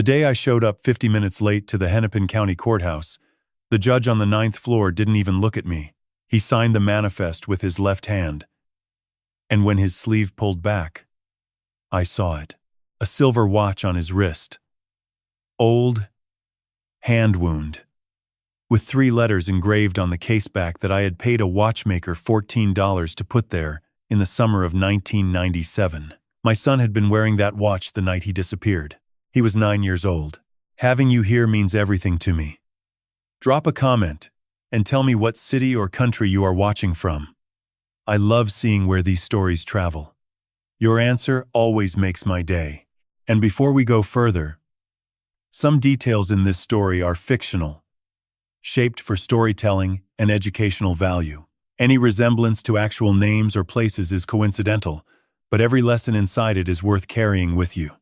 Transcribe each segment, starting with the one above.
The day I showed up 50 minutes late to the Hennepin County Courthouse, the judge on the 9th floor didn't even look at me. He signed the manifest with his left hand. And when his sleeve pulled back, I saw it. A silver watch on his wrist. Old hand wound, with 3 letters engraved on the caseback that I had paid a watchmaker $14 to put there in the summer of 1997. My son had been wearing that watch the night he disappeared. He was 9 years old. Having you here means everything to me. Drop a comment and tell me what city or country you are watching from. I love seeing where these stories travel. Your answer always makes my day. And before we go further, some details in this story are fictional, shaped for storytelling and educational value. Any resemblance to actual names or places is coincidental, but every lesson inside it is worth carrying with you.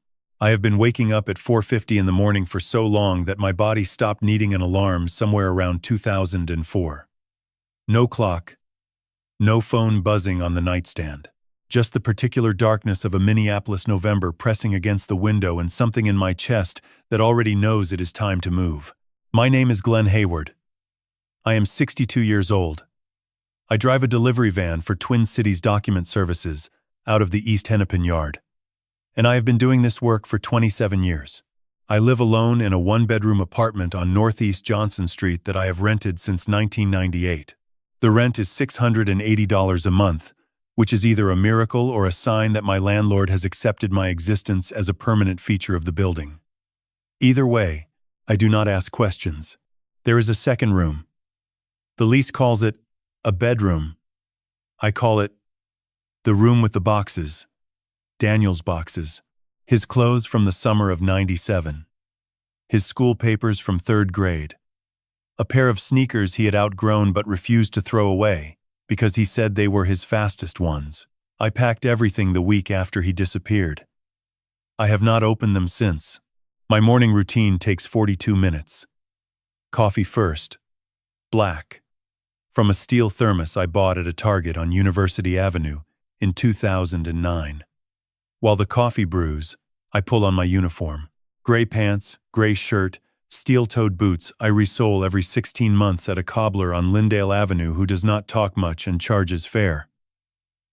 I have been waking up at 4:50 in the morning for so long that my body stopped needing an alarm somewhere around 2004. No clock, no phone buzzing on the nightstand. Just the particular darkness of a Minneapolis November pressing against the window and something in my chest that already knows it is time to move. My name is Glenn Hayward. I am 62 years old. I drive a delivery van for Twin Cities Document Services out of the East Hennepin yard. And I have been doing this work for 27 years. I live alone in a 1-bedroom apartment on Northeast Johnson Street that I have rented since 1998. The rent is $680 a month, which is either a miracle or a sign that my landlord has accepted my existence as a permanent feature of the building. Either way, I do not ask questions. There is a second room. The lease calls it a bedroom. I call it the room with the boxes. Daniel's boxes. His clothes from the summer of '97. His school papers from 3rd grade. A pair of sneakers he had outgrown but refused to throw away because he said they were his fastest ones. I packed everything the week after he disappeared. I have not opened them since. My morning routine takes 42 minutes. Coffee first. Black. From a steel thermos I bought at a Target on University Avenue in 2009. While the coffee brews, I pull on my uniform. Gray pants, gray shirt, steel-toed boots I resole every 16 months at a cobbler on Lyndale Avenue who does not talk much and charges fair.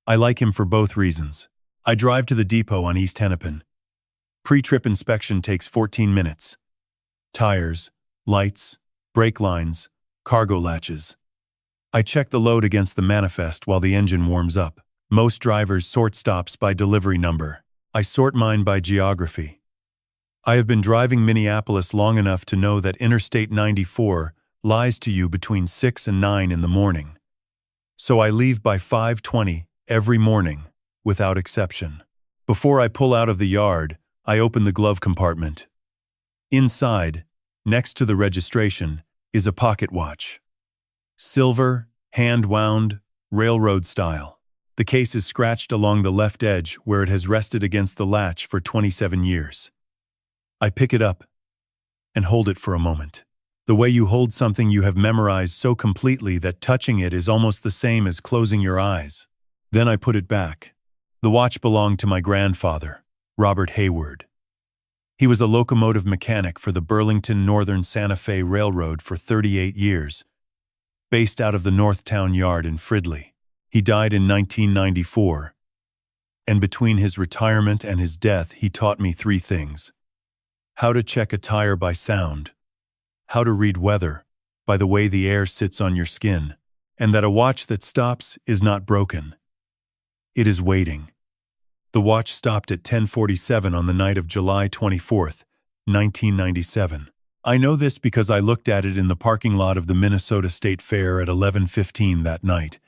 I like him for both reasons. I drive to the depot on East Hennepin. Pre-trip inspection takes 14 minutes. Tires, lights, brake lines, cargo latches. I check the load against the manifest while the engine warms up. Most drivers sort stops by delivery number. I sort mine by geography. I have been driving Minneapolis long enough to know that Interstate 94 lies to you between 6 and 9 in the morning. So I leave by 5:20 every morning, without exception. Before I pull out of the yard, I open the glove compartment. Inside, next to the registration, is a pocket watch. Silver, hand-wound, railroad style. The case is scratched along the left edge where it has rested against the latch for 27 years. I pick it up and hold it for a moment. The way you hold something you have memorized so completely that touching it is almost the same as closing your eyes. Then I put it back. The watch belonged to my grandfather, Robert Hayward. He was a locomotive mechanic for the Burlington Northern Santa Fe Railroad for 38 years, based out of the Northtown Yard in Fridley. He died in 1994, and between his retirement and his death he taught me 3 things. How to check a tire by sound, how to read weather by the way the air sits on your skin, and that a watch that stops is not broken. It is waiting. The watch stopped at 10:47 on the night of July 24th, 1997. I know this because I looked at it in the parking lot of the Minnesota State Fair at 11:15 that night.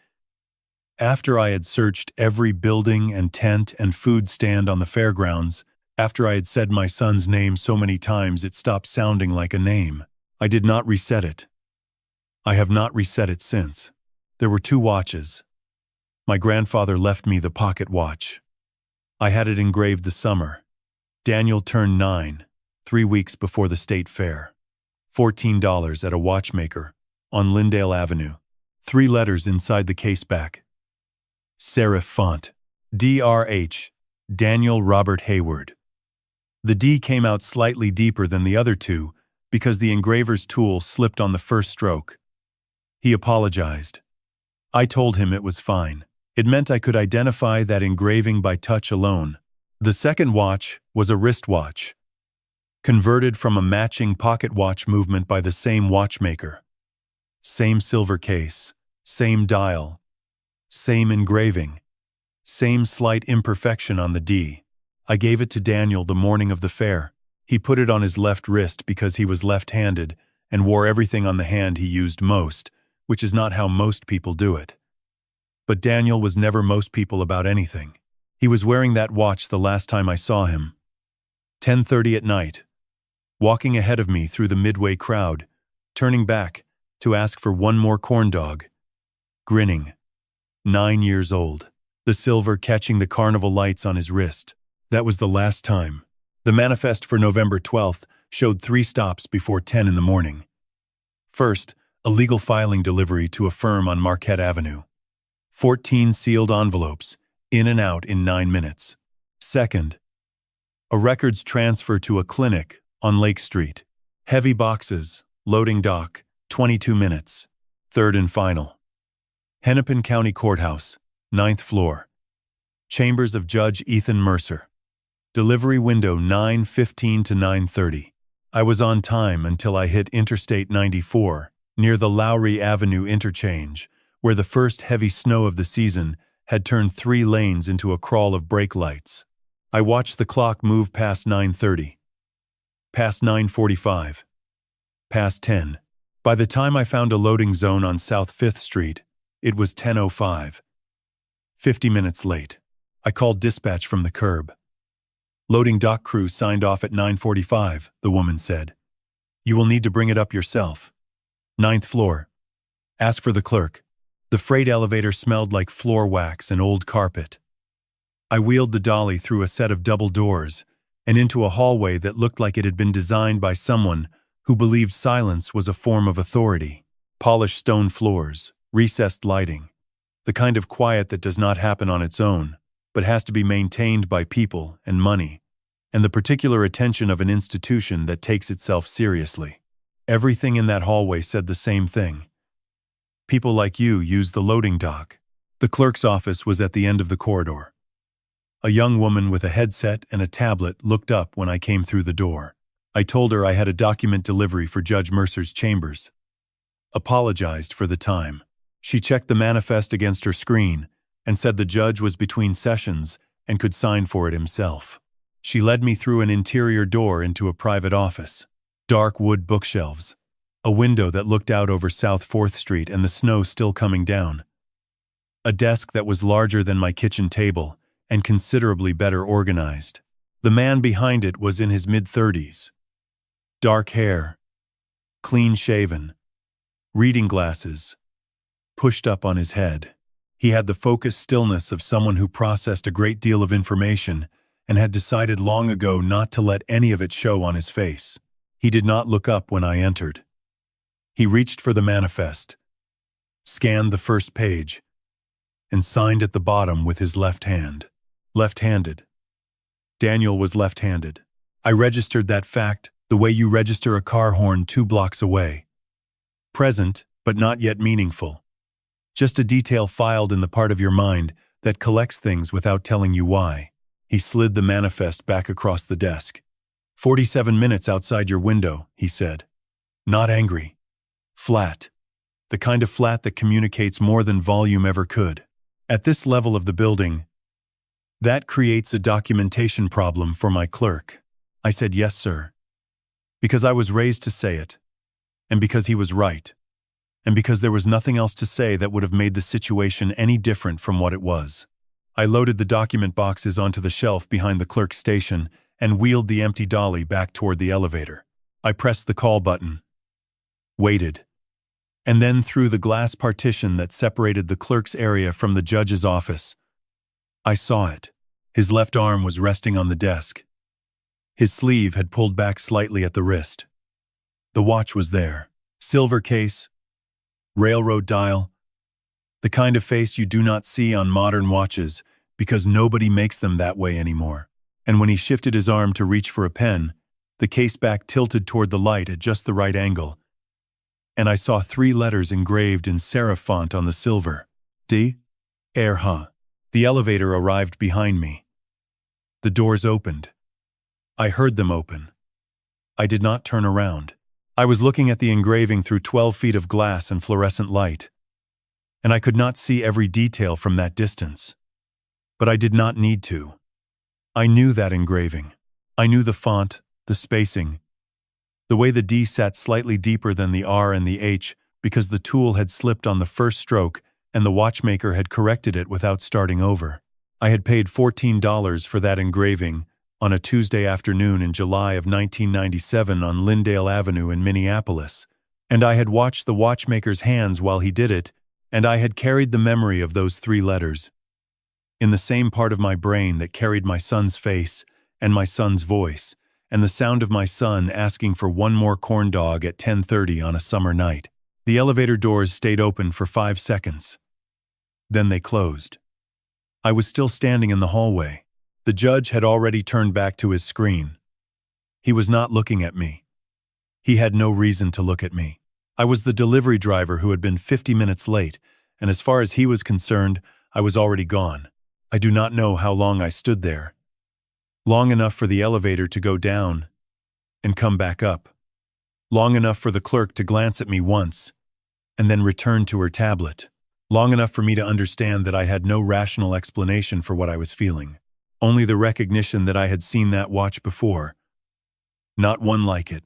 After I had searched every building and tent and food stand on the fairgrounds, after I had said my son's name so many times it stopped sounding like a name, I did not reset it. I have not reset it since. There were 2 watches. My grandfather left me the pocket watch. I had it engraved the summer. Daniel turned 9, 3 weeks before the state fair. $14 at a watchmaker on Lyndale Avenue. 3 letters inside the caseback. Serif font. D.R.H. Daniel Robert Hayward. The D came out slightly deeper than the other two because the engraver's tool slipped on the first stroke. He apologized. I told him it was fine. It meant I could identify that engraving by touch alone. The second watch was a wristwatch, converted from a matching pocket watch movement by the same watchmaker. Same silver case, same dial, same engraving, same slight imperfection on the D. I gave it to Daniel the morning of the fair. He put it on his left wrist because he was left-handed and wore everything on the hand he used most, which is not how most people do it. But Daniel was never most people about anything. He was wearing that watch the last time I saw him. 10:30 at night. Walking ahead of me through the midway crowd, turning back to ask for one more corn dog. Grinning. 9 years old. The silver catching the carnival lights on his wrist. That was the last time. The manifest for November 12th showed 3 stops before 10 in the morning. First, a legal filing delivery to a firm on Marquette Avenue. 14 sealed envelopes, in and out in 9 minutes. Second, a records transfer to a clinic on Lake Street. Heavy boxes, loading dock, 22 minutes. Third and final. Hennepin County Courthouse, 9th floor. Chambers of Judge Ethan Mercer. Delivery window 9:15 to 9:30. I was on time until I hit Interstate 94, near the Lowry Avenue interchange, where the first heavy snow of the season had turned 3 lanes into a crawl of brake lights. I watched the clock move past 9:30, past 9:45, past 10. By the time I found a loading zone on South 5th Street, it was 10:05. 50 minutes late. I called dispatch from the curb. Loading dock crew signed off at 9:45, the woman said. You will need to bring it up yourself. 9th floor. Ask for the clerk. The freight elevator smelled like floor wax and old carpet. I wheeled the dolly through a set of double doors and into a hallway that looked like it had been designed by someone who believed silence was a form of authority. Polished stone floors, recessed lighting, the kind of quiet that does not happen on its own, but has to be maintained by people and money, and the particular attention of an institution that takes itself seriously. Everything in that hallway said the same thing. People like you use the loading dock. The clerk's office was at the end of the corridor. A young woman with a headset and a tablet looked up when I came through the door. I told her I had a document delivery for Judge Mercer's chambers. Apologized for the time. She checked the manifest against her screen and said the judge was between sessions and could sign for it himself. She led me through an interior door into a private office. Dark wood bookshelves, a window that looked out over South 4th Street and the snow still coming down. A desk that was larger than my kitchen table and considerably better organized. The man behind it was in his mid-30s. Dark hair, clean-shaven, reading glasses, pushed up on his head. He had the focused stillness of someone who processed a great deal of information and had decided long ago not to let any of it show on his face. He did not look up when I entered. He reached for the manifest, scanned the first page, and signed at the bottom with his left hand. Left-handed. Daniel was left-handed. I registered that fact the way you register a car horn 2 blocks away. Present, but not yet meaningful. Just a detail filed in the part of your mind that collects things without telling you why. He slid the manifest back across the desk. 47 minutes outside your window, he said. Not angry. Flat. The kind of flat that communicates more than volume ever could. At this level of the building, that creates a documentation problem for my clerk. I said, yes, sir. Because I was raised to say it. And because he was right. And because there was nothing else to say that would have made the situation any different from what it was. I loaded the document boxes onto the shelf behind the clerk's station and wheeled the empty dolly back toward the elevator. I pressed the call button. Waited. And then through the glass partition that separated the clerk's area from the judge's office, I saw it. His left arm was resting on the desk. His sleeve had pulled back slightly at the wrist. The watch was there. Silver case, railroad dial, the kind of face you do not see on modern watches because nobody makes them that way anymore. and when he shifted his arm to reach for a pen, the case back tilted toward the light at just the right angle, and I saw 3 letters engraved in serif font on the silver. D.R.H. The elevator arrived behind me. The doors opened. I heard them open. I did not turn around. I was looking at the engraving through 12 feet of glass and fluorescent light, and I could not see every detail from that distance. But I did not need to. I knew that engraving. I knew the font, the spacing, the way the D sat slightly deeper than the R and the H because the tool had slipped on the first stroke and the watchmaker had corrected it without starting over. I had paid $14 for that engraving on a Tuesday afternoon in July of 1997 on Lyndale Avenue in Minneapolis, and I had watched the watchmaker's hands while he did it, and I had carried the memory of those 3 letters in the same part of my brain that carried my son's face and my son's voice, and the sound of my son asking for one more corn dog at 10:30 on a summer night. The elevator doors stayed open for 5 seconds. Then they closed. I was still standing in the hallway. The judge had already turned back to his screen. He was not looking at me. He had no reason to look at me. I was the delivery driver who had been 50 minutes late, and as far as he was concerned, I was already gone. I do not know how long I stood there. Long enough for the elevator to go down and come back up. Long enough for the clerk to glance at me once and then return to her tablet. Long enough for me to understand that I had no rational explanation for what I was feeling. Only the recognition that I had seen that watch before. Not one like it.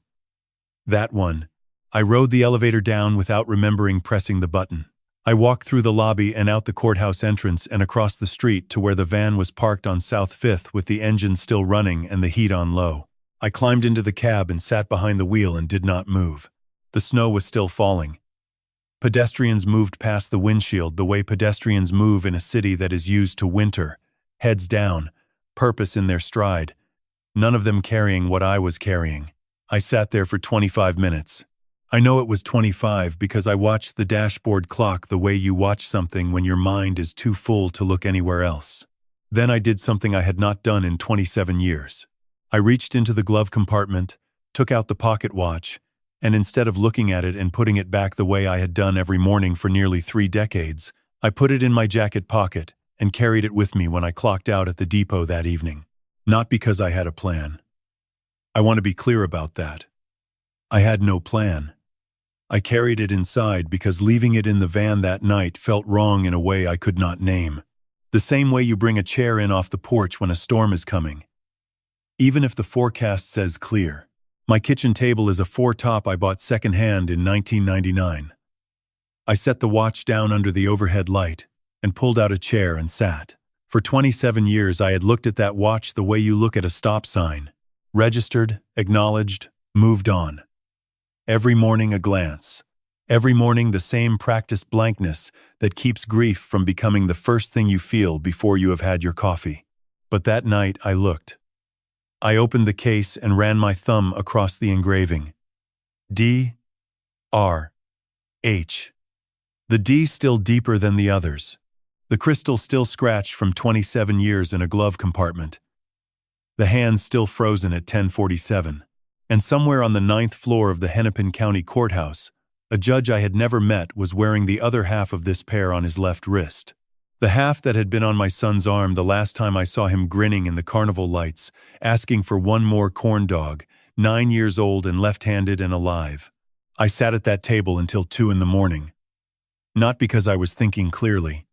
That one. I rode the elevator down without remembering pressing the button. I walked through the lobby and out the courthouse entrance and across the street to where the van was parked on South 5th with the engine still running and the heat on low. I climbed into the cab and sat behind the wheel and did not move. The snow was still falling. Pedestrians moved past the windshield the way pedestrians move in a city that is used to winter, heads down, purpose in their stride, none of them carrying what I was carrying. I sat there for 25 minutes. I know it was 25 because I watched the dashboard clock the way you watch something when your mind is too full to look anywhere else. Then I did something I had not done in 27 years. I reached into the glove compartment, took out the pocket watch, and instead of looking at it and putting it back the way I had done every morning for nearly 3 decades, I put it in my jacket pocket and carried it with me when I clocked out at the depot that evening. Not because I had a plan. I want to be clear about that. I had no plan. I carried it inside because leaving it in the van that night felt wrong in a way I could not name. The same way you bring a chair in off the porch when a storm is coming. Even if the forecast says clear. My kitchen table is a 4-top I bought secondhand in 1999. I set the watch down under the overhead light and pulled out a chair and sat. For 27 years I had looked at that watch the way you look at a stop sign. Registered, acknowledged, moved on. Every morning a glance. Every morning the same practiced blankness that keeps grief from becoming the first thing you feel before you have had your coffee. But that night I looked. I opened the case and ran my thumb across the engraving. D.R.H. The D still deeper than the others. The crystal still scratched from 27 years in a glove compartment. The hands still frozen at 10:47. And somewhere on the 9th floor of the Hennepin County Courthouse, a judge I had never met was wearing the other half of this pair on his left wrist. The half that had been on my son's arm the last time I saw him grinning in the carnival lights, asking for one more corn dog, 9 years old and left-handed and alive. I sat at that table until 2 in the morning. Not because I was thinking clearly.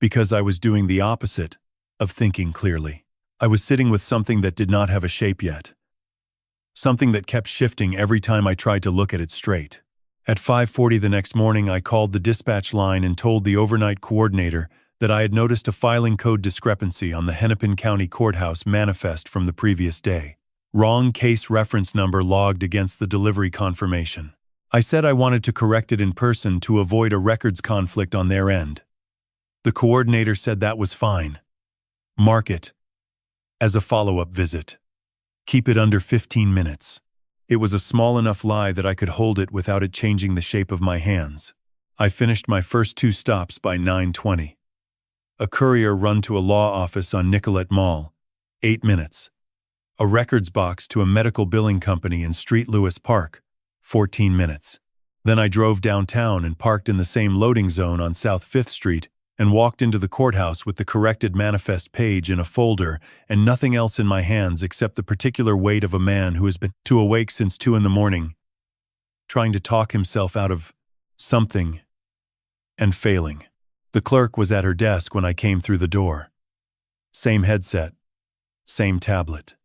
Because I was doing the opposite of thinking clearly. I was sitting with something that did not have a shape yet. Something that kept shifting every time I tried to look at it straight. At 5:40 the next morning, I called the dispatch line and told the overnight coordinator that I had noticed a filing code discrepancy on the Hennepin County Courthouse manifest from the previous day. Wrong case reference number logged against the delivery confirmation. I said I wanted to correct it in person to avoid a records conflict on their end. The coordinator said that was fine. Mark it as a follow-up visit. Keep it under 15 minutes. It was a small enough lie that I could hold it without it changing the shape of my hands. I finished my first 2 stops by 9:20. A courier run to a law office on Nicollet Mall, 8 minutes. A records box to a medical billing company in Street Lewis Park, 14 minutes. Then I drove downtown and parked in the same loading zone on South 5th Street and walked into the courthouse with the corrected manifest page in a folder and nothing else in my hands except the particular weight of a man who has been too awake since 2 in the morning, trying to talk himself out of something and failing. The clerk was at her desk when I came through the door. Same headset, same tablet.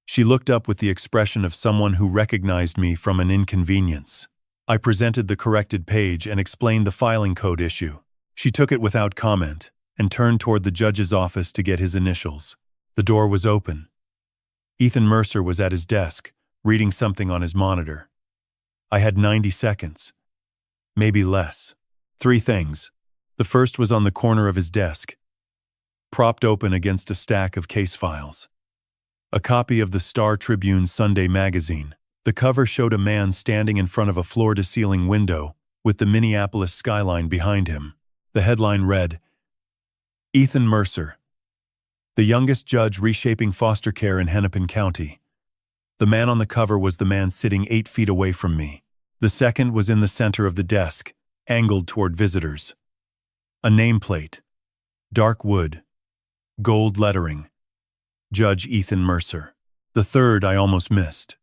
She looked up with the expression of someone who recognized me from an inconvenience. I presented the corrected page and explained the filing code issue. She took it without comment and turned toward the judge's office to get his initials. The door was open. Ethan Mercer was at his desk, reading something on his monitor. I had 90 seconds. Maybe less. 3 things. The first was on the corner of his desk, propped open against a stack of case files. A copy of the Star Tribune Sunday magazine. The cover showed a man standing in front of a floor-to-ceiling window with the Minneapolis skyline behind him. The headline read, "Ethan Mercer, the youngest judge reshaping foster care in Hennepin County." The man on the cover was the man sitting 8 feet away from me. The second was in the center of the desk, angled toward visitors. A nameplate. Dark wood. Gold lettering. Judge Ethan Mercer. The third I almost missed.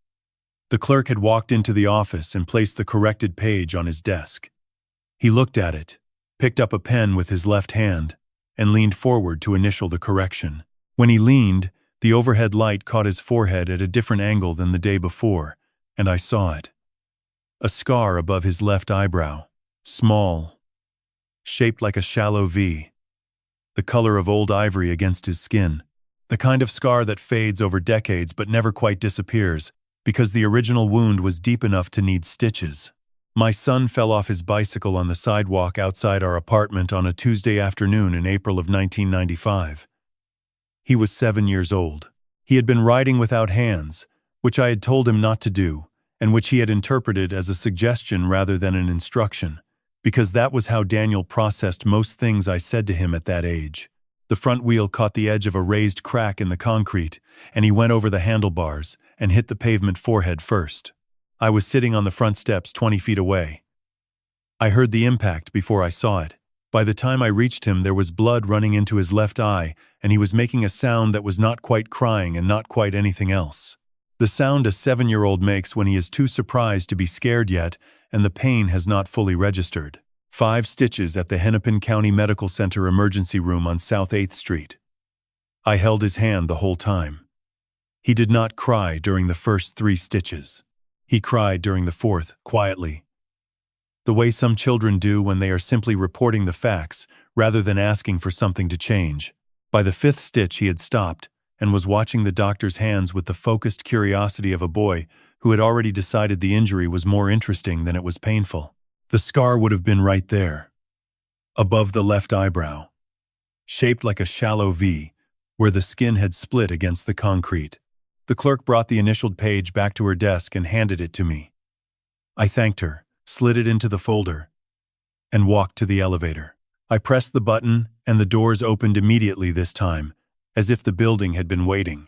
The clerk had walked into the office and placed the corrected page on his desk. He looked at it, picked up a pen with his left hand, and leaned forward to initial the correction. When he leaned, the overhead light caught his forehead at a different angle than the day before, and I saw it. A scar above his left eyebrow, small, shaped like a shallow V, the color of old ivory against his skin, the kind of scar that fades over decades but never quite disappears, because the original wound was deep enough to need stitches. My son fell off his bicycle on the sidewalk outside our apartment on a Tuesday afternoon in April of 1995. He was 7 years old. He had been riding without hands, which I had told him not to do, and which he had interpreted as a suggestion rather than an instruction, because that was how Daniel processed most things I said to him at that age. The front wheel caught the edge of a raised crack in the concrete, and he went over the handlebars and hit the pavement forehead first. I was sitting on the front steps 20 feet away. I heard the impact before I saw it. By the time I reached him, there was blood running into his left eye, and he was making a sound that was not quite crying and not quite anything else. The sound a 7-year-old makes when he is too surprised to be scared yet, and the pain has not fully registered. 5 stitches at the Hennepin County Medical Center emergency room on South 8th Street. I held his hand the whole time. He did not cry during the first 3 stitches. He cried during the 4th, quietly. The way some children do when they are simply reporting the facts, rather than asking for something to change. By the 5th stitch he had stopped, and was watching the doctor's hands with the focused curiosity of a boy who had already decided the injury was more interesting than it was painful. The scar would have been right there, above the left eyebrow, shaped like a shallow V, where the skin had split against the concrete. The clerk brought the initialed page back to her desk and handed it to me. I thanked her, slid it into the folder, and walked to the elevator. I pressed the button, and the doors opened immediately this time, as if the building had been waiting.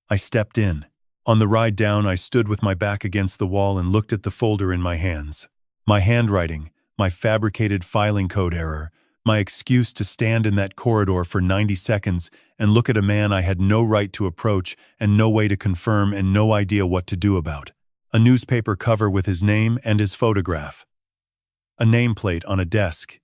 I stepped in. On the ride down, I stood with my back against the wall and looked at the folder in my hands. My handwriting, my fabricated filing code error, my excuse to stand in that corridor for 90 seconds and look at a man I had no right to approach and no way to confirm and no idea what to do about. A newspaper cover with his name and his photograph. A nameplate on a desk,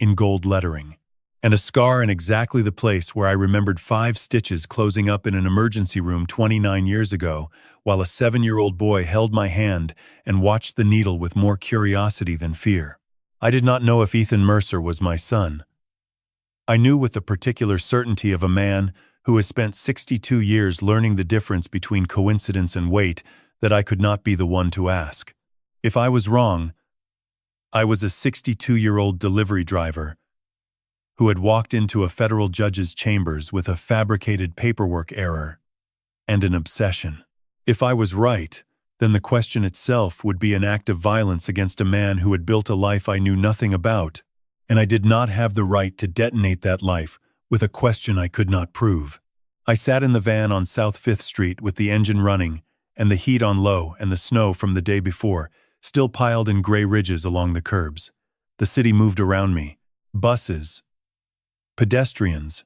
in gold lettering. And a scar in exactly the place where I remembered 5 stitches closing up in an emergency room 29 years ago, while a 7-year-old boy held my hand and watched the needle with more curiosity than fear. I did not know if Ethan Mercer was my son. I knew with the particular certainty of a man who has spent 62 years learning the difference between coincidence and weight that I could not be the one to ask. If I was wrong, I was a 62-year-old delivery driver who had walked into a federal judge's chambers with a fabricated paperwork error and an obsession. If I was right, then the question itself would be an act of violence against a man who had built a life I knew nothing about, and I did not have the right to detonate that life with a question I could not prove. I sat in the van on South 5th Street with the engine running and the heat on low and the snow from the day before still piled in gray ridges along the curbs. The city moved around me. Buses, pedestrians,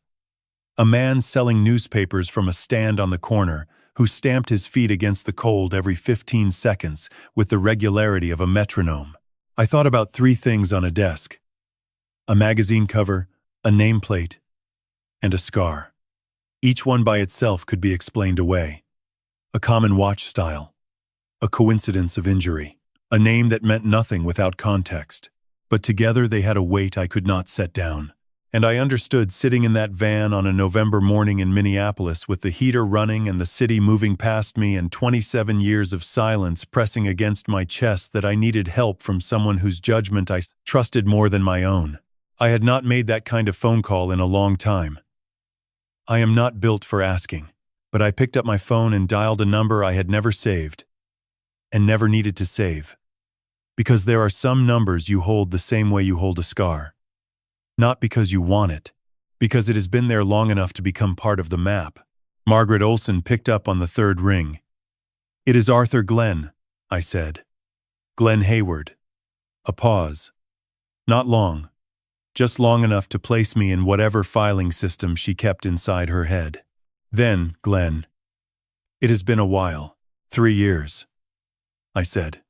a man selling newspapers from a stand on the corner who stamped his feet against the cold every 15 seconds with the regularity of a metronome. I thought about 3 things on a desk: a magazine cover, a nameplate, and a scar. Each one by itself could be explained away. A common watch style, a coincidence of injury, a name that meant nothing without context. But together they had a weight I could not set down. And I understood, sitting in that van on a November morning in Minneapolis with the heater running and the city moving past me and 27 years of silence pressing against my chest, that I needed help from someone whose judgment I trusted more than my own. I had not made that kind of phone call in a long time. I am not built for asking, but I picked up my phone and dialed a number I had never saved and never needed to save. Because there are some numbers you hold the same way you hold a scar. Not because you want it, because it has been there long enough to become part of the map. Margaret Olson picked up on the 3rd ring. "It is Arthur Glenn," I said. "Glenn Hayward." A pause. Not long. Just long enough to place me in whatever filing system she kept inside her head. Then, "Glenn, it has been a while. 3 years." I said.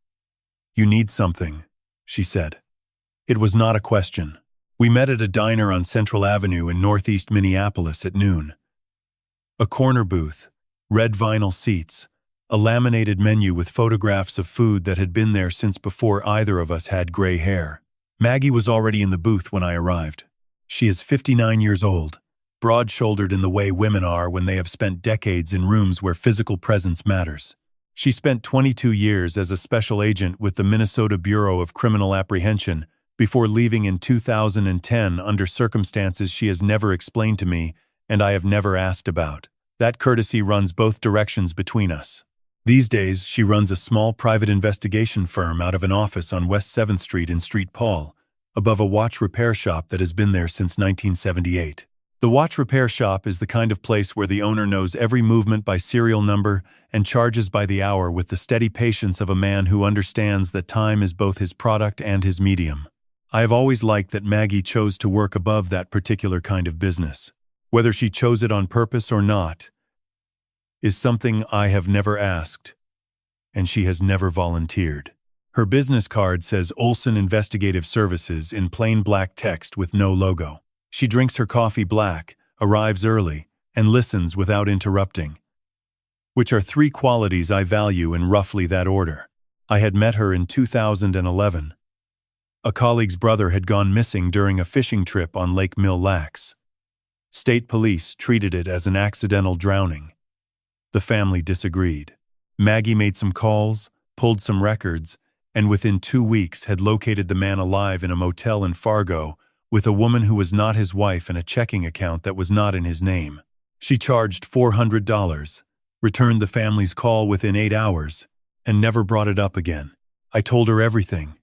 "You need something," she said. It was not a question. We met at a diner on Central Avenue in northeast Minneapolis at noon. A corner booth, red vinyl seats, a laminated menu with photographs of food that had been there since before either of us had gray hair. Maggie was already in the booth when I arrived. She is 59 years old, broad-shouldered in the way women are when they have spent decades in rooms where physical presence matters. She spent 22 years as a special agent with the Minnesota Bureau of Criminal Apprehension before leaving in 2010 under circumstances she has never explained to me and I have never asked about. That courtesy runs both directions between us. These days, she runs a small private investigation firm out of an office on West 7th Street in Street Paul, above a watch repair shop that has been there since 1978. The watch repair shop is the kind of place where the owner knows every movement by serial number and charges by the hour with the steady patience of a man who understands that time is both his product and his medium. I have always liked that Maggie chose to work above that particular kind of business. Whether she chose it on purpose or not is something I have never asked, and she has never volunteered. Her business card says Olson Investigative Services in plain black text with no logo. She drinks her coffee black, arrives early, and listens without interrupting, which are 3 qualities I value in roughly that order. I had met her in 2011. A colleague's brother had gone missing during a fishing trip on Lake Mille Lacs. State police treated it as an accidental drowning. The family disagreed. Maggie made some calls, pulled some records, and within 2 weeks had located the man alive in a motel in Fargo with a woman who was not his wife and a checking account that was not in his name. She charged $400, returned the family's call within 8 hours, and never brought it up again. I told her everything.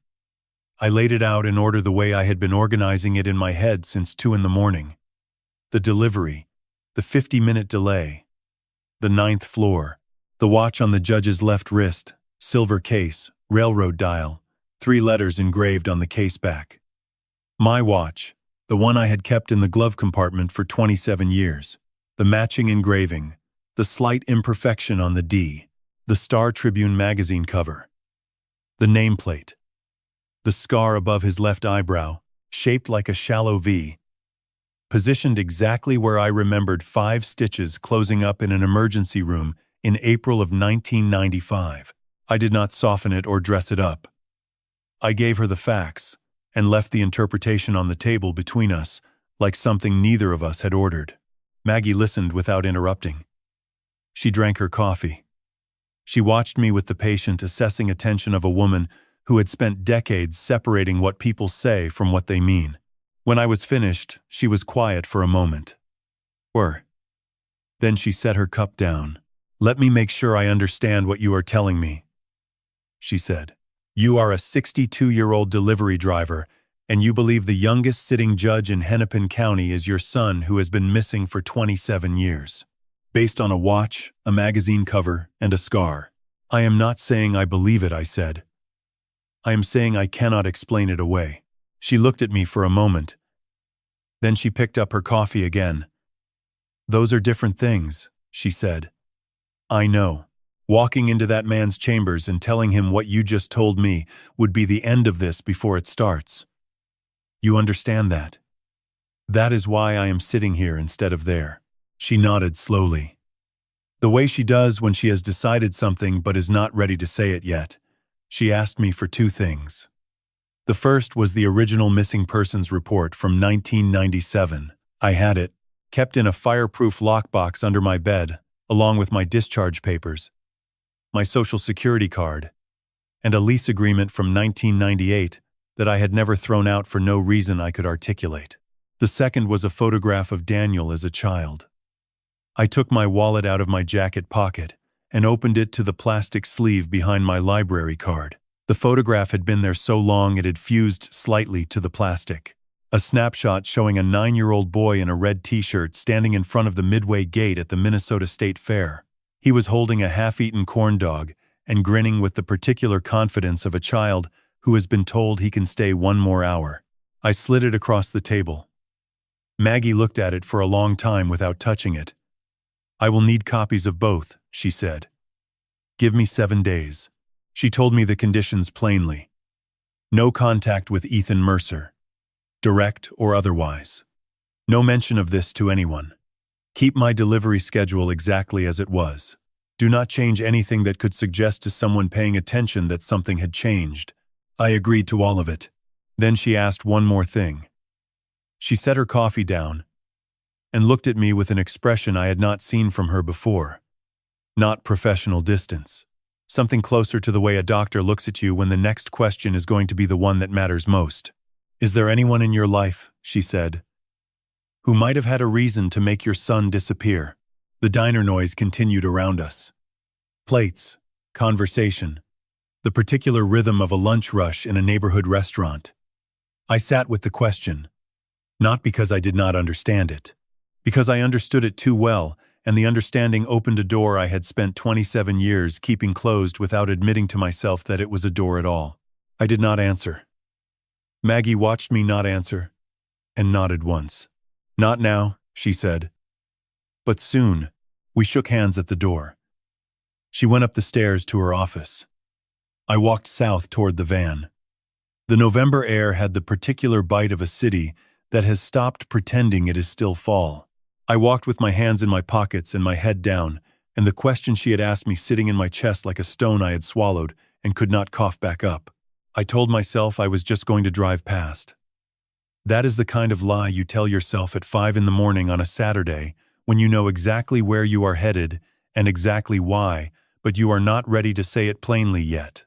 I laid it out in order the way I had been organizing it in my head since 2 in the morning. The delivery, the 50-minute delay, the 9th floor, the watch on the judge's left wrist, silver case, railroad dial, 3 letters engraved on the case back. My watch, the one I had kept in the glove compartment for 27 years, the matching engraving, the slight imperfection on the D, the Star Tribune magazine cover, the nameplate, the scar above his left eyebrow, shaped like a shallow V, positioned exactly where I remembered 5 stitches closing up in an emergency room in April of 1995. I did not soften it or dress it up. I gave her the facts and left the interpretation on the table between us like something neither of us had ordered. Maggie listened without interrupting. She drank her coffee. She watched me with the patient, assessing attention of a woman who had spent decades separating what people say from what they mean. When I was finished, she was quiet for a moment. Then she set her cup down. "Let me make sure I understand what you are telling me," she said. "You are a 62-year-old delivery driver, and you believe the youngest sitting judge in Hennepin County is your son who has been missing for 27 years. based on a watch, a magazine cover, and a scar. I am not saying I believe it, I said. I am saying I cannot explain it away. She looked at me for a moment. Then she picked up her coffee again. Those are different things, she said. I know. Walking into that man's chambers and telling him what you just told me would be the end of this before it starts. You understand that? That is why I am sitting here instead of there. She nodded slowly. The way she does when she has decided something but is not ready to say it yet. She asked me for two things. The first was the original missing persons report from 1997. I had it, kept in a fireproof lockbox under my bed, along with my discharge papers, my social security card, and a lease agreement from 1998 that I had never thrown out for no reason I could articulate. The second was a photograph of Daniel as a child. I took my wallet out of my jacket pocket and opened it to the plastic sleeve behind my library card. The photograph had been there so long it had fused slightly to the plastic. A snapshot showing a 9-year-old boy in a red t-shirt standing in front of the Midway Gate at the Minnesota State Fair. He was holding a half-eaten corn dog and grinning with the particular confidence of a child who has been told he can stay one more hour. I slid it across the table. Maggie looked at it for a long time without touching it. I will need copies of both, she said. Give me 7 days. She told me the conditions plainly. No contact with Ethan Mercer, direct or otherwise. No mention of this to anyone. Keep my delivery schedule exactly as it was. Do not change anything that could suggest to someone paying attention that something had changed. I agreed to all of it. Then she asked one more thing. She set her coffee down and looked at me with an expression I had not seen from her before. Not professional distance. Something closer to the way a doctor looks at you when the next question is going to be the one that matters most. Is there anyone in your life, she said, who might have had a reason to make your son disappear? The diner noise continued around us. Plates, conversation, the particular rhythm of a lunch rush in a neighborhood restaurant. I sat with the question, not because I did not understand it, because I understood it too well, and the understanding opened a door I had spent 27 years keeping closed without admitting to myself that it was a door at all. I did not answer. Maggie watched me not answer, and nodded once. Not now, she said. But soon. We shook hands at the door. She went up the stairs to her office. I walked south toward the van. The November air had the particular bite of a city that has stopped pretending it is still fall. I walked with my hands in my pockets and my head down, and the question she had asked me sitting in my chest like a stone I had swallowed and could not cough back up. I told myself I was just going to drive past. That is the kind of lie you tell yourself at 5 in the morning on a Saturday when you know exactly where you are headed and exactly why, but you are not ready to say it plainly yet.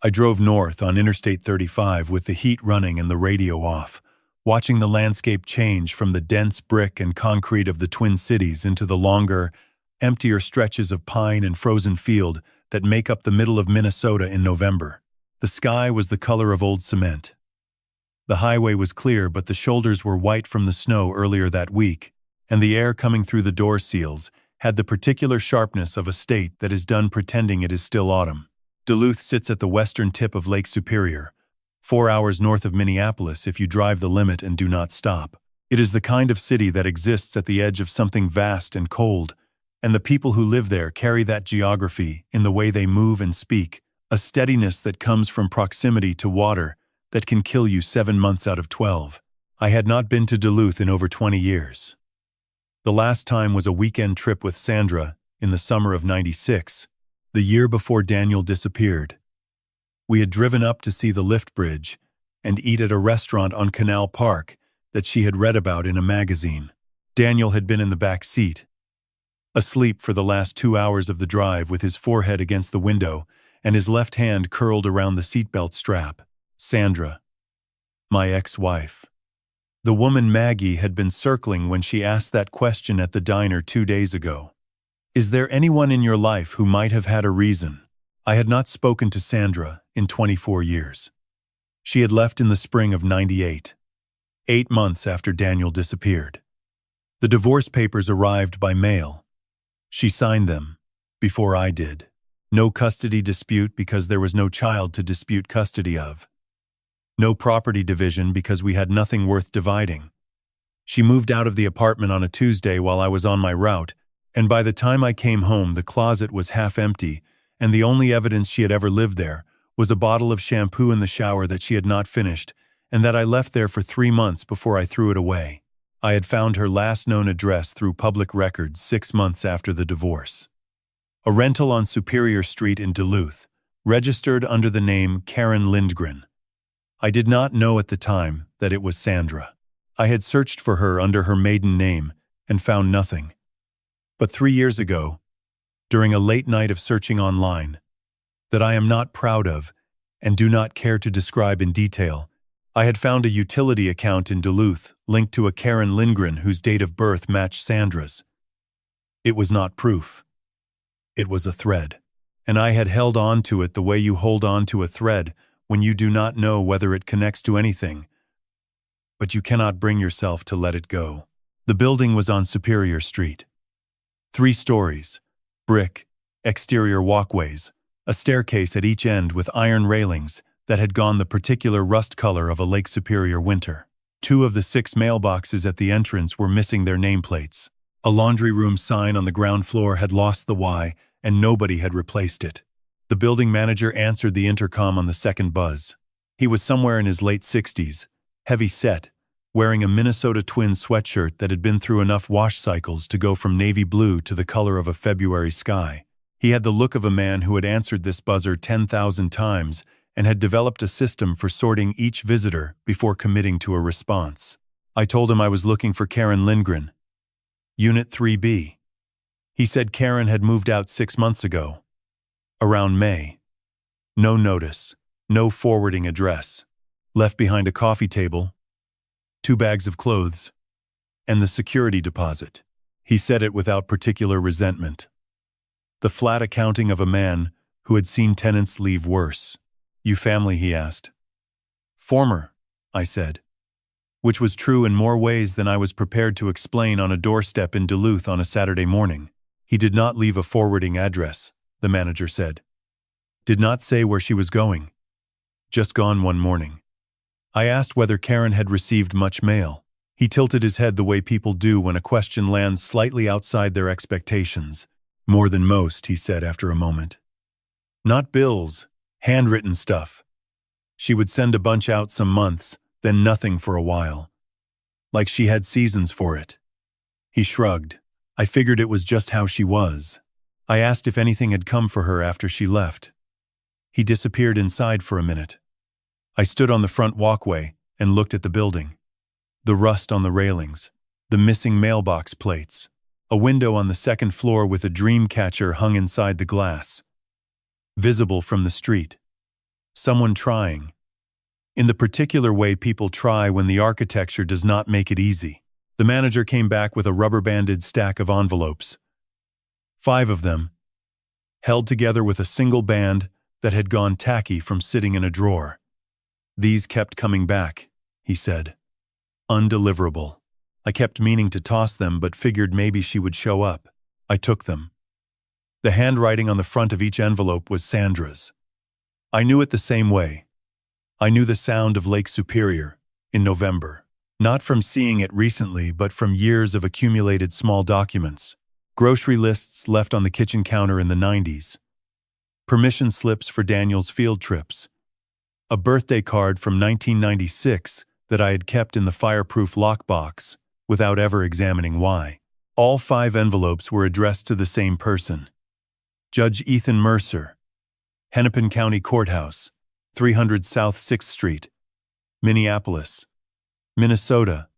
I drove north on Interstate 35 with the heat running and the radio off, watching the landscape change from the dense brick and concrete of the Twin Cities into the longer, emptier stretches of pine and frozen field that make up the middle of Minnesota in November. The sky was the color of old cement. The highway was clear, but the shoulders were white from the snow earlier that week, and the air coming through the door seals had the particular sharpness of a state that is done pretending it is still autumn. Duluth sits at the western tip of Lake Superior, 4 hours north of Minneapolis if you drive the limit and do not stop. It is the kind of city that exists at the edge of something vast and cold, and the people who live there carry that geography in the way they move and speak, a steadiness that comes from proximity to water that can kill you 7 months out of 12. I had not been to Duluth in over 20 years. The last time was a weekend trip with Sandra in the summer of '96, the year before Daniel disappeared. We had driven up to see the lift bridge and eat at a restaurant on Canal Park that she had read about in a magazine. Daniel had been in the back seat, asleep for the last 2 hours of the drive with his forehead against the window and his left hand curled around the seatbelt strap. Sandra, my ex-wife. The woman Maggie had been circling when she asked that question at the diner 2 days ago. Is there anyone in your life who might have had a reason? I had not spoken to Sandra in 24 years. She had left in the spring of '98, 8 months after Daniel disappeared. The divorce papers arrived by mail. She signed them, before I did. No custody dispute because there was no child to dispute custody of. No property division because we had nothing worth dividing. She moved out of the apartment on a Tuesday while I was on my route, and by the time I came home the closet was half empty, and the only evidence she had ever lived there was a bottle of shampoo in the shower that she had not finished, and that I left there for 3 months before I threw it away. I had found her last known address through public records 6 months after the divorce. A rental on Superior Street in Duluth, registered under the name Karen Lindgren. I did not know at the time that it was Sandra. I had searched for her under her maiden name and found nothing. But 3 years ago, during a late night of searching online, that I am not proud of and do not care to describe in detail, I had found a utility account in Duluth linked to a Karen Lindgren whose date of birth matched Sandra's. It was not proof. It was a thread, and I had held on to it the way you hold on to a thread when you do not know whether it connects to anything, but you cannot bring yourself to let it go. The building was on Superior Street. 3 stories, brick, exterior walkways, a staircase at each end with iron railings that had gone the particular rust color of a Lake Superior winter. 2 of the 6 mailboxes at the entrance were missing their nameplates. A laundry room sign on the ground floor had lost the Y, and nobody had replaced it. The building manager answered the intercom on the second buzz. He was somewhere in his late 60s, heavy-set, wearing a Minnesota Twins sweatshirt that had been through enough wash cycles to go from navy blue to the color of a February sky. He had the look of a man who had answered this buzzer 10,000 times and had developed a system for sorting each visitor before committing to a response. I told him I was looking for Karen Lindgren, Unit 3B. He said Karen had moved out 6 months ago, around May. No notice, no forwarding address. Left behind a coffee table, 2 bags of clothes, and the security deposit. He said it without particular resentment. The flat accounting of a man who had seen tenants leave worse. You family, he asked. Former, I said. Which was true in more ways than I was prepared to explain on a doorstep in Duluth on a Saturday morning. He did not leave a forwarding address, the manager said. Did not say where she was going. Just gone one morning. I asked whether Karen had received much mail. He tilted his head the way people do when a question lands slightly outside their expectations. More than most, he said after a moment. Not bills, handwritten stuff. She would send a bunch out some months, then nothing for a while. Like she had seasons for it. He shrugged. I figured it was just how she was. I asked if anything had come for her after she left. He disappeared inside for a minute. I stood on the front walkway and looked at the building. The rust on the railings, the missing mailbox plates, a window on the second floor with a dream catcher hung inside the glass. Visible from the street. Someone trying. In the particular way people try when the architecture does not make it easy. The manager came back with a rubber-banded stack of envelopes. 5 of them, held together with a single band that had gone tacky from sitting in a drawer. These kept coming back, he said. Undeliverable. I kept meaning to toss them but figured maybe she would show up. I took them. The handwriting on the front of each envelope was Sandra's. I knew it the same way. I knew the sound of Lake Superior in November. Not from seeing it recently, but from years of accumulated small documents. Grocery lists left on the kitchen counter in the 90s. Permission slips for Daniel's field trips. A birthday card from 1996 that I had kept in the fireproof lockbox without ever examining why. All 5 envelopes were addressed to the same person. Judge Ethan Mercer, Hennepin County Courthouse, 300 South 6th Street, Minneapolis, Minnesota,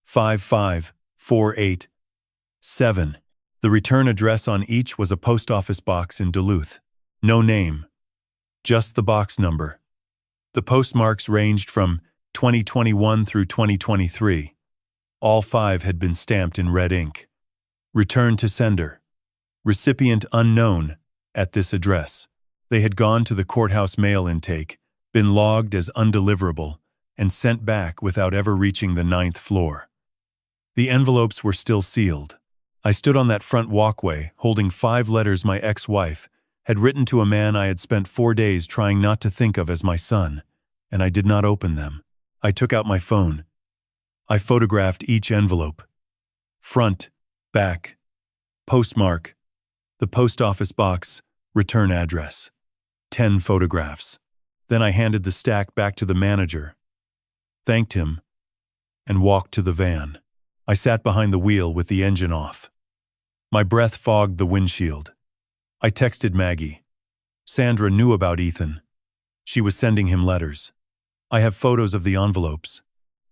55487. The return address on each was a post office box in Duluth. No name, just the box number. The postmarks ranged from 2021 through 2023. All 5 had been stamped in red ink. Return to sender. Recipient unknown at this address. They had gone to the courthouse mail intake, been logged as undeliverable, and sent back without ever reaching the 9th floor. The envelopes were still sealed. I stood on that front walkway, holding 5 letters my ex-wife had written to a man I had spent 4 days trying not to think of as my son, and I did not open them. I took out my phone. I photographed each envelope. Front, back, postmark, the post office box, return address. 10 photographs. Then I handed the stack back to the manager, thanked him, and walked to the van. I sat behind the wheel with the engine off. My breath fogged the windshield. I texted Maggie. Sandra knew about Ethan. She was sending him letters. I have photos of the envelopes.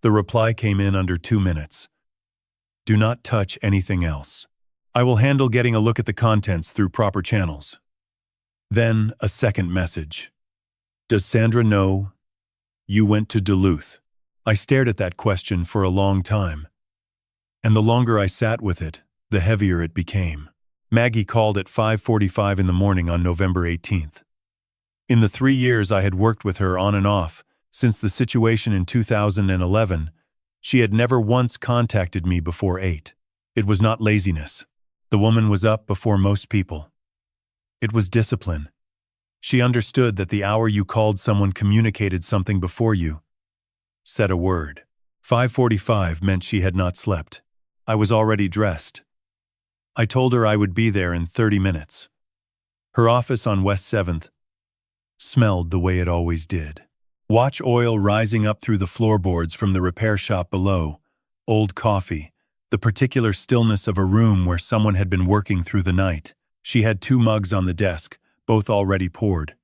The reply came in under 2 minutes. Do not touch anything else. I will handle getting a look at the contents through proper channels. Then a second message. Does Sandra know you went to Duluth? I stared at that question for a long time. And the longer I sat with it, the heavier it became. Maggie called at 5:45 in the morning on November 18th. In the 3 years I had worked with her on and off, since the situation in 2011, she had never once contacted me before 8. It was not laziness. The woman was up before most people. It was discipline. She understood that the hour you called someone communicated something before you said a word. 5:45 meant she had not slept. I was already dressed. I told her I would be there in 30 minutes. Her office on West 7th smelled the way it always did. Watch oil rising up through the floorboards from the repair shop below, old coffee, the particular stillness of a room where someone had been working through the night. She had 2 mugs on the desk, both already poured.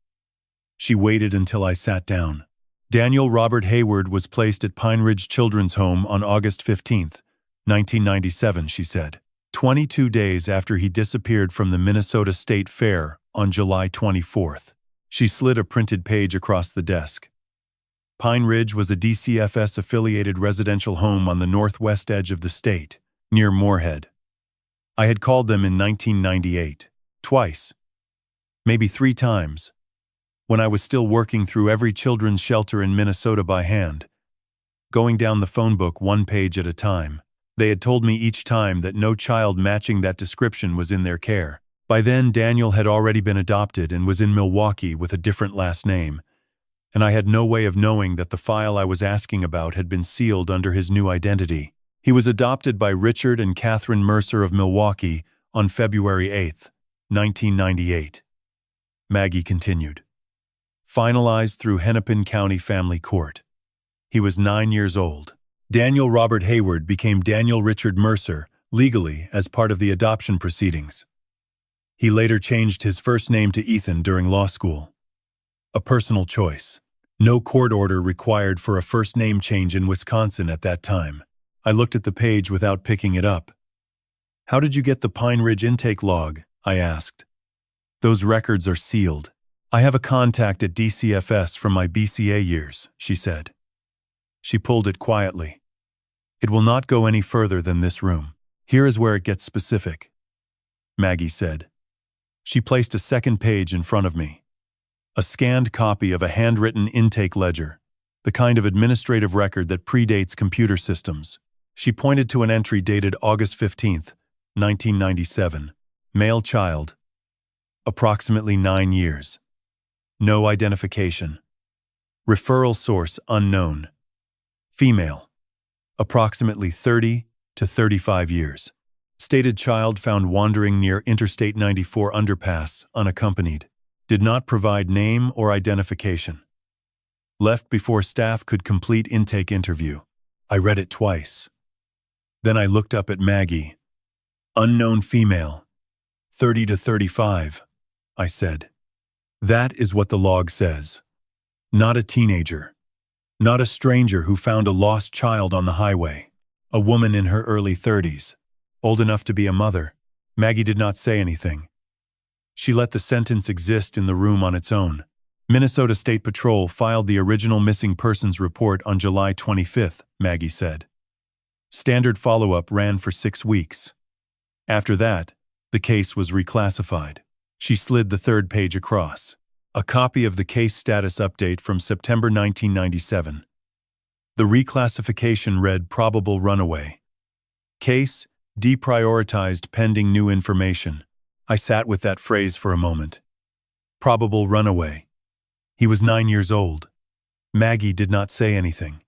She waited until I sat down. Daniel Robert Hayward was placed at Pine Ridge Children's Home on August 15th, 1997, she said. 22 days after he disappeared from the Minnesota State Fair on July 24th. She slid a printed page across the desk. Pine Ridge was a DCFS-affiliated residential home on the northwest edge of the state, near Moorhead. I had called them in 1998, twice, maybe 3 times, when I was still working through every children's shelter in Minnesota by hand, going down the phone book 1 page at a time. They had told me each time that no child matching that description was in their care. By then, Daniel had already been adopted and was in Milwaukee with a different last name, and I had no way of knowing that the file I was asking about had been sealed under his new identity. He was adopted by Richard and Catherine Mercer of Milwaukee on February 8, 1998. Maggie continued. Finalized through Hennepin County Family Court. He was 9 years old. Daniel Robert Hayward became Daniel Richard Mercer, legally, as part of the adoption proceedings. He later changed his first name to Ethan during law school. A personal choice. No court order required for a first name change in Wisconsin at that time. I looked at the page without picking it up. How did you get the Pine Ridge intake log? I asked. Those records are sealed. I have a contact at DCFS from my BCA years, she said. She pulled it quietly. It will not go any further than this room. Here is where it gets specific, Maggie said. She placed a second page in front of me. A scanned copy of a handwritten intake ledger, the kind of administrative record that predates computer systems. She pointed to an entry dated August 15, 1997. Male child. Approximately 9 years. No identification. Referral source unknown. Female. Approximately 30 to 35 years. Stated child found wandering near Interstate 94 underpass, unaccompanied. Did not provide name or identification. Left before staff could complete intake interview. I read it twice. Then I looked up at Maggie. Unknown female. 30 to 35, I said. That is what the log says. Not a teenager. Not a stranger who found a lost child on the highway. A woman in her early 30s. Old enough to be a mother. Maggie did not say anything. She let the sentence exist in the room on its own. Minnesota State Patrol filed the original missing persons report on July 25th, Maggie said. Standard follow-up ran for 6 weeks. After that, the case was reclassified. She slid the third page across. A copy of the case status update from September 1997. The reclassification read probable runaway. Case Deprioritized pending new information. I sat with that phrase for a moment. Probable runaway. He was 9 years old. Maggie did not say anything.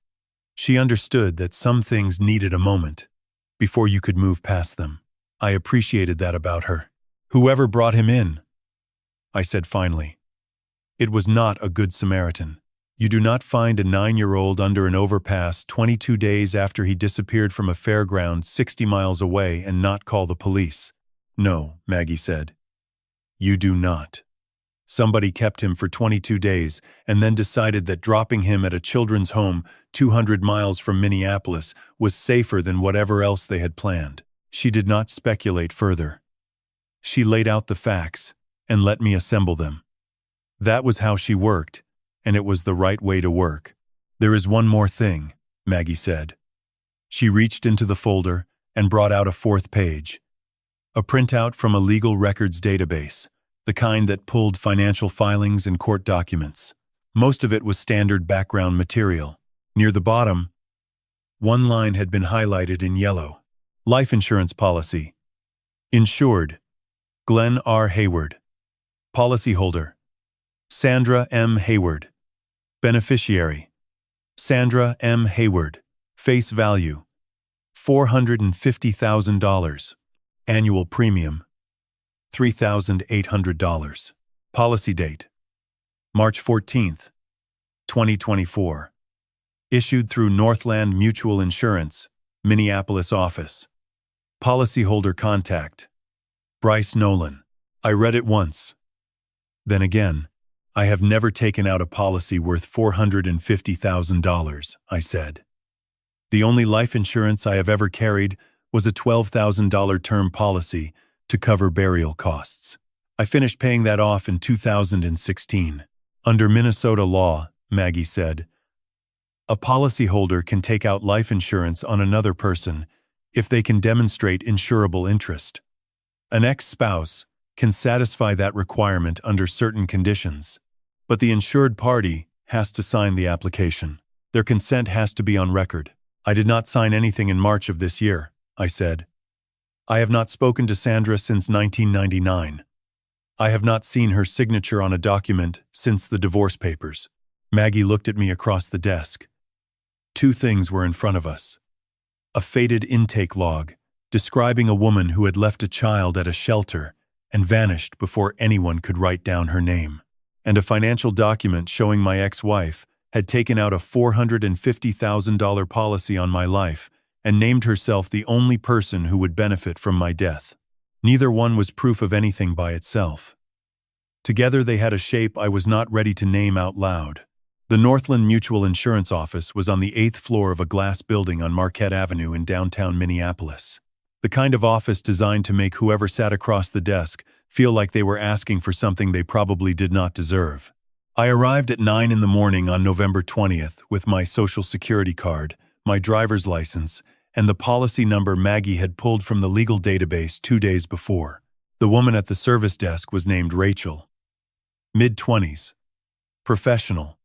She understood that some things needed a moment before you could move past them. I appreciated that about her. Whoever brought him in, I said finally. It was not a good Samaritan. You do not find a 9-year-old under an overpass 22 days after he disappeared from a fairground 60 miles away and not call the police. No, Maggie said. You do not. Somebody kept him for 22 days and then decided that dropping him at a children's home 200 miles from Minneapolis was safer than whatever else they had planned. She did not speculate further. She laid out the facts and let me assemble them. That was how she worked, and it was the right way to work. There is one more thing, Maggie said. She reached into the folder and brought out a 4th page. A printout from a legal records database, the kind that pulled financial filings and court documents. Most of it was standard background material. Near the bottom, one line had been highlighted in yellow. Life insurance policy. Insured, Glenn R. Hayward. Policyholder, Sandra M. Hayward. Beneficiary, Sandra M. Hayward. Face value, $450,000. Annual premium, $3,800. Policy date, March 14th, 2024. Issued through Northland Mutual Insurance, Minneapolis office. Policyholder contact, Bryce Nolan. I read it once. Then again, I have never taken out a policy worth $450,000, I said. The only life insurance I have ever carried was a $12,000 term policy to cover burial costs. I finished paying that off in 2016. Under Minnesota law, Maggie said, a policyholder can take out life insurance on another person if they can demonstrate insurable interest. An ex-spouse can satisfy that requirement under certain conditions, but the insured party has to sign the application. Their consent has to be on record. I did not sign anything in March of this year, I said. I have not spoken to Sandra since 1999. I have not seen her signature on a document since the divorce papers. Maggie looked at me across the desk. 2 things were in front of us. A faded intake log describing a woman who had left a child at a shelter and vanished before anyone could write down her name, and a financial document showing my ex-wife had taken out a $450,000 policy on my life and named herself the only person who would benefit from my death. Neither one was proof of anything by itself. Together they had a shape I was not ready to name out loud. The Northland Mutual Insurance office was on the 8th floor of a glass building on Marquette Avenue in downtown Minneapolis. The kind of office designed to make whoever sat across the desk feel like they were asking for something they probably did not deserve. I arrived at 9 in the morning on November 20th with my Social Security card, my driver's license, and the policy number Maggie had pulled from the legal database 2 days before. The woman at the service desk was named Rachel. Mid-20s. Professional.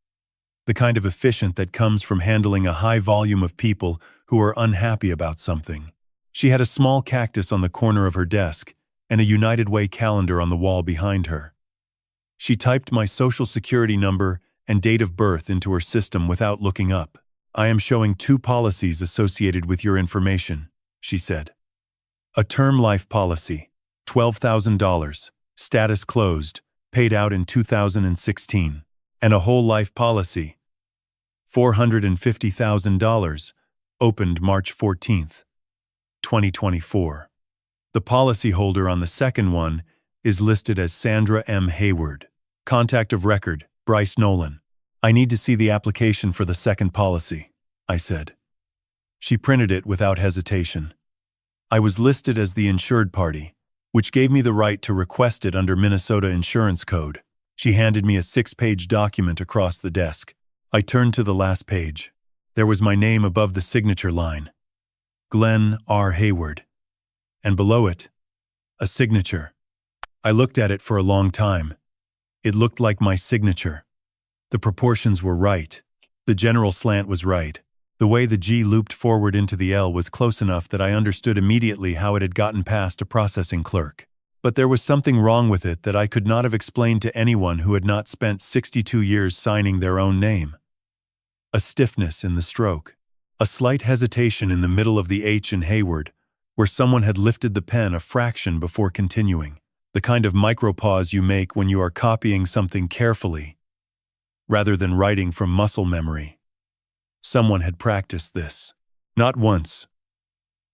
The kind of efficient that comes from handling a high volume of people who are unhappy about something. She had a small cactus on the corner of her desk and a United Way calendar on the wall behind her. She typed my Social Security number and date of birth into her system without looking up. I am showing 2 policies associated with your information, she said. A term life policy, $12,000, status closed, paid out in 2016, and a whole life policy, $450,000, opened March 14th, 2024. The policyholder on the second one is listed as Sandra M. Hayward. Contact of record, Bryce Nolan. I need to see the application for the second policy, I said. She printed it without hesitation. I was listed as the insured party, which gave me the right to request it under Minnesota Insurance Code. She handed me a 6-page document across the desk. I turned to the last page. There was my name above the signature line, Glenn R. Hayward, and below it, a signature. I looked at it for a long time. It looked like my signature. The proportions were right. The general slant was right. The way the G looped forward into the L was close enough that I understood immediately how it had gotten past a processing clerk. But there was something wrong with it that I could not have explained to anyone who had not spent 62 years signing their own name. A stiffness in the stroke. A slight hesitation in the middle of the H in Hayward, where someone had lifted the pen a fraction before continuing. The kind of micropause you make when you are copying something carefully, rather than writing from muscle memory. Someone had practiced this. Not once.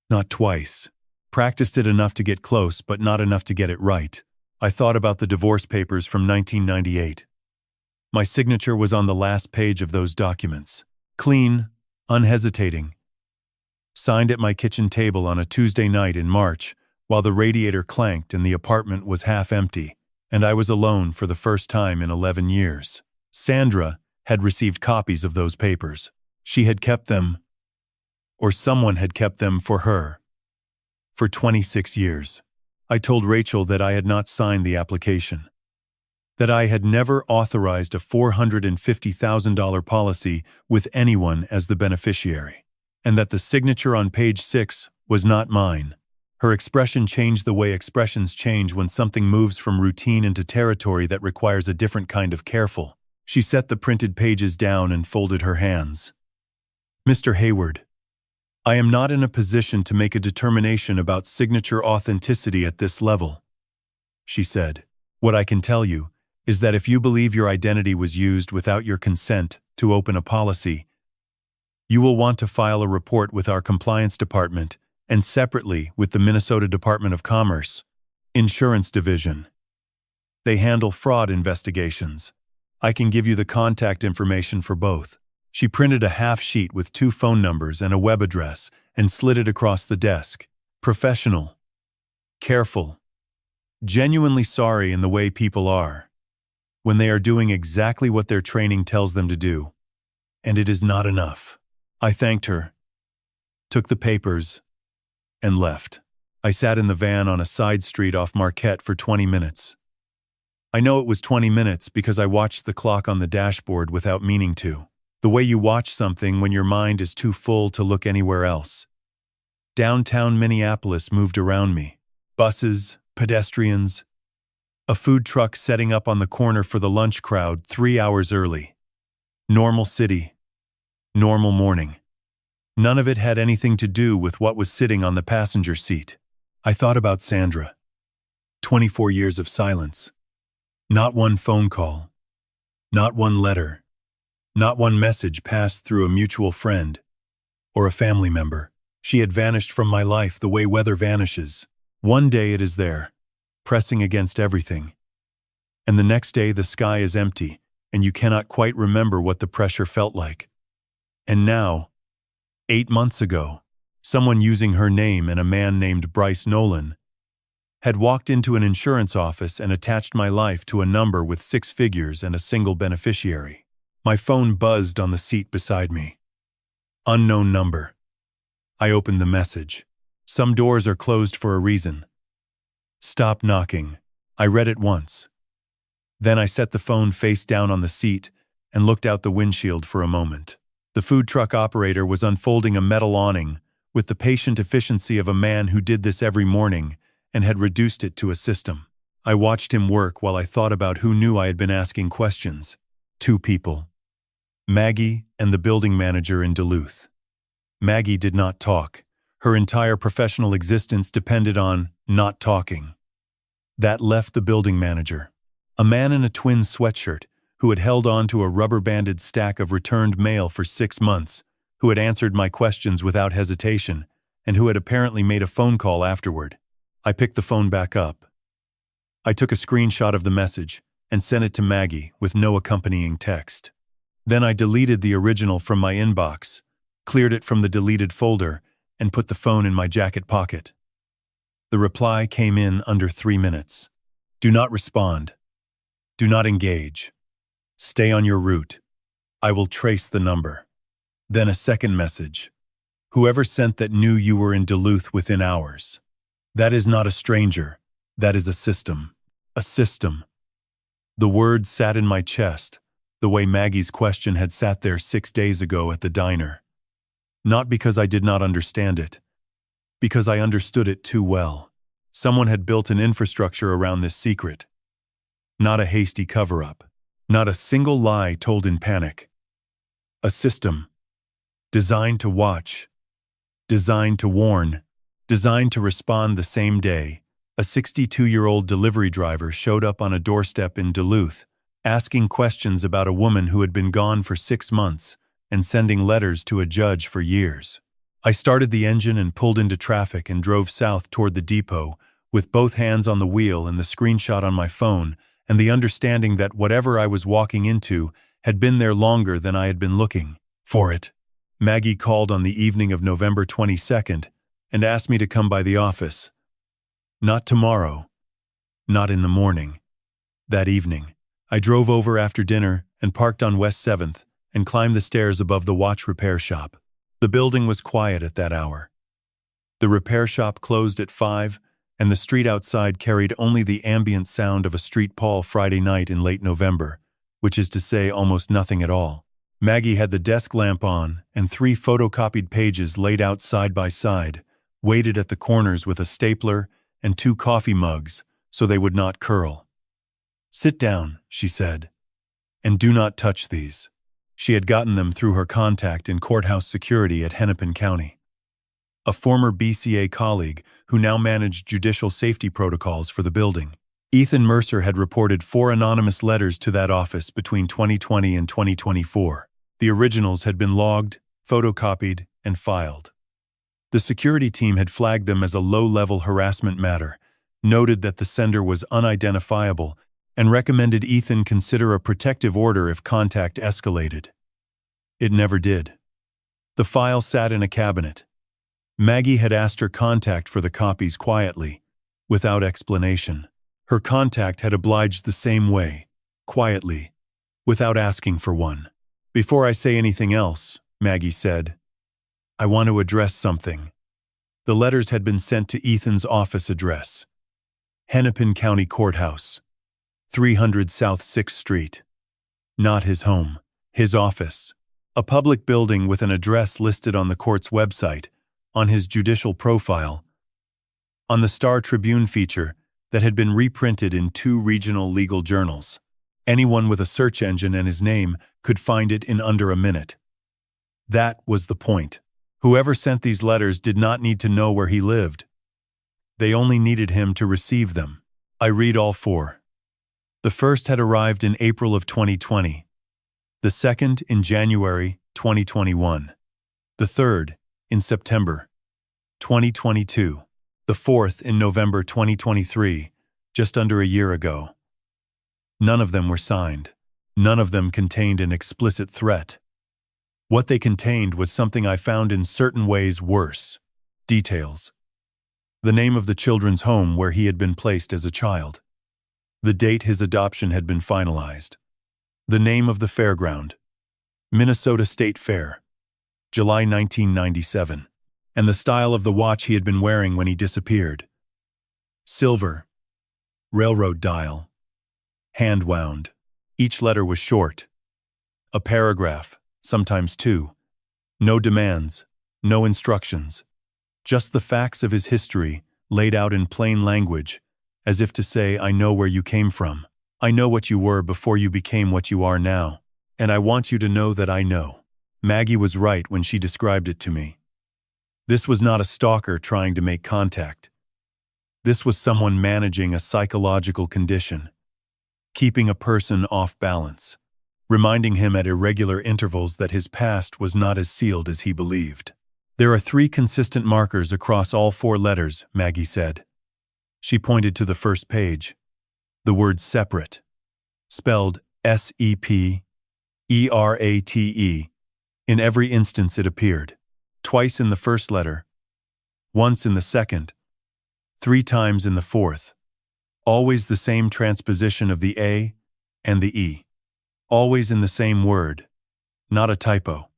Not twice. Practiced it enough to get close, but not enough to get it right. I thought about the divorce papers from 1998. My signature was on the last page of those documents. Clean, unhesitating. Signed at my kitchen table on a Tuesday night in March, while the radiator clanked and the apartment was half empty, and I was alone for the first time in 11 years. Sandra had received copies of those papers. She had kept them, or someone had kept them for her. For 26 years. I told Rachel that I had not signed the application. That I had never authorized a $450,000 policy with anyone as the beneficiary. And that the signature on page 6 was not mine. Her expression changed the way expressions change when something moves from routine into territory that requires a different kind of careful. She set the printed pages down and folded her hands. Mr. Hayward, I am not in a position to make a determination about signature authenticity at this level, she said. What I can tell you is that if you believe your identity was used without your consent to open a policy, you will want to file a report with our compliance department and separately with the Minnesota Department of Commerce, Insurance Division. They handle fraud investigations. I can give you the contact information for both. She printed a half sheet with 2 phone numbers and a web address and slid it across the desk. Professional. Careful. Genuinely sorry in the way people are, when they are doing exactly what their training tells them to do. And it is not enough. I thanked her, took the papers, and left. I sat in the van on a side street off Marquette for 20 minutes. I know it was 20 minutes because I watched the clock on the dashboard without meaning to. The way you watch something when your mind is too full to look anywhere else. Downtown Minneapolis moved around me. Buses, pedestrians, a food truck setting up on the corner for the lunch crowd 3 hours early. Normal city. Normal morning. None of it had anything to do with what was sitting on the passenger seat. I thought about Sandra. 24 years of silence. Not one phone call. Not one letter. Not one message passed through a mutual friend or a family member. She had vanished from my life the way weather vanishes. One day it is there, pressing against everything. And the next day the sky is empty, and you cannot quite remember what the pressure felt like. And now, 8 months ago, someone using her name and a man named Bryce Nolan had walked into an insurance office and attached my life to a number with 6 figures and a single beneficiary. My phone buzzed on the seat beside me. Unknown number. I opened the message. Some doors are closed for a reason. Stop knocking. I read it once. Then I set the phone face down on the seat and looked out the windshield for a moment. The food truck operator was unfolding a metal awning with the patient efficiency of a man who did this every morning and had reduced it to a system. I watched him work while I thought about who knew I had been asking questions. 2 people. Maggie and the building manager in Duluth. Maggie did not talk. Her entire professional existence depended on not talking. That left the building manager, a man in a twin sweatshirt who had held on to a rubber-banded stack of returned mail for 6 months, who had answered my questions without hesitation, and who had apparently made a phone call afterward. I picked the phone back up. I took a screenshot of the message and sent it to Maggie with no accompanying text. Then I deleted the original from my inbox, cleared it from the deleted folder, and put the phone in my jacket pocket. The reply came in under 3 minutes. Do not respond. Do not engage. Stay on your route. I will trace the number. Then a second message. Whoever sent that knew you were in Duluth within hours. That is not a stranger. That is a system. A system. The words sat in my chest, the way Maggie's question had sat there 6 days ago at the diner. Not because I did not understand it, because I understood it too well. Someone had built an infrastructure around this secret. Not a hasty cover-up. Not a single lie told in panic. A system. Designed to watch. Designed to warn. Designed to respond the same day. A 62-year-old delivery driver showed up on a doorstep in Duluth, asking questions about a woman who had been gone for 6 months and sending letters to a judge for years. I started the engine and pulled into traffic and drove south toward the depot, with both hands on the wheel and the screenshot on my phone, and the understanding that whatever I was walking into had been there longer than I had been looking for it. Maggie called on the evening of November 22nd and asked me to come by the office. Not tomorrow. Not in the morning. That evening, I drove over after dinner and parked on West 7th and climbed the stairs above the watch repair shop. The building was quiet at that hour. The repair shop closed at 5, and the street outside carried only the ambient sound of a street pall Friday night in late November, which is to say almost nothing at all. Maggie had the desk lamp on and 3 photocopied pages laid out side by side, weighted at the corners with a stapler and 2 coffee mugs so they would not curl. "Sit down," she said, "and do not touch these." She had gotten them through her contact in courthouse security at Hennepin County. A former BCA colleague who now managed judicial safety protocols for the building. Ethan Mercer had reported 4 anonymous letters to that office between 2020 and 2024. The originals had been logged, photocopied, and filed. The security team had flagged them as a low-level harassment matter, noted that the sender was unidentifiable, and recommended Ethan consider a protective order if contact escalated. It never did. The file sat in a cabinet. Maggie had asked her contact for the copies quietly, without explanation. Her contact had obliged the same way, quietly, without asking for one. "Before I say anything else," Maggie said, "I want to address something." The letters had been sent to Ethan's office address. Hennepin County Courthouse, 300 South 6th Street. Not his home, his office. A public building with an address listed on the court's website, on his judicial profile, on the Star Tribune feature that had been reprinted in 2 regional legal journals. Anyone with a search engine and his name could find it in under a minute. That was the point. Whoever sent these letters did not need to know where he lived. They only needed him to receive them. I read all 4. The first had arrived in April of 2020. The second in January 2021. The third in September 2022. The fourth in November 2023, just under a year ago. None of them were signed. None of them contained an explicit threat. What they contained was something I found in certain ways worse. Details. The name of the children's home where he had been placed as a child. The date his adoption had been finalized. The name of the fairground. Minnesota State Fair. July 1997. And the style of the watch he had been wearing when he disappeared. Silver. Railroad dial. Hand-wound. Each letter was short. A paragraph, sometimes 2. No demands, no instructions. Just the facts of his history, laid out in plain language, as if to say, "I know where you came from. I know what you were before you became what you are now. And I want you to know that I know." Maggie was right when she described it to me. This was not a stalker trying to make contact. This was someone managing a psychological condition, keeping a person off balance, reminding him at irregular intervals that his past was not as sealed as he believed. "There are 3 consistent markers across all 4 letters," Maggie said. She pointed to the first page. The word separate, spelled SEPERATE. In every instance it appeared. Twice in the first letter, once in the second, 3 times in the fourth. Always the same transposition of the A and the E. Always in the same word. Not a typo.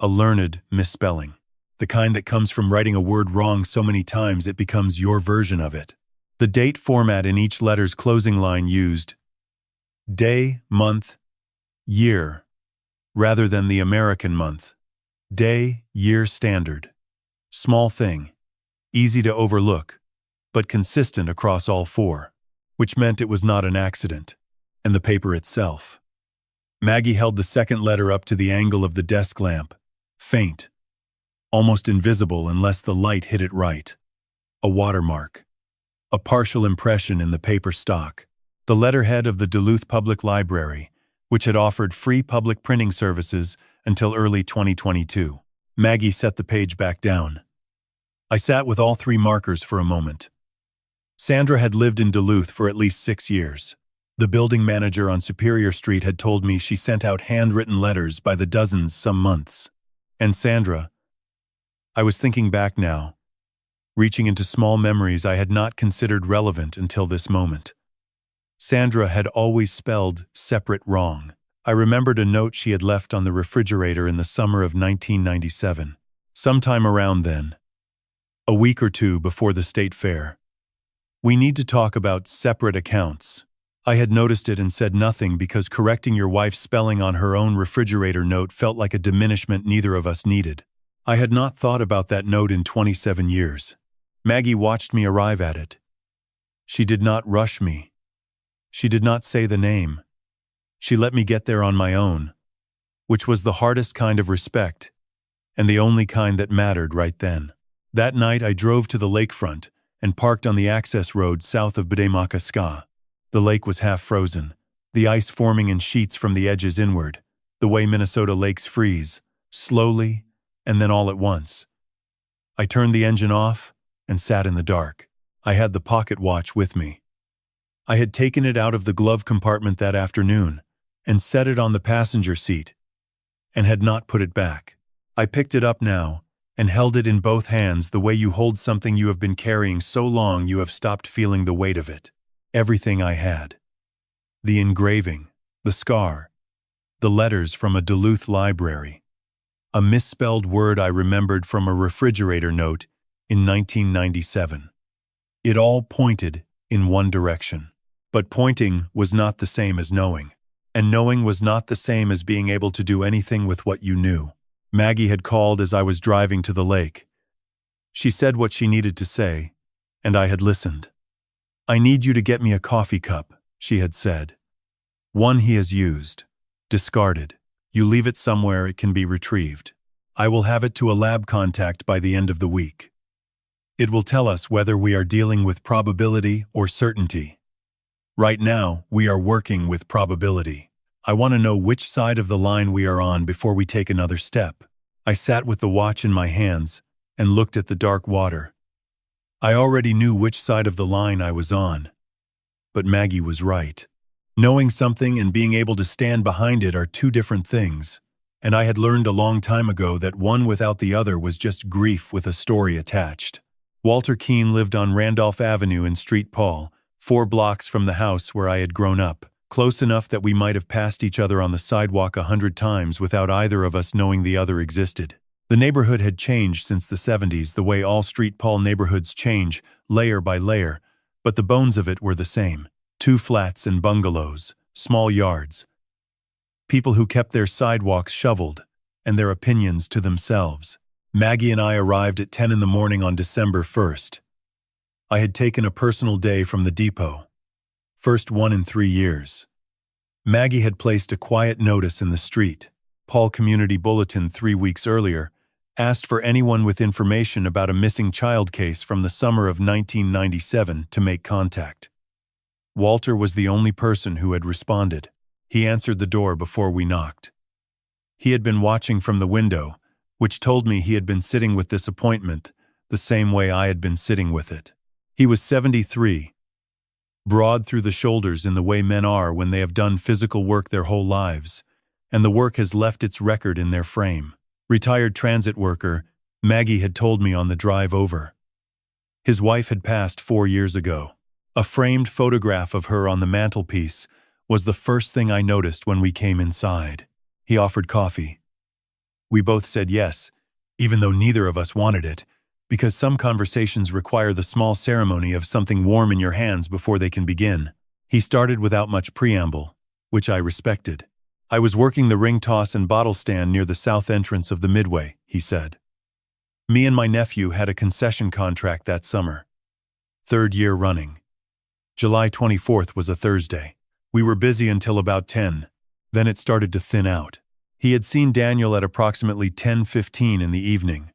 A learned misspelling. The kind that comes from writing a word wrong so many times it becomes your version of it. The date format in each letter's closing line used day, month, year, rather than the American month, Day, year, standard. Small thing. Easy to overlook, but consistent across all four, which meant it was not an accident. And the paper itself. Maggie held the second letter up to the angle of the desk lamp. Faint. Almost invisible unless the light hit it right. A watermark. A partial impression in the paper stock. The letterhead of the Duluth Public Library, which had offered free public printing services until early 2022. Maggie set the page back down. I sat with all three markers for a moment. Sandra had lived in Duluth for at least 6 years. The building manager on Superior Street had told me she sent out handwritten letters by the dozens some months. And Sandra, I was thinking back now, reaching into small memories I had not considered relevant until this moment. Sandra had always spelled separate wrong. I remembered a note she had left on the refrigerator in the summer of 1997, sometime around then, a week or two before the state fair. We need to talk about separate accounts. I had noticed it and said nothing because correcting your wife's spelling on her own refrigerator note felt like a diminishment neither of us needed. I had not thought about that note in 27 years. Maggie watched me arrive at it. She did not rush me. She did not say the name. She let me get there on my own, which was the hardest kind of respect, and the only kind that mattered right then. That night I drove to the lakefront and parked on the access road south of Bdemakaska. The lake was half frozen, the ice forming in sheets from the edges inward, the way Minnesota lakes freeze, slowly and then all at once. I turned the engine off and sat in the dark. I had the pocket watch with me. I had taken it out of the glove compartment that afternoon and set it on the passenger seat and had not put it back. I picked it up now and held it in both hands the way you hold something you have been carrying so long you have stopped feeling the weight of it. Everything I had. The engraving, the scar, the letters from a Duluth library, a misspelled word I remembered from a refrigerator note in 1997. It all pointed in one direction. But pointing was not the same as knowing. And knowing was not the same as being able to do anything with what you knew. Maggie had called as I was driving to the lake. She said what she needed to say, and I had listened. "I need you to get me a coffee cup," she had said. "One he has used, discarded. You leave it somewhere, it can be retrieved. I will have it to a lab contact by the end of the week. It will tell us whether we are dealing with probability or certainty. Right now, we are working with probability. I want to know which side of the line we are on before we take another step." I sat with the watch in my hands and looked at the dark water. I already knew which side of the line I was on. But Maggie was right. Knowing something and being able to stand behind it are two different things, and I had learned a long time ago that one without the other was just grief with a story attached. Walter Keene lived on Randolph Avenue in Street Paul, 4 blocks from the house where I had grown up, close enough that we might have passed each other on the sidewalk 100 times without either of us knowing the other existed. The neighborhood had changed since the 70s the way all Street Paul neighborhoods change, layer by layer, but the bones of it were the same. 2 flats and bungalows, small yards. People who kept their sidewalks shoveled, and their opinions to themselves. Maggie and I arrived at 10 in the morning on December 1st. I had taken a personal day from the depot. First one in 3 years. Maggie had placed a quiet notice in the street. Paul Community Bulletin 3 weeks earlier asked for anyone with information about a missing child case from the summer of 1997 to make contact. Walter was the only person who had responded. He answered the door before we knocked. He had been watching from the window, which told me he had been sitting with this appointment the same way I had been sitting with it. He was 73, broad through the shoulders in the way men are when they have done physical work their whole lives, and the work has left its record in their frame. Retired transit worker, Maggie had told me on the drive over. His wife had passed 4 years ago. A framed photograph of her on the mantelpiece was the first thing I noticed when we came inside. He offered coffee. We both said yes, even though neither of us wanted it, because some conversations require the small ceremony of something warm in your hands before they can begin. He started without much preamble, which I respected. "I was working the ring toss and bottle stand near the south entrance of the Midway," he said. Me and my nephew had a concession contract that summer. 3rd year running. July 24th was a Thursday. We were busy until about 10. Then it started to thin out. He had seen Daniel at approximately 10:15 in the evening.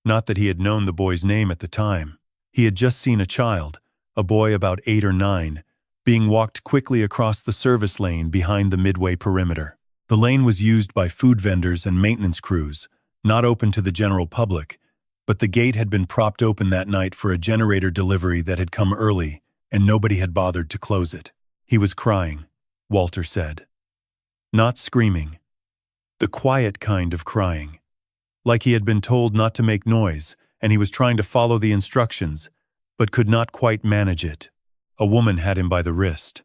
Not that he had known the boy's name at the time. He had just seen a child, a boy about 8 or 9, being walked quickly across the service lane behind the midway perimeter. The lane was used by food vendors and maintenance crews, not open to the general public, but the gate had been propped open that night for a generator delivery that had come early, and nobody had bothered to close it. He was crying, Walter said. Not screaming. The quiet kind of crying. Like he had been told not to make noise, and he was trying to follow the instructions, but could not quite manage it. A woman had him by the wrist.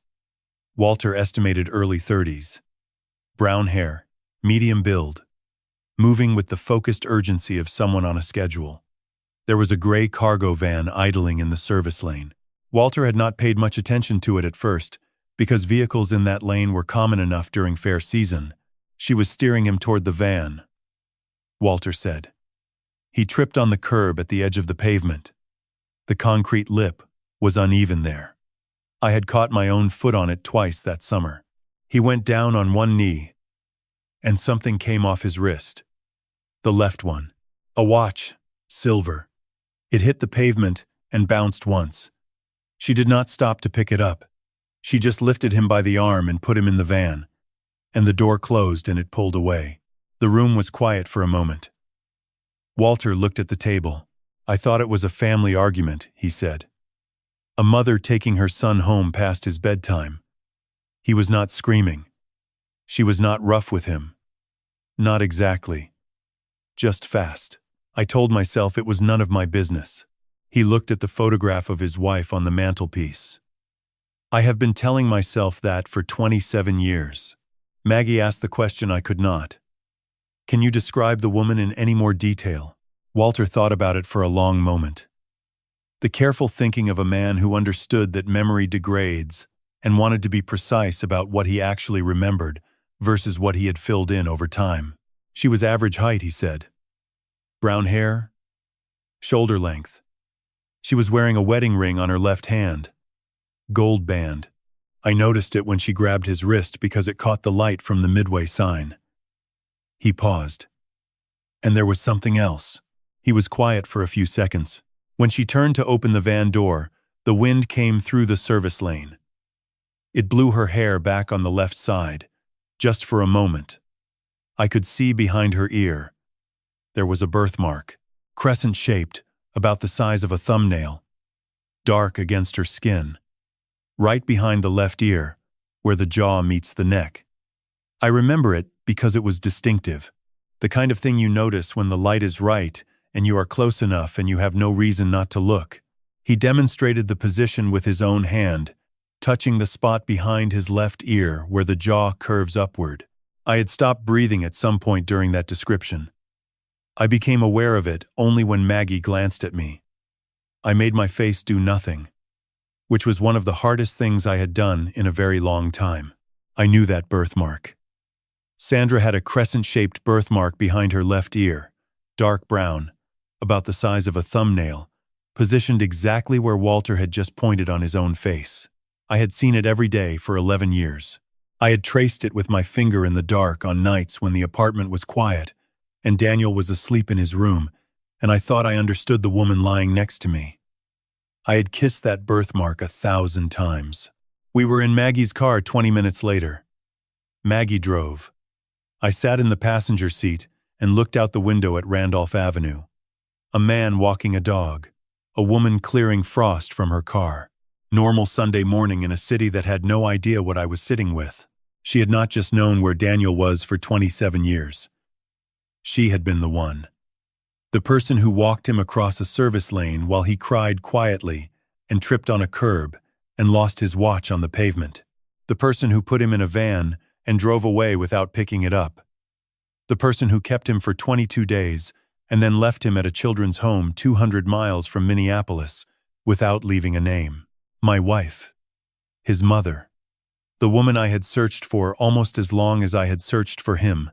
Walter estimated early 30s. Brown hair, medium build, moving with the focused urgency of someone on a schedule. There was a gray cargo van idling in the service lane. Walter had not paid much attention to it at first, because vehicles in that lane were common enough during fair season. She was steering him toward the van. Walter said. He tripped on the curb at the edge of the pavement. The concrete lip was uneven there. I had caught my own foot on it twice that summer. He went down on one knee, and something came off his wrist. The left one. A watch, silver. It hit the pavement and bounced once. She did not stop to pick it up. She just lifted him by the arm and put him in the van, and the door closed and it pulled away. The room was quiet for a moment. Walter looked at the table. I thought it was a family argument, he said. A mother taking her son home past his bedtime. He was not screaming. She was not rough with him. Not exactly. Just fast. I told myself it was none of my business. He looked at the photograph of his wife on the mantelpiece. I have been telling myself that for 27 years. Maggie asked the question I could not. Can you describe the woman in any more detail? Walter thought about it for a long moment. The careful thinking of a man who understood that memory degrades and wanted to be precise about what he actually remembered versus what he had filled in over time. She was average height, he said. Brown hair, shoulder length. She was wearing a wedding ring on her left hand. Gold band. I noticed it when she grabbed his wrist because it caught the light from the midway sign. He paused. And there was something else. He was quiet for a few seconds. When she turned to open the van door, the wind came through the service lane. It blew her hair back on the left side, just for a moment. I could see behind her ear. There was a birthmark, crescent-shaped, about the size of a thumbnail, dark against her skin, right behind the left ear, where the jaw meets the neck. I remember it because it was distinctive, the kind of thing you notice when the light is right and you are close enough and you have no reason not to look. He demonstrated the position with his own hand, touching the spot behind his left ear where the jaw curves upward. I had stopped breathing at some point during that description. I became aware of it only when Maggie glanced at me. I made my face do nothing, which was one of the hardest things I had done in a very long time. I knew that birthmark. Sandra had a crescent-shaped birthmark behind her left ear, dark brown, about the size of a thumbnail, positioned exactly where Walter had just pointed on his own face. I had seen it every day for 11 years. I had traced it with my finger in the dark on nights when the apartment was quiet and Daniel was asleep in his room, and I thought I understood the woman lying next to me. I had kissed that birthmark 1,000 times. We were in Maggie's car 20 minutes later. Maggie drove. I sat in the passenger seat and looked out the window at Randolph Avenue. A man walking a dog. A woman clearing frost from her car. Normal Sunday morning in a city that had no idea what I was sitting with. She had not just known where Daniel was for 27 years. She had been the one. The person who walked him across a service lane while he cried quietly and tripped on a curb and lost his watch on the pavement. The person who put him in a van and drove away without picking it up. The person who kept him for 22 days and then left him at a children's home 200 miles from Minneapolis without leaving a name. My wife. His mother. The woman I had searched for almost as long as I had searched for him,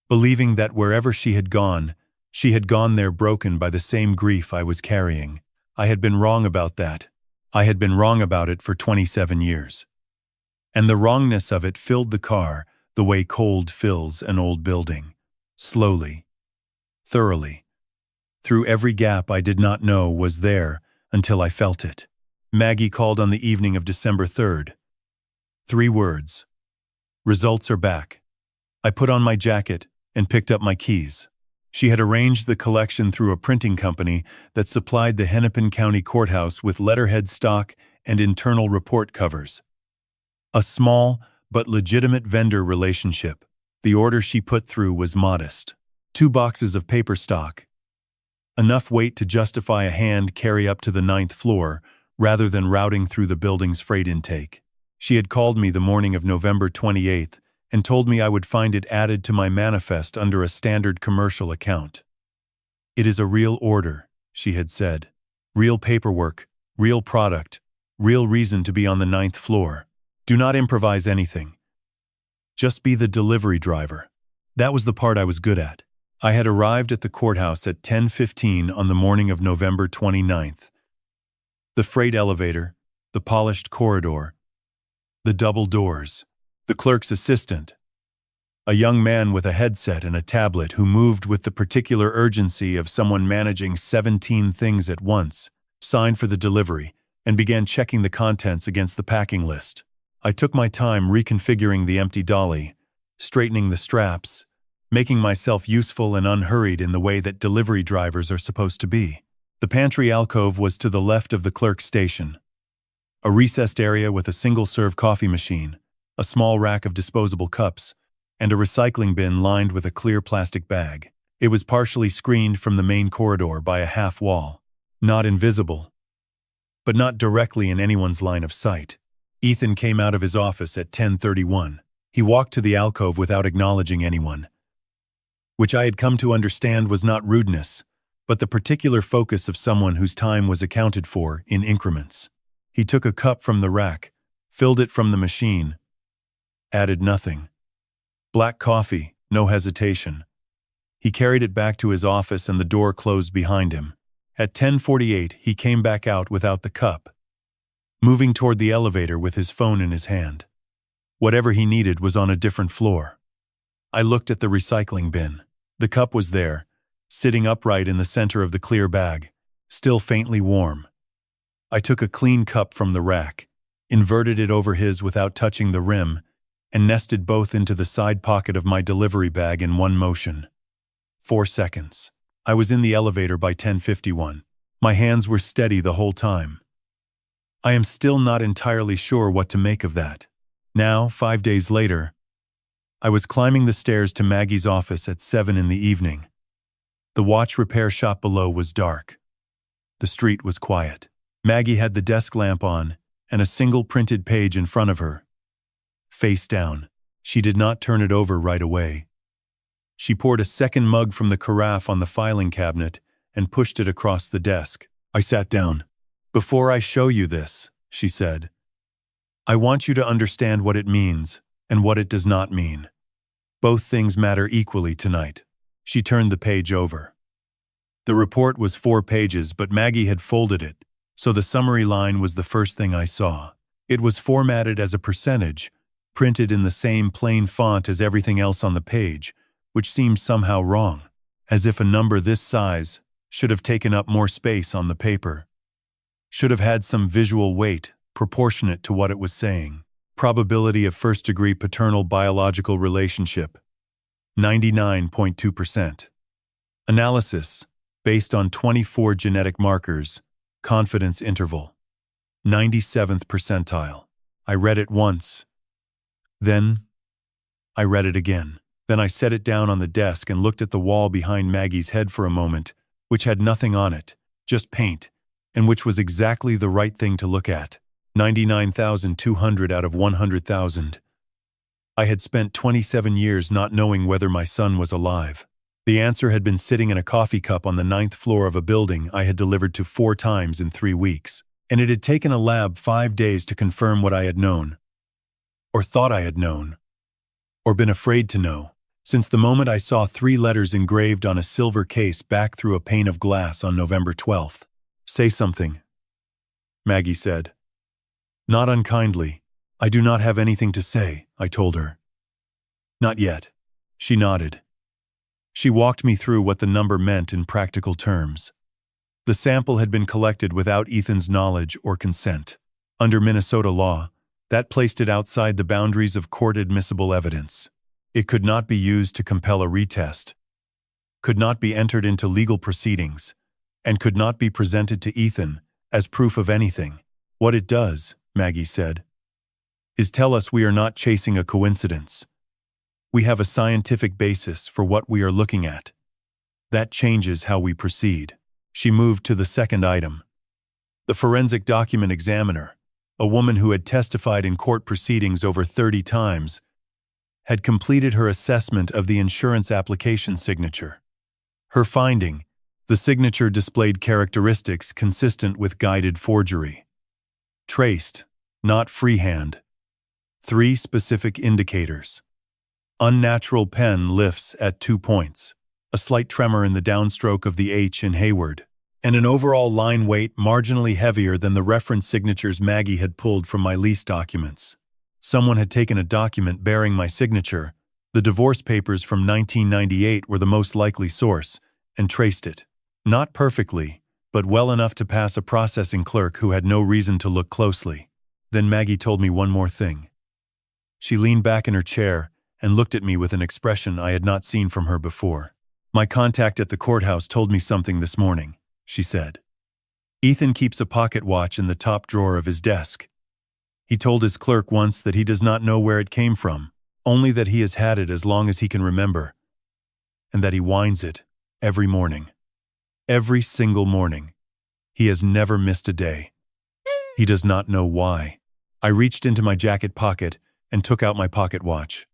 believing that wherever she had gone, She had gone there broken by the same grief I was carrying. I had been wrong about that. I had been wrong about it for 27 years. And the wrongness of it filled the car the way cold fills an old building. Slowly. Thoroughly. Through every gap I did not know was there until I felt it. Maggie called on the evening of December 3rd. 3 words. Results are back. I put on my jacket and picked up my keys. She had arranged the collection through a printing company that supplied the Hennepin County Courthouse with letterhead stock and internal report covers. A small but legitimate vendor relationship. The order she put through was modest. 2 boxes of paper stock. Enough weight to justify a hand carry up to the 9th floor rather than routing through the building's freight intake. She had called me the morning of November 28th and told me I would find it added to my manifest under a standard commercial account. It is a real order, she had said. Real paperwork, real product, real reason to be on the 9th floor. Do not improvise anything. Just be the delivery driver. That was the part I was good at. I had arrived at the courthouse at 10:15 on the morning of November 29th. The freight elevator, the polished corridor, the double doors, the clerk's assistant, a young man with a headset and a tablet who moved with the particular urgency of someone managing 17 things at once, signed for the delivery and began checking the contents against the packing list. I took my time reconfiguring the empty dolly, straightening the straps, making myself useful and unhurried in the way that delivery drivers are supposed to be. The pantry alcove was to the left of the clerk's station. A recessed area with a single-serve coffee machine, a small rack of disposable cups, and a recycling bin lined with a clear plastic bag. It was partially screened from the main corridor by a half wall. Not invisible, but not directly in anyone's line of sight. Ethan came out of his office at 10:31. He walked to the alcove without acknowledging anyone, which I had come to understand was not rudeness, but the particular focus of someone whose time was accounted for in increments. He took a cup from the rack, filled it from the machine, added nothing. Black coffee, no hesitation. He carried it back to his office and the door closed behind him. At 10:48, he came back out without the cup, moving toward the elevator with his phone in his hand. Whatever he needed was on a different floor. I looked at the recycling bin. The cup was there, sitting upright in the center of the clear bag, still faintly warm. I took a clean cup from the rack, inverted it over his without touching the rim, and nested both into the side pocket of my delivery bag in one motion. 4 seconds. I was in the elevator by 10:51. My hands were steady the whole time. I am still not entirely sure what to make of that. Now, 5 days later, I was climbing the stairs to Maggie's office at 7 in the evening. The watch repair shop below was dark. The street was quiet. Maggie had the desk lamp on and a single printed page in front of her. Face down. She did not turn it over right away. She poured a second mug from the carafe on the filing cabinet and pushed it across the desk. I sat down. "Before I show you this," she said, "I want you to understand what it means and what it does not mean. Both things matter equally tonight." She turned the page over. The report was 4 pages, but Maggie had folded it, so the summary line was the first thing I saw. It was formatted as a percentage, printed in the same plain font as everything else on the page, which seemed somehow wrong, as if a number this size should have taken up more space on the paper, should have had some visual weight proportionate to what it was saying. Probability of first-degree paternal biological relationship, 99.2%. Analysis, based on 24 genetic markers, confidence interval, 97th percentile. I read it once. Then, I read it again. Then I set it down on the desk and looked at the wall behind Maggie's head for a moment, which had nothing on it, just paint, and which was exactly the right thing to look at. 99,200 out of 100,000. I had spent 27 years not knowing whether my son was alive. The answer had been sitting in a coffee cup on the 9th floor of a building I had delivered to 4 times in 3 weeks, and it had taken a lab 5 days to confirm what I had known, or thought I had known, or been afraid to know. since the moment I saw 3 letters engraved on a silver case back through a pane of glass on November 12th. "Say something," Maggie said. Not unkindly. "I do not have anything to say," I told her. "Not yet." She nodded. She walked me through what the number meant in practical terms. The sample had been collected without Ethan's knowledge or consent. Under Minnesota law, that placed it outside the boundaries of court-admissible evidence. It could not be used to compel a retest, could not be entered into legal proceedings, and could not be presented to Ethan as proof of anything. "What it does," Maggie said, "is tell us we are not chasing a coincidence. We have a scientific basis for what we are looking at. That changes how we proceed." She moved to the second item. The forensic document examiner, a woman who had testified in court proceedings over 30 times, had completed her assessment of the insurance application signature. Her finding: the signature displayed characteristics consistent with guided forgery. Traced, not freehand. 3 specific indicators. Unnatural pen lifts at 2 points, a slight tremor in the downstroke of the H in Hayward, and an overall line weight marginally heavier than the reference signatures Maggie had pulled from my lease documents. Someone had taken a document bearing my signature, the divorce papers from 1998 were the most likely source, and traced it. Not perfectly, but well enough to pass a processing clerk who had no reason to look closely. Then Maggie told me one more thing. She leaned back in her chair and looked at me with an expression I had not seen from her before. "My contact at the courthouse told me something this morning," she said. "Ethan keeps a pocket watch in the top drawer of his desk. He told his clerk once that he does not know where it came from, only that he has had it as long as he can remember, and that he winds it every morning. Every single morning. He has never missed a day. He does not know why." I reached into my jacket pocket and took out my pocket watch.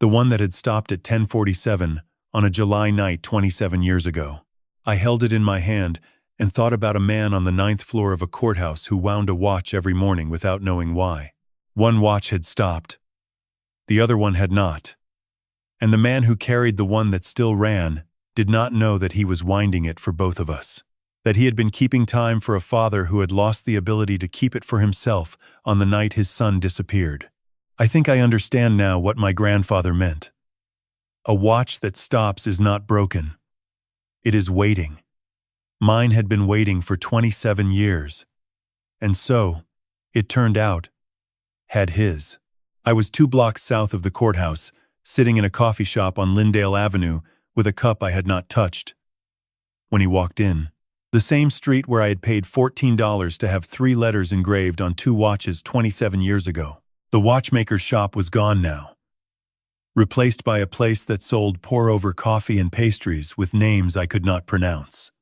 The one that had stopped at 10:47 on a July night 27 years ago. I held it in my hand and thought about a man on the 9th floor of a courthouse who wound a watch every morning without knowing why. One watch had stopped. The other one had not. And the man who carried the one that still ran did not know that he was winding it for both of us. That he had been keeping time for a father who had lost the ability to keep it for himself on the night his son disappeared. I think I understand now what my grandfather meant. A watch that stops is not broken. It is waiting. Mine had been waiting for 27 years. And so, it turned out, had his. I was 2 blocks south of the courthouse, sitting in a coffee shop on Lyndale Avenue with a cup I had not touched. When he walked in, the same street where I had paid $14 to have 3 letters engraved on 2 watches 27 years ago. The watchmaker's shop was gone now, replaced by a place that sold pour-over coffee and pastries with names I could not pronounce.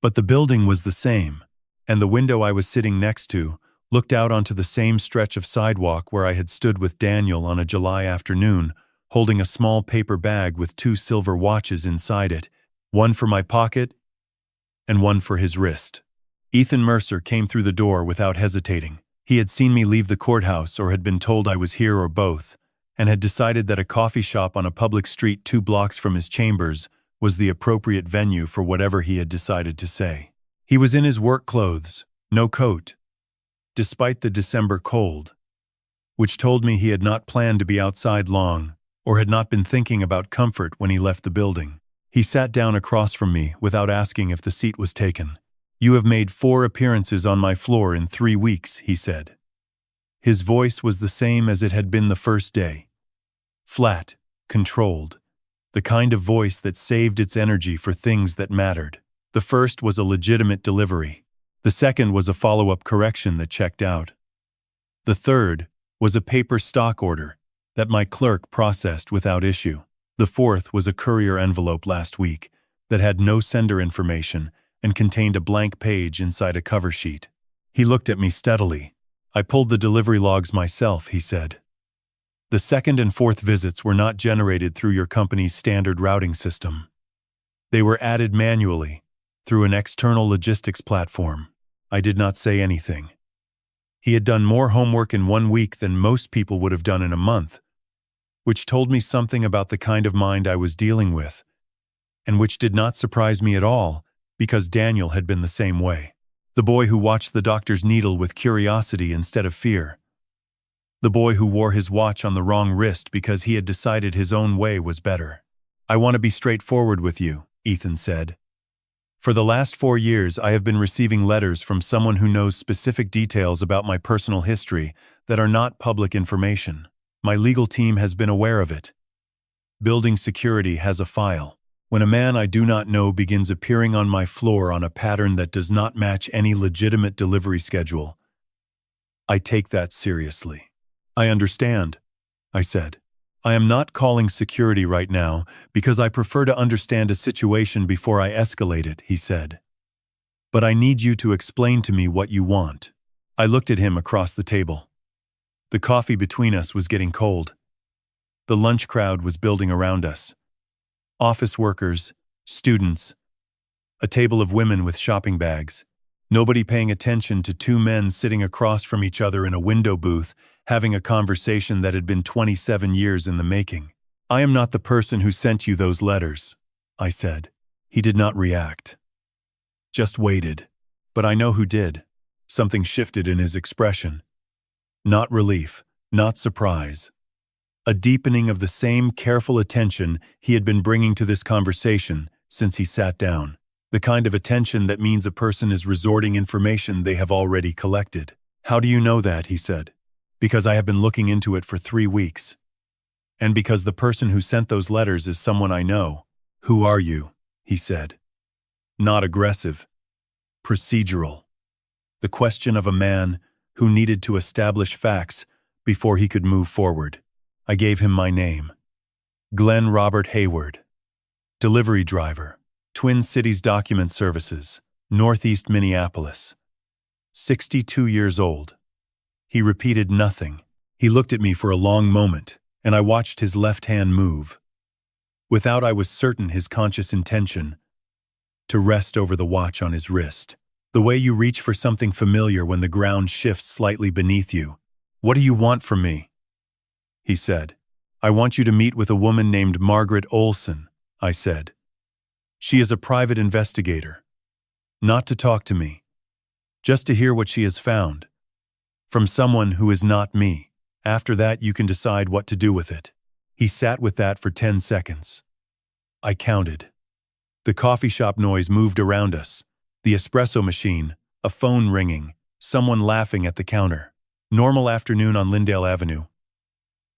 But the building was the same, and the window I was sitting next to looked out onto the same stretch of sidewalk where I had stood with Daniel on a July afternoon, holding a small paper bag with 2 silver watches inside it, one for my pocket and one for his wrist. Ethan Mercer came through the door without hesitating. He had seen me leave the courthouse or had been told I was here or both, and had decided that a coffee shop on a public street 2 blocks from his chambers was the appropriate venue for whatever he had decided to say. He was in his work clothes, no coat, despite the December cold, which told me he had not planned to be outside long or had not been thinking about comfort when he left the building. He sat down across from me without asking if the seat was taken. "You have made 4 appearances on my floor in 3 weeks," he said. His voice was the same as it had been the first day. Flat, controlled, the kind of voice that saved its energy for things that mattered. The first was a legitimate delivery. The second was a follow-up correction that checked out. The third was a paper stock order that my clerk processed without issue. The fourth was a courier envelope last week that had no sender information and contained a blank page inside a cover sheet. He looked at me steadily. "I pulled the delivery logs myself," he said. "The second and fourth visits were not generated through your company's standard routing system. They were added manually through an external logistics platform." I did not say anything. He had done more homework in 1 week than most people would have done in a month, which told me something about the kind of mind I was dealing with, and which did not surprise me at all because Daniel had been the same way. The boy who watched the doctor's needle with curiosity instead of fear. The boy who wore his watch on the wrong wrist because he had decided his own way was better. "I want to be straightforward with you," Ethan said. "For the last 4 years, I have been receiving letters from someone who knows specific details about my personal history that are not public information. My legal team has been aware of it. Building security has a file. When a man I do not know begins appearing on my floor on a pattern that does not match any legitimate delivery schedule, I take that seriously." "I understand," I said. "I am not calling security right now because I prefer to understand a situation before I escalate it," he said. "But I need you to explain to me what you want." I looked at him across the table. The coffee between us was getting cold. The lunch crowd was building around us. Office workers, students, a table of women with shopping bags, nobody paying attention to 2 men sitting across from each other in a window booth having a conversation that had been 27 years in the making. "I am not the person who sent you those letters," I said. He did not react. Just waited. But I know who did. Something shifted in his expression. Not relief, not surprise. A deepening of the same careful attention he had been bringing to this conversation since he sat down. The kind of attention that means a person is resorting information they have already collected. "How do you know that?" he said. "Because I have been looking into it for 3 weeks. And because the person who sent those letters is someone I know." "Who are you?" he said. Not aggressive. Procedural. The question of a man who needed to establish facts before he could move forward. I gave him my name. Glenn Robert Hayward. Delivery driver. Twin Cities Document Services, Northeast Minneapolis. 62 years old. He repeated nothing. He looked at me for a long moment, and I watched his left hand move. Without, I was certain, his conscious intention to rest over the watch on his wrist. The way you reach for something familiar when the ground shifts slightly beneath you. "What do you want from me?" he said. "I want you to meet with a woman named Margaret Olson," I said. "She is a private investigator. Not to talk to me. Just to hear what she has found. From someone who is not me. After that, you can decide what to do with it." He sat with that for 10 seconds. I counted. The coffee shop noise moved around us. The espresso machine, a phone ringing, someone laughing at the counter. Normal afternoon on Lyndale Avenue.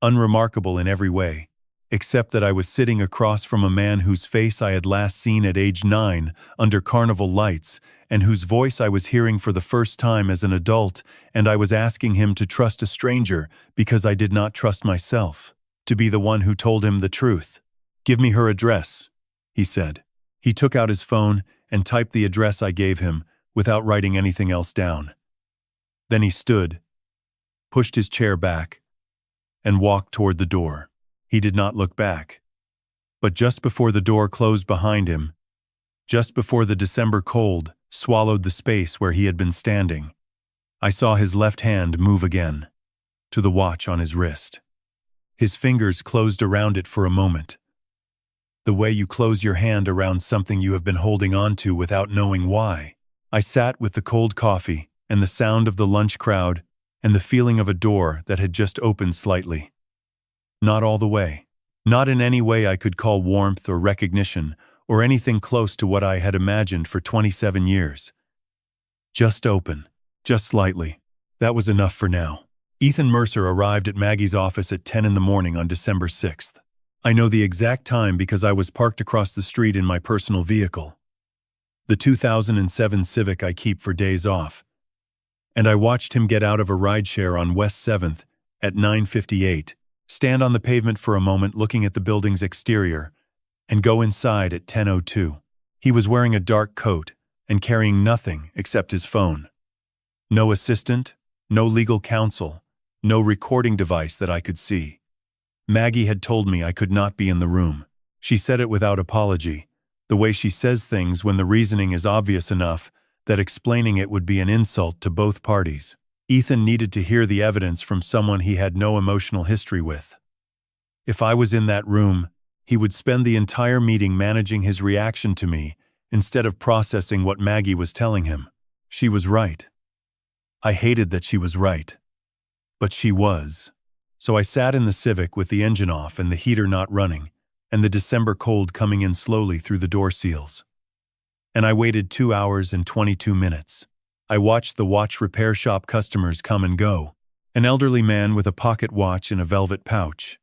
Unremarkable in every way, except that I was sitting across from a man whose face I had last seen at age 9 under carnival lights, and whose voice I was hearing for the first time as an adult, and I was asking him to trust a stranger because I did not trust myself, to be the one who told him the truth. "Give me her address," he said. He took out his phone and typed the address I gave him without writing anything else down. Then he stood, pushed his chair back, and walked toward the door. He did not look back. But just before the door closed behind him, just before the December cold swallowed the space where he had been standing, I saw his left hand move again, to the watch on his wrist. His fingers closed around it for a moment. The way you close your hand around something you have been holding on to without knowing why. I sat with the cold coffee and the sound of the lunch crowd and the feeling of a door that had just opened slightly. Not all the way. Not in any way I could call warmth or recognition or anything close to what I had imagined for 27 years. Just open. Just slightly. That was enough for now. Ethan Mercer arrived at Maggie's office at 10 in the morning on December 6th. I know the exact time because I was parked across the street in my personal vehicle, the 2007 Civic I keep for days off, and I watched him get out of a rideshare on West 7th at 9:58, stand on the pavement for a moment looking at the building's exterior, and go inside at 10:02. He was wearing a dark coat and carrying nothing except his phone. No assistant, no legal counsel, no recording device that I could see. Maggie had told me I could not be in the room. She said it without apology, the way she says things when the reasoning is obvious enough that explaining it would be an insult to both parties. Ethan needed to hear the evidence from someone he had no emotional history with. If I was in that room, he would spend the entire meeting managing his reaction to me instead of processing what Maggie was telling him. She was right. I hated that she was right. But she was. So I sat in the Civic with the engine off and the heater not running, and the December cold coming in slowly through the door seals. And I waited 2 hours and 22 minutes. I watched the watch repair shop customers come and go. An elderly man with a pocket watch in a velvet pouch.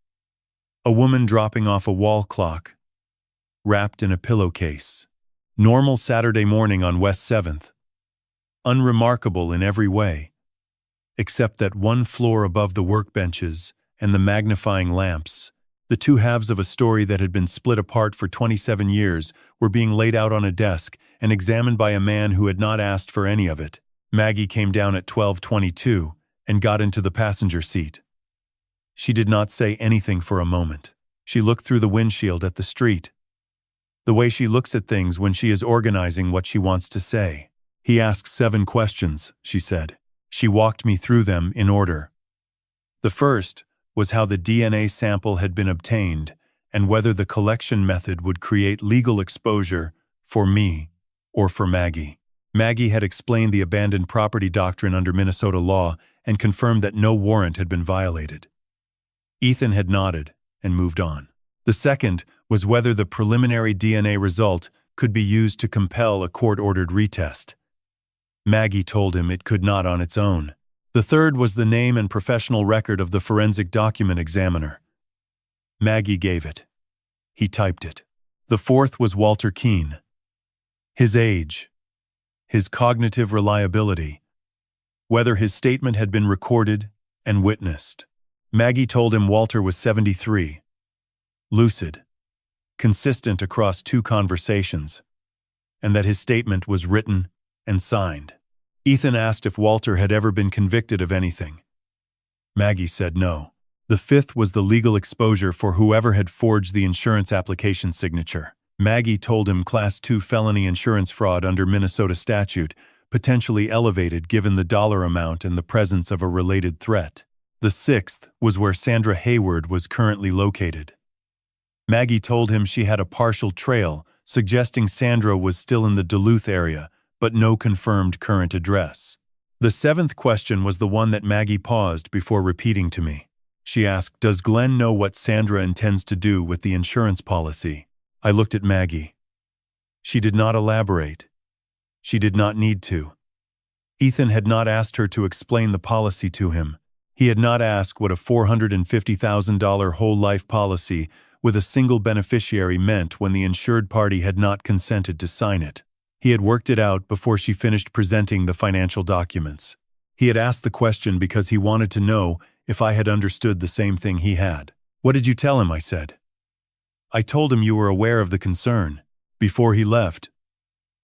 A woman dropping off a wall clock, wrapped in a pillowcase. Normal Saturday morning on West 7th. Unremarkable in every way, except that one floor above the workbenches and the magnifying lamps, the two halves of a story that had been split apart for 27 years, were being laid out on a desk and examined by a man who had not asked for any of it. Maggie came down at 12:22 and got into the passenger seat. She did not say anything for a moment. She looked through the windshield at the street. The way she looks at things when she is organizing what she wants to say. He asked 7 questions, she said. She walked me through them in order. The first was how the DNA sample had been obtained and whether the collection method would create legal exposure for me or for Maggie. Maggie had explained the abandoned property doctrine under Minnesota law and confirmed that no warrant had been violated. Ethan had nodded and moved on. The second was whether the preliminary DNA result could be used to compel a court-ordered retest. Maggie told him it could not on its own. The third was the name and professional record of the forensic document examiner. Maggie gave it. He typed it. The fourth was Walter Keene. His age. His cognitive reliability. Whether his statement had been recorded and witnessed. Maggie told him Walter was 73. Lucid. Consistent across 2 conversations. And that his statement was written and signed. Ethan asked if Walter had ever been convicted of anything. Maggie said no. The fifth was the legal exposure for whoever had forged the insurance application signature. Maggie told him Class 2 felony insurance fraud under Minnesota statute, potentially elevated given the dollar amount and the presence of a related threat. The sixth was where Sandra Hayward was currently located. Maggie told him she had a partial trail suggesting Sandra was still in the Duluth area, but no confirmed current address. The 7th question was the one that Maggie paused before repeating to me. She asked, "Does Glenn know what Sandra intends to do with the insurance policy?" I looked at Maggie. She did not elaborate. She did not need to. Ethan had not asked her to explain the policy to him. He had not asked what a $450,000 whole life policy with a single beneficiary meant when the insured party had not consented to sign it. He had worked it out before she finished presenting the financial documents. He had asked the question because he wanted to know if I had understood the same thing he had. "What did you tell him?" I said. "I told him you were aware of the concern." Before he left,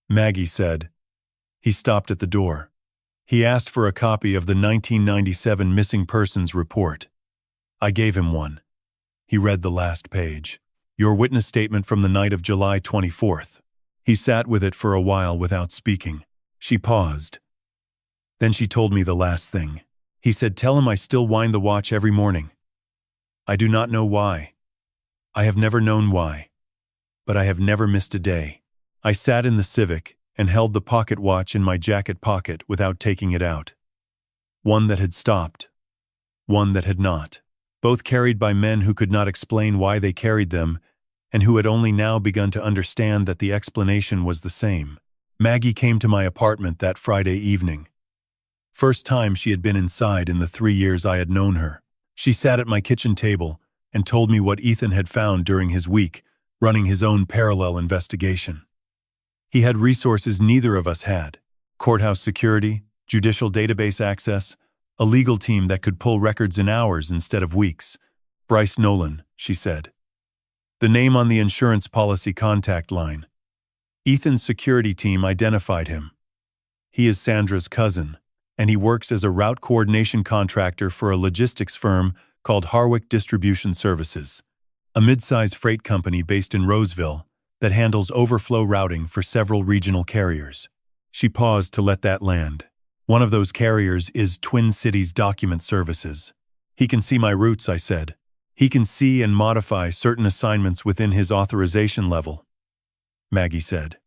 Maggie said, he stopped at the door. He asked for a copy of the 1997 Missing Persons Report. I gave him one. He read the last page. "Your witness statement from the night of July 24th. He sat with it for a while without speaking. She paused. Then she told me the last thing. He said, "Tell him I still wind the watch every morning. I do not know why. I have never known why. But I have never missed a day." I sat in the Civic and held the pocket watch in my jacket pocket without taking it out. One that had stopped. One that had not. Both carried by men who could not explain why they carried them and who had only now begun to understand that the explanation was the same. Maggie came to my apartment that Friday evening. First time she had been inside in the 3 years I had known her. She sat at my kitchen table and told me what Ethan had found during his week, running his own parallel investigation. He had resources neither of us had: courthouse security, judicial database access, a legal team that could pull records in hours instead of weeks. "Bryce Nolan," she said. The name on the insurance policy contact line. Ethan's security team identified him. He is Sandra's cousin, and he works as a route coordination contractor for a logistics firm called Harwick Distribution Services, a mid-size freight company based in Roseville that handles overflow routing for several regional carriers. She paused to let that land. One of those carriers is Twin Cities Document Services. "He can see my roots," I said. He can see and modify certain assignments within his authorization level, Maggie said.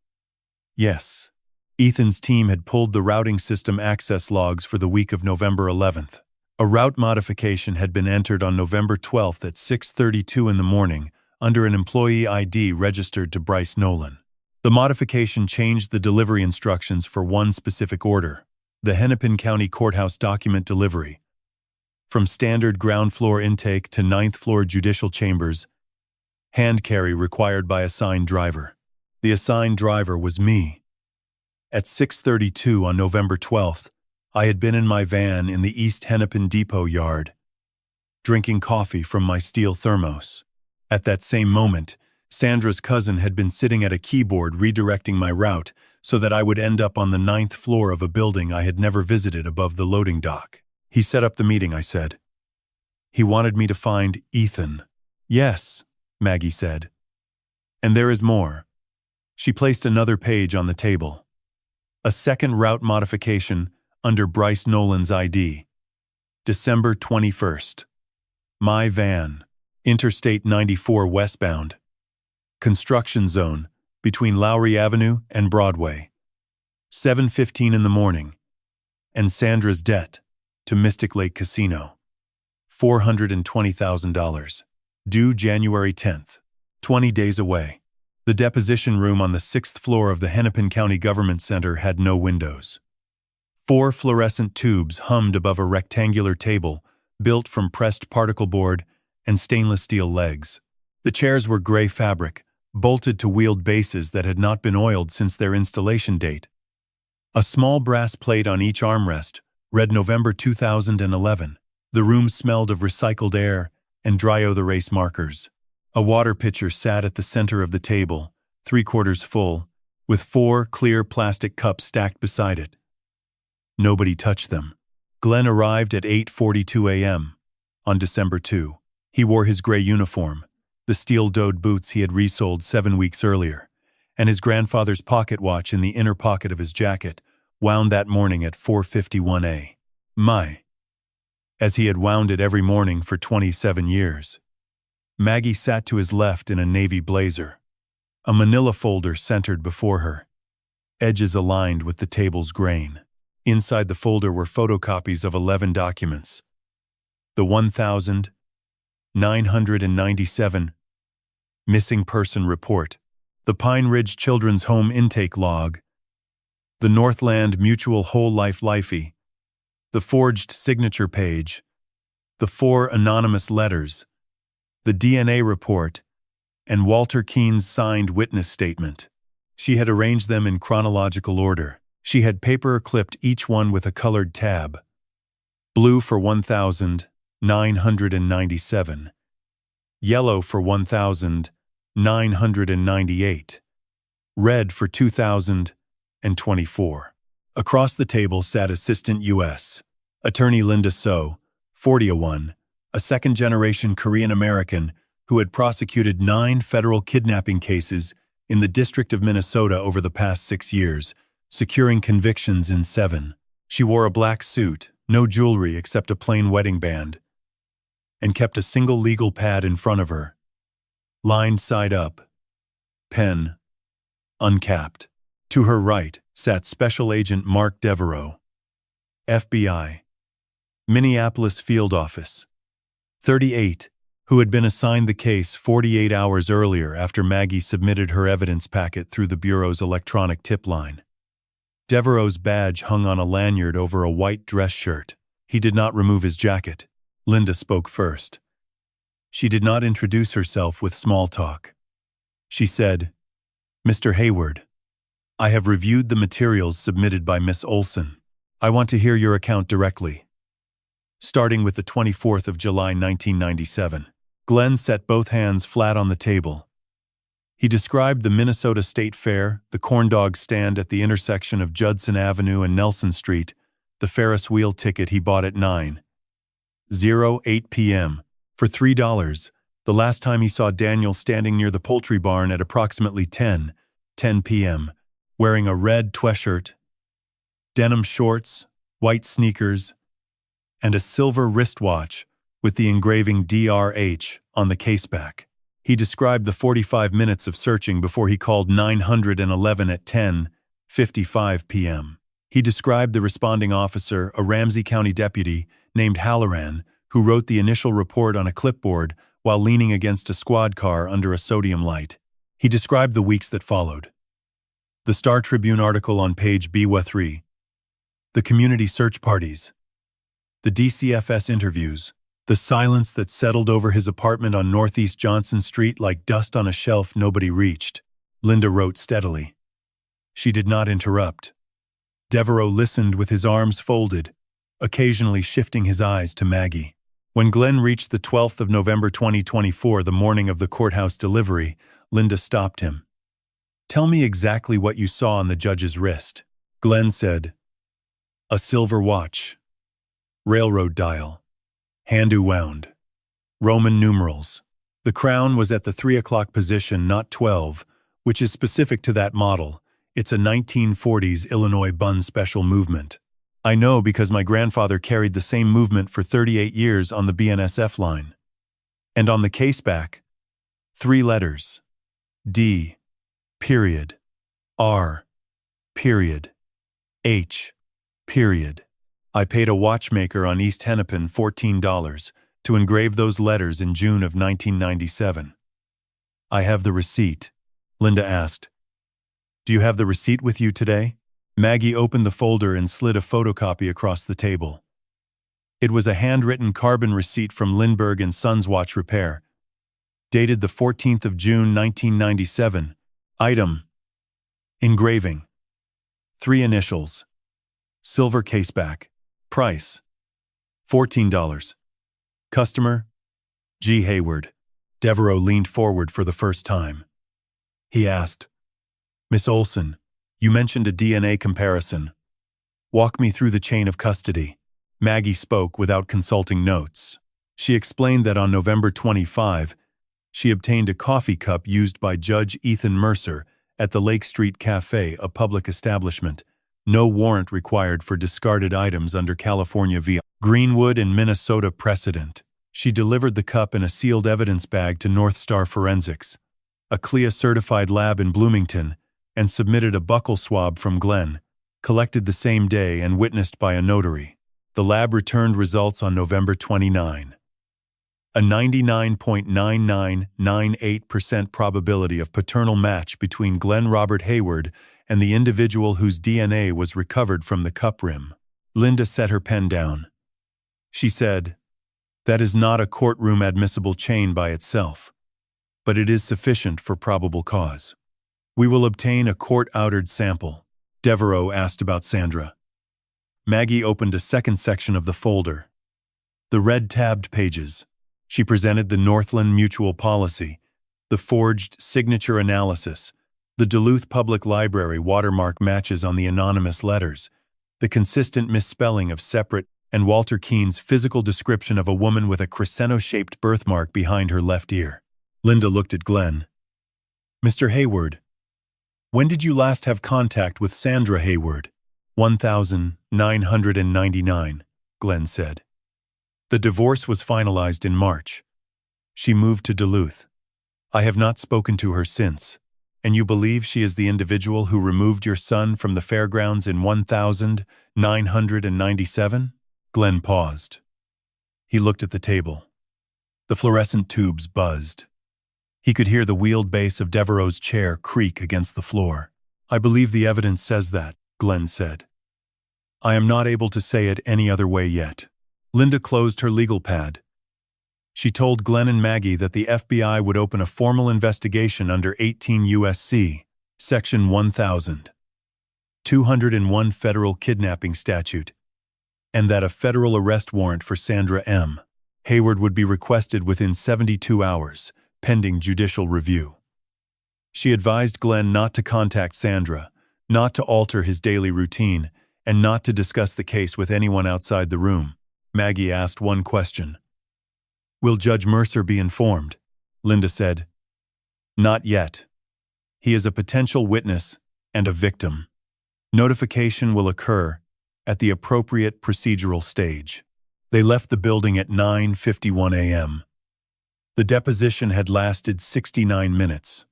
Yes. Ethan's team had pulled the routing system access logs for the week of November 11th. A route modification had been entered on November 12th at 6:32 in the morning under an employee ID registered to Bryce Nolan. The modification changed the delivery instructions for one specific order, the Hennepin County Courthouse document delivery, from standard ground floor intake to 9th floor judicial chambers, hand carry required by assigned driver. The assigned driver was me. At 6:32 on November 12th, I had been in my van in the East Hennepin Depot yard, drinking coffee from my steel thermos. At that same moment, Sandra's cousin had been sitting at a keyboard redirecting my route so that I would end up on the 9th floor of a building I had never visited above the loading dock. He set up the meeting, I said. He wanted me to find Ethan. Yes, Maggie said. And there is more. She placed another page on the table. A second route modification under Bryce Nolan's ID. December 21st. My van. Interstate 94 westbound. Construction zone between Lowry Avenue and Broadway. 7:15 in the morning. And Sandra's debt to Mystic Lake Casino. $420,000. Due January 10th. 20 days away. The deposition room on the 6th floor of the Hennepin County Government Center had no windows. 4 fluorescent tubes hummed above a rectangular table built from pressed particle board and stainless steel legs. The chairs were gray fabric, bolted to wheeled bases that had not been oiled since their installation date. A small brass plate on each armrest read November 2011. The room smelled of recycled air and dry erase markers. A water pitcher sat at the center of the table, 3/4 full, with 4 clear plastic cups stacked beside it. Nobody touched them. Glenn arrived at 8:42 a.m. on December 2. He wore his gray uniform, the steel-toed boots he had resold 7 weeks earlier, and his grandfather's pocket watch in the inner pocket of his jacket, wound that morning at 4:51 a.m. As he had wound it every morning for 27 years. Maggie sat to his left in a navy blazer. A manila folder centered before her, edges aligned with the table's grain. Inside the folder were photocopies of 11 documents. The 1,997 missing person report, the Pine Ridge Children's Home intake log, the Northland Mutual Whole Life Lifey, the forged signature page, the 4 anonymous letters, the DNA report, and Walter Keene's signed witness statement. She had arranged them in chronological order. She had paper-clipped each one with a colored tab. Blue for 1,997. Yellow for 1,998. Red for 2,024. Across the table sat Assistant U.S. Attorney Linda So, 41, a second-generation Korean-American who had prosecuted 9 federal kidnapping cases in the District of Minnesota over the past 6 years, securing convictions in 7. She wore a black suit, no jewelry except a plain wedding band, and kept a single legal pad in front of her, lined side up, pen, uncapped. To her right sat Special Agent Mark Devereaux, FBI, Minneapolis Field Office, 38, who had been assigned the case 48 hours earlier after Maggie submitted her evidence packet through the Bureau's electronic tip line. Devereaux's badge hung on a lanyard over a white dress shirt. He did not remove his jacket. Linda spoke first. She did not introduce herself with small talk. She said, "Mr. Hayward, I have reviewed the materials submitted by Miss Olson. I want to hear your account directly." Starting with the 24th of July 1997, Glenn set both hands flat on the table. He described the Minnesota State Fair, the corn dog stand at the intersection of Judson Avenue and Nelson Street, the Ferris wheel ticket he bought at 9:08 p.m. for $3, the last time he saw Daniel standing near the poultry barn at approximately 10:10 p.m., wearing a red sweatshirt, denim shorts, white sneakers, and a silver wristwatch with the engraving D.R.H. on the caseback. He described the 45 minutes of searching before he called 911 at 10:55 p.m. He described the responding officer, a Ramsey County deputy named Halloran, who wrote the initial report on a clipboard while leaning against a squad car under a sodium light. He described the weeks that followed. The Star Tribune article on page BW3, the community search parties, the DCFS interviews, the silence that settled over his apartment on Northeast Johnson Street like dust on a shelf nobody reached. Linda wrote steadily. She did not interrupt. Devereaux listened with his arms folded, occasionally shifting his eyes to Maggie. When Glenn reached the 12th of November 2024, the morning of the courthouse delivery, Linda stopped him. "Tell me exactly what you saw on the judge's wrist." Glenn said, "A silver watch. Railroad dial. Hand wound. Roman numerals. The crown was at the 3 o'clock position, not 12, which is specific to that model. It's a 1940s Illinois bun special movement. I know because my grandfather carried the same movement for 38 years on the BNSF line. And on the caseback, 3 letters. D. Period. R. Period. H. Period. I paid a watchmaker on East Hennepin $14 to engrave those letters in June of 1997. I have the receipt," Linda asked. "Do you have the receipt with you today?" Maggie opened the folder and slid a photocopy across the table. It was a handwritten carbon receipt from Lindbergh and Sons Watch Repair, dated the 14th of June 1997. Item: engraving. 3 initials. Silver caseback. Price: $14. Customer: G. Hayward. Devereaux leaned forward for the first time. He asked, "Miss Olson, you mentioned a DNA comparison. Walk me through the chain of custody." Maggie spoke without consulting notes. She explained that on November 25, she obtained a coffee cup used by Judge Ethan Mercer at the Lake Street Cafe, a public establishment. No warrant required for discarded items under California v. Greenwood and Minnesota precedent. She delivered the cup in a sealed evidence bag to North Star Forensics, a CLIA-certified lab in Bloomington, and submitted a buccal swab from Glenn, collected the same day and witnessed by a notary. The lab returned results on November 29. A 99.9998% probability of paternal match between Glenn Robert Hayward and the individual whose DNA was recovered from the cup rim. Linda set her pen down. She said, "That is not a courtroom admissible chain by itself, but it is sufficient for probable cause. We will obtain a court-ordered sample." Devereaux asked about Sandra. Maggie opened a second section of the folder. The red-tabbed pages. She presented the Northland Mutual Policy, the forged signature analysis, the Duluth Public Library watermark matches on the anonymous letters, the consistent misspelling of separate, and Walter Keene's physical description of a woman with a crescendo-shaped birthmark behind her left ear. Linda looked at Glenn. "Mr. Hayward, when did you last have contact with Sandra Hayward?" 1999, Glenn said. "The divorce was finalized in March. She moved to Duluth. I have not spoken to her since. And you believe she is the individual who removed your son from the fairgrounds in 1997? Glenn paused. He looked at the table. The fluorescent tubes buzzed. He could hear the wheeled base of Devereaux's chair creak against the floor. "I believe the evidence says that," Glenn said. "I am not able to say it any other way yet." Linda closed her legal pad. She told Glenn and Maggie that the FBI would open a formal investigation under 18 U.S.C. Section 1201 federal kidnapping statute, and that a federal arrest warrant for Sandra M. Hayward would be requested within 72 hours, pending judicial review. She advised Glenn not to contact Sandra, not to alter his daily routine, and not to discuss the case with anyone outside the room. Maggie asked one question. "Will Judge Mercer be informed?" Linda said. "Not yet. He is a potential witness and a victim. Notification will occur at the appropriate procedural stage." They left the building at 9:51 a.m. The deposition had lasted 69 minutes.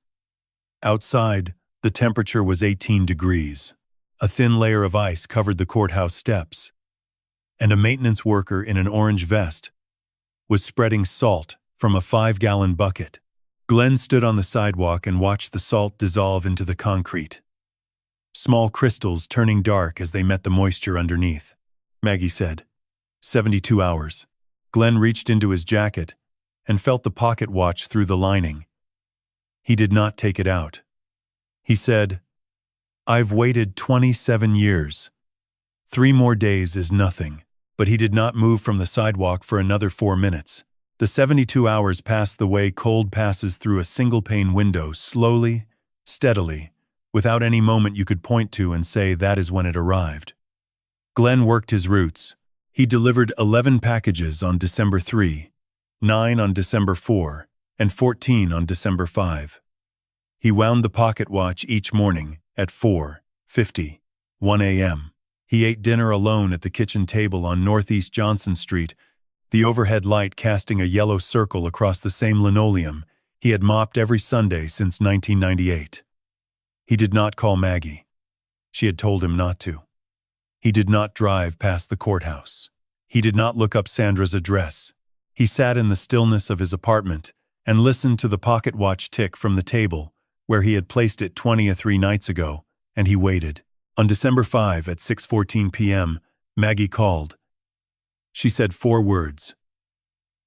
Outside, the temperature was 18 degrees. A thin layer of ice covered the courthouse steps, and a maintenance worker in an orange vest was spreading salt from a 5-gallon bucket. Glenn stood on the sidewalk and watched the salt dissolve into the concrete, small crystals turning dark as they met the moisture underneath. Maggie said, 72 hours. Glenn reached into his jacket and felt the pocket watch through the lining. He did not take it out. He said, I've waited 27 years. 3 more days is nothing. But he did not move from the sidewalk for another 4 minutes. The 72 hours passed the way cold passes through a single-pane window, slowly, steadily, without any moment you could point to and say that is when it arrived. Glenn worked his routes. He delivered 11 packages on December 3, 9 on December 4, and 14 on December 5. He wound the pocket watch each morning at 4:51 a.m. He ate dinner alone at the kitchen table on Northeast Johnson Street, the overhead light casting a yellow circle across the same linoleum he had mopped every Sunday since 1998. He did not call Maggie. She had told him not to. He did not drive past the courthouse. He did not look up Sandra's address. He sat in the stillness of his apartment and listened to the pocket watch tick from the table where he had placed it 23 nights ago, and he waited. On December 5 at 6:14 p.m., Maggie called. She said 4 words.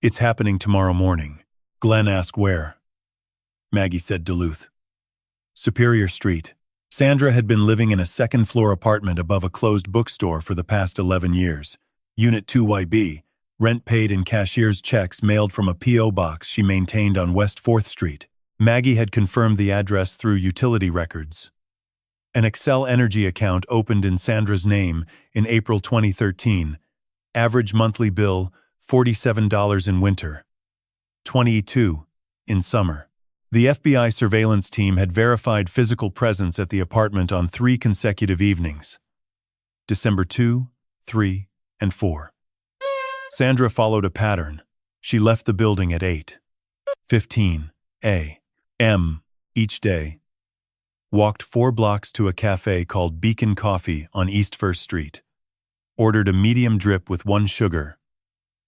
It's happening tomorrow morning. Glenn asked where. Maggie said Duluth. Superior Street. Sandra had been living in a second-floor apartment above a closed bookstore for the past 11 years. Unit 2YB, rent paid in cashier's checks mailed from a P.O. box she maintained on West 4th Street. Maggie had confirmed the address through utility records. An Excel Energy account opened in Sandra's name in April 2013. Average monthly bill, $47 in winter, $22 in summer. The FBI surveillance team had verified physical presence at the apartment on 3 consecutive evenings, December 2, 3, and 4. Sandra followed a pattern. She left the building at 8:15 a.m. each day, walked 4 blocks to a cafe called Beacon Coffee on East 1st Street, ordered a medium drip with 1 sugar,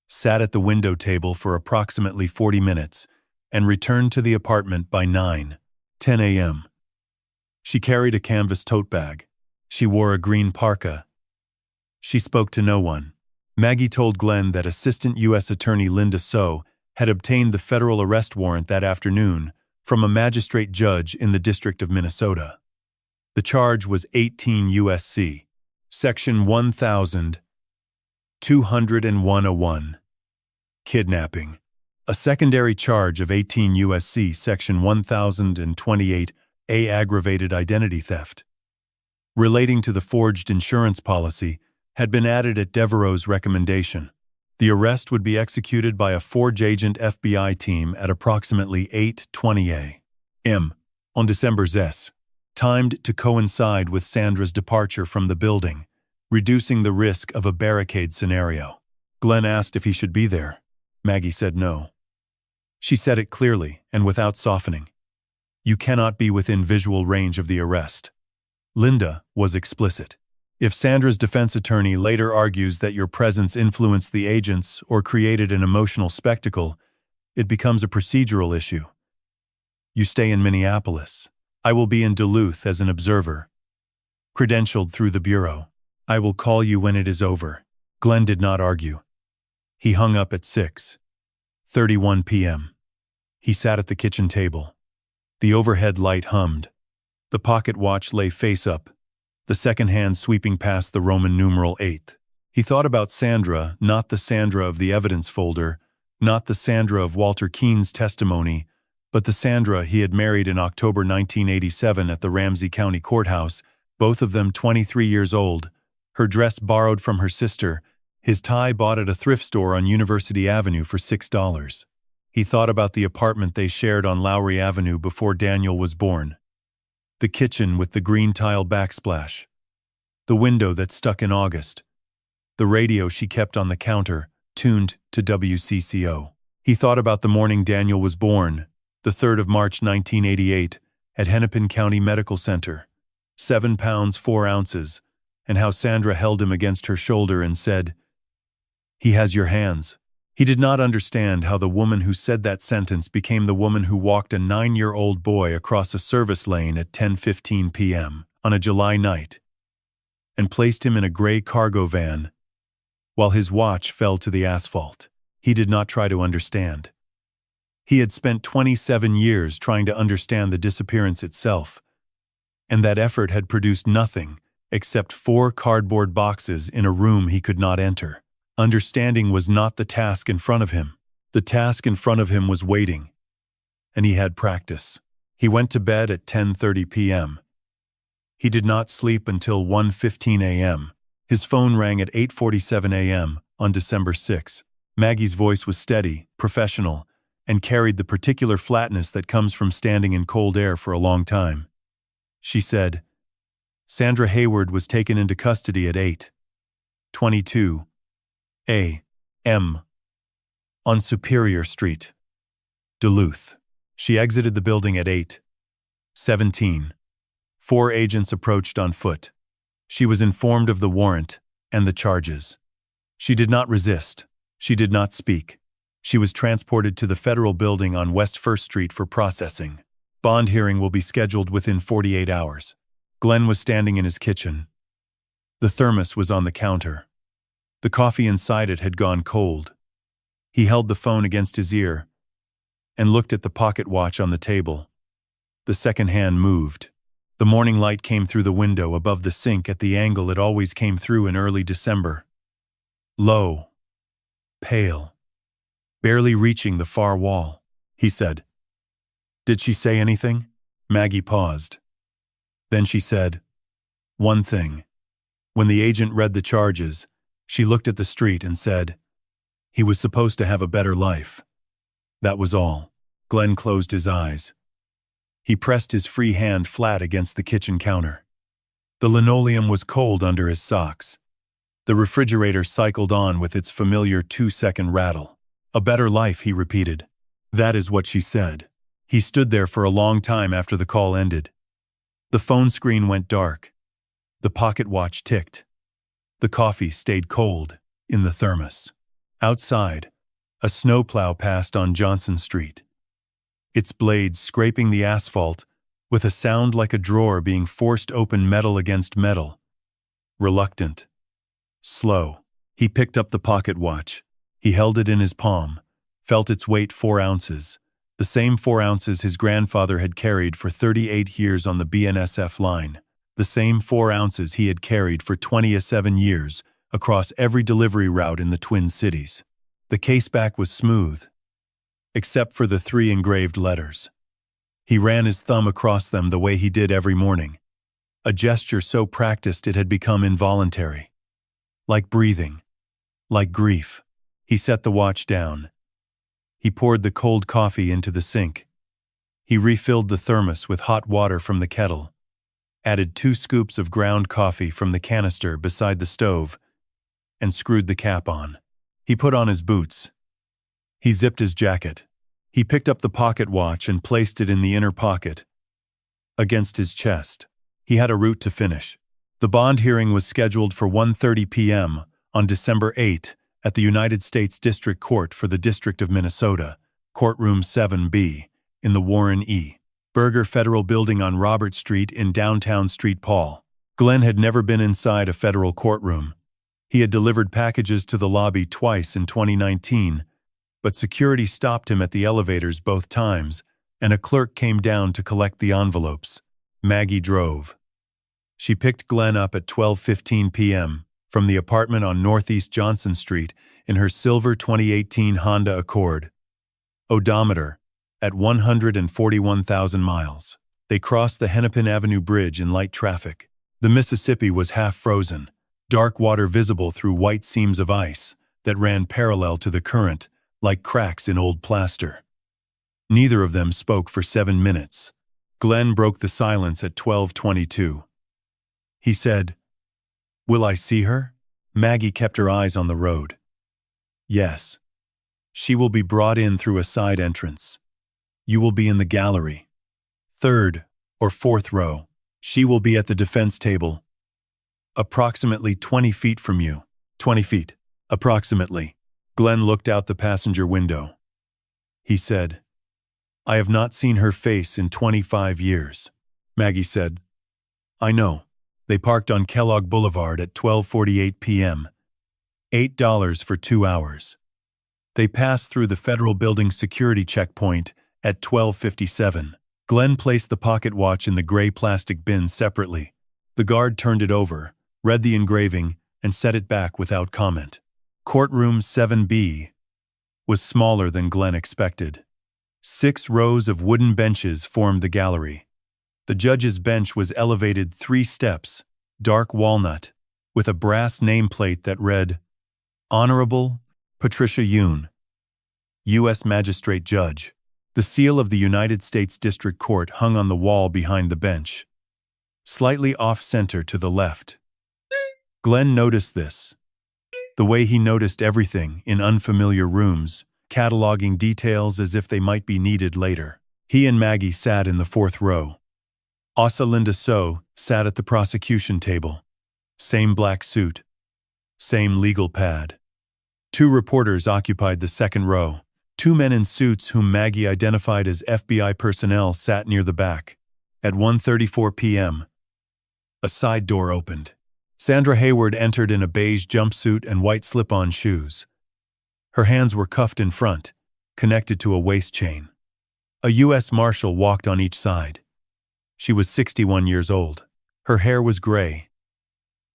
sat at the window table for approximately 40 minutes, and returned to the apartment by 9:10 a.m. She carried a canvas tote bag. She wore a green parka. She spoke to no one. Maggie told Glenn that Assistant U.S. Attorney Linda So had obtained the federal arrest warrant that afternoon from a magistrate judge in the District of Minnesota. The charge was 18 U.S.C. Section 1201, kidnapping. A secondary charge of 18 U.S.C. Section 1028A, aggravated identity theft, relating to the forged insurance policy, had been added at D.R.H's recommendation. The arrest would be executed by a 4-agent FBI team at approximately 8:20 a.m. on December 6, timed to coincide with Sandra's departure from the building, reducing the risk of a barricade scenario. Glenn asked if he should be there. Maggie said no. She said it clearly and without softening. You cannot be within visual range of the arrest. Linda was explicit. If Sandra's defense attorney later argues that your presence influenced the agents or created an emotional spectacle, it becomes a procedural issue. You stay in Minneapolis. I will be in Duluth as an observer, credentialed through the bureau. I will call you when it is over. Glenn did not argue. He hung up at 6:31 p.m. He sat at the kitchen table. The overhead light hummed. The pocket watch lay face up, the second hand sweeping past the Roman numeral 8. He thought about Sandra, not the Sandra of the evidence folder, not the Sandra of Walter Keene's testimony, but the Sandra he had married in October 1987 at the Ramsey County Courthouse, both of them 23 years old, her dress borrowed from her sister, his tie bought at a thrift store on University Avenue for $6. He thought about the apartment they shared on Lowry Avenue before Daniel was born. The kitchen with the green tile backsplash. The window that stuck in August. The radio she kept on the counter, tuned to WCCO. He thought about the morning Daniel was born, the 3rd of March 1988, at Hennepin County Medical Center, 7 pounds 4 ounces, and how Sandra held him against her shoulder and said, "He has your hands." He did not understand how the woman who said that sentence became the woman who walked a 9-year-old boy across a service lane at 10:15 p.m. on a July night and placed him in a gray cargo van while his watch fell to the asphalt. He did not try to understand. He had spent 27 years trying to understand the disappearance itself, and that effort had produced nothing except 4 cardboard boxes in a room he could not enter. Understanding was not the task in front of him. The task in front of him was waiting, and he had practice. He went to bed at 10:30 p.m. He did not sleep until 1:15 a.m. His phone rang at 8:47 a.m. on December 6. Maggie's voice was steady, professional, and carried the particular flatness that comes from standing in cold air for a long time. She said, "Sandra Hayward was taken into custody at 8:22 a.m. on Superior Street, Duluth. She exited the building at 8:17. 4 agents approached on foot. She was informed of the warrant and the charges. She did not resist. She did not speak. She was transported to the federal building on West 1st Street for processing. Bond hearing will be scheduled within 48 hours. Glenn was standing in his kitchen. The thermos was on the counter. The coffee inside it had gone cold. He held the phone against his ear and looked at the pocket watch on the table. The second hand moved. The morning light came through the window above the sink at the angle it always came through in early December. Low, pale, barely reaching the far wall. He said, "Did she say anything?" Maggie paused. Then she said, "One thing." When the agent read the charges, she looked at the street and said, "He was supposed to have a better life." That was all. Glenn closed his eyes. He pressed his free hand flat against the kitchen counter. The linoleum was cold under his socks. The refrigerator cycled on with its familiar 2-second rattle. "A better life," he repeated. "That is what she said." He stood there for a long time after the call ended. The phone screen went dark. The pocket watch ticked. The coffee stayed cold in the thermos. Outside, a snowplow passed on Johnson Street, its blades scraping the asphalt with a sound like a drawer being forced open metal against metal. Reluctant. Slow. He picked up the pocket watch. He held it in his palm, felt its weight 4 ounces, the same 4 ounces his grandfather had carried for 38 years on the BNSF line, the same 4 ounces he had carried for 27 years across every delivery route in the Twin Cities. The caseback was smooth, except for the 3 engraved letters. He ran his thumb across them the way he did every morning, a gesture so practiced it had become involuntary. Like breathing, like grief. He set the watch down. He poured the cold coffee into the sink. He refilled the thermos with hot water from the kettle, added 2 scoops of ground coffee from the canister beside the stove, and screwed the cap on. He put on his boots. He zipped his jacket. He picked up the pocket watch and placed it in the inner pocket, against his chest. He had a route to finish. The bond hearing was scheduled for 1:30 p.m. on December 8 at the United States District Court for the District of Minnesota, Courtroom 7B, in the Warren E. Berger Federal Building on Robert Street in downtown St. Paul. Glenn had never been inside a federal courtroom. He had delivered packages to the lobby twice in 2019, but security stopped him at the elevators both times, and a clerk came down to collect the envelopes. Maggie drove. She picked Glenn up at 12:15 p.m. from the apartment on Northeast Johnson Street in her silver 2018 Honda Accord. Odometer at 141,000 miles. They crossed the Hennepin Avenue Bridge in light traffic. The Mississippi was half frozen, dark water visible through white seams of ice that ran parallel to the current, like cracks in old plaster. Neither of them spoke for 7 minutes. Glenn broke the silence at 12:22. He said, "Will I see her?" Maggie kept her eyes on the road. Yes. She will be brought in through a side entrance. You will be in the gallery. Third or fourth row. She will be at the defense table. Approximately 20 feet from you. 20 feet. Approximately. Glenn looked out the passenger window. He said, I have not seen her face in 25 years. Maggie said, I know. They parked on Kellogg Boulevard at 12:48 p.m. $8 for 2 hours. They passed through the federal building security checkpoint at 12:57. Glenn placed the pocket watch in the gray plastic bin separately. The guard turned it over, read the engraving, and set it back without comment. Courtroom 7B was smaller than Glenn expected. 6 rows of wooden benches formed the gallery. The judge's bench was elevated 3 steps, dark walnut, with a brass nameplate that read, Honorable Patricia Yoon, U.S. Magistrate Judge. The seal of the United States District Court hung on the wall behind the bench, slightly off-center to the left. Glenn noticed this, the way he noticed everything in unfamiliar rooms, cataloging details as if they might be needed later. He and Maggie sat in the 4th row. Asa Linda So sat at the prosecution table. Same black suit. Same legal pad. 2 reporters occupied the 2nd row. 2 men in suits whom Maggie identified as FBI personnel sat near the back. At 1:34 p.m., a side door opened. Sandra Hayward entered in a beige jumpsuit and white slip-on shoes. Her hands were cuffed in front, connected to a waist chain. A U.S. Marshal walked on each side. She was 61 years old. Her hair was gray,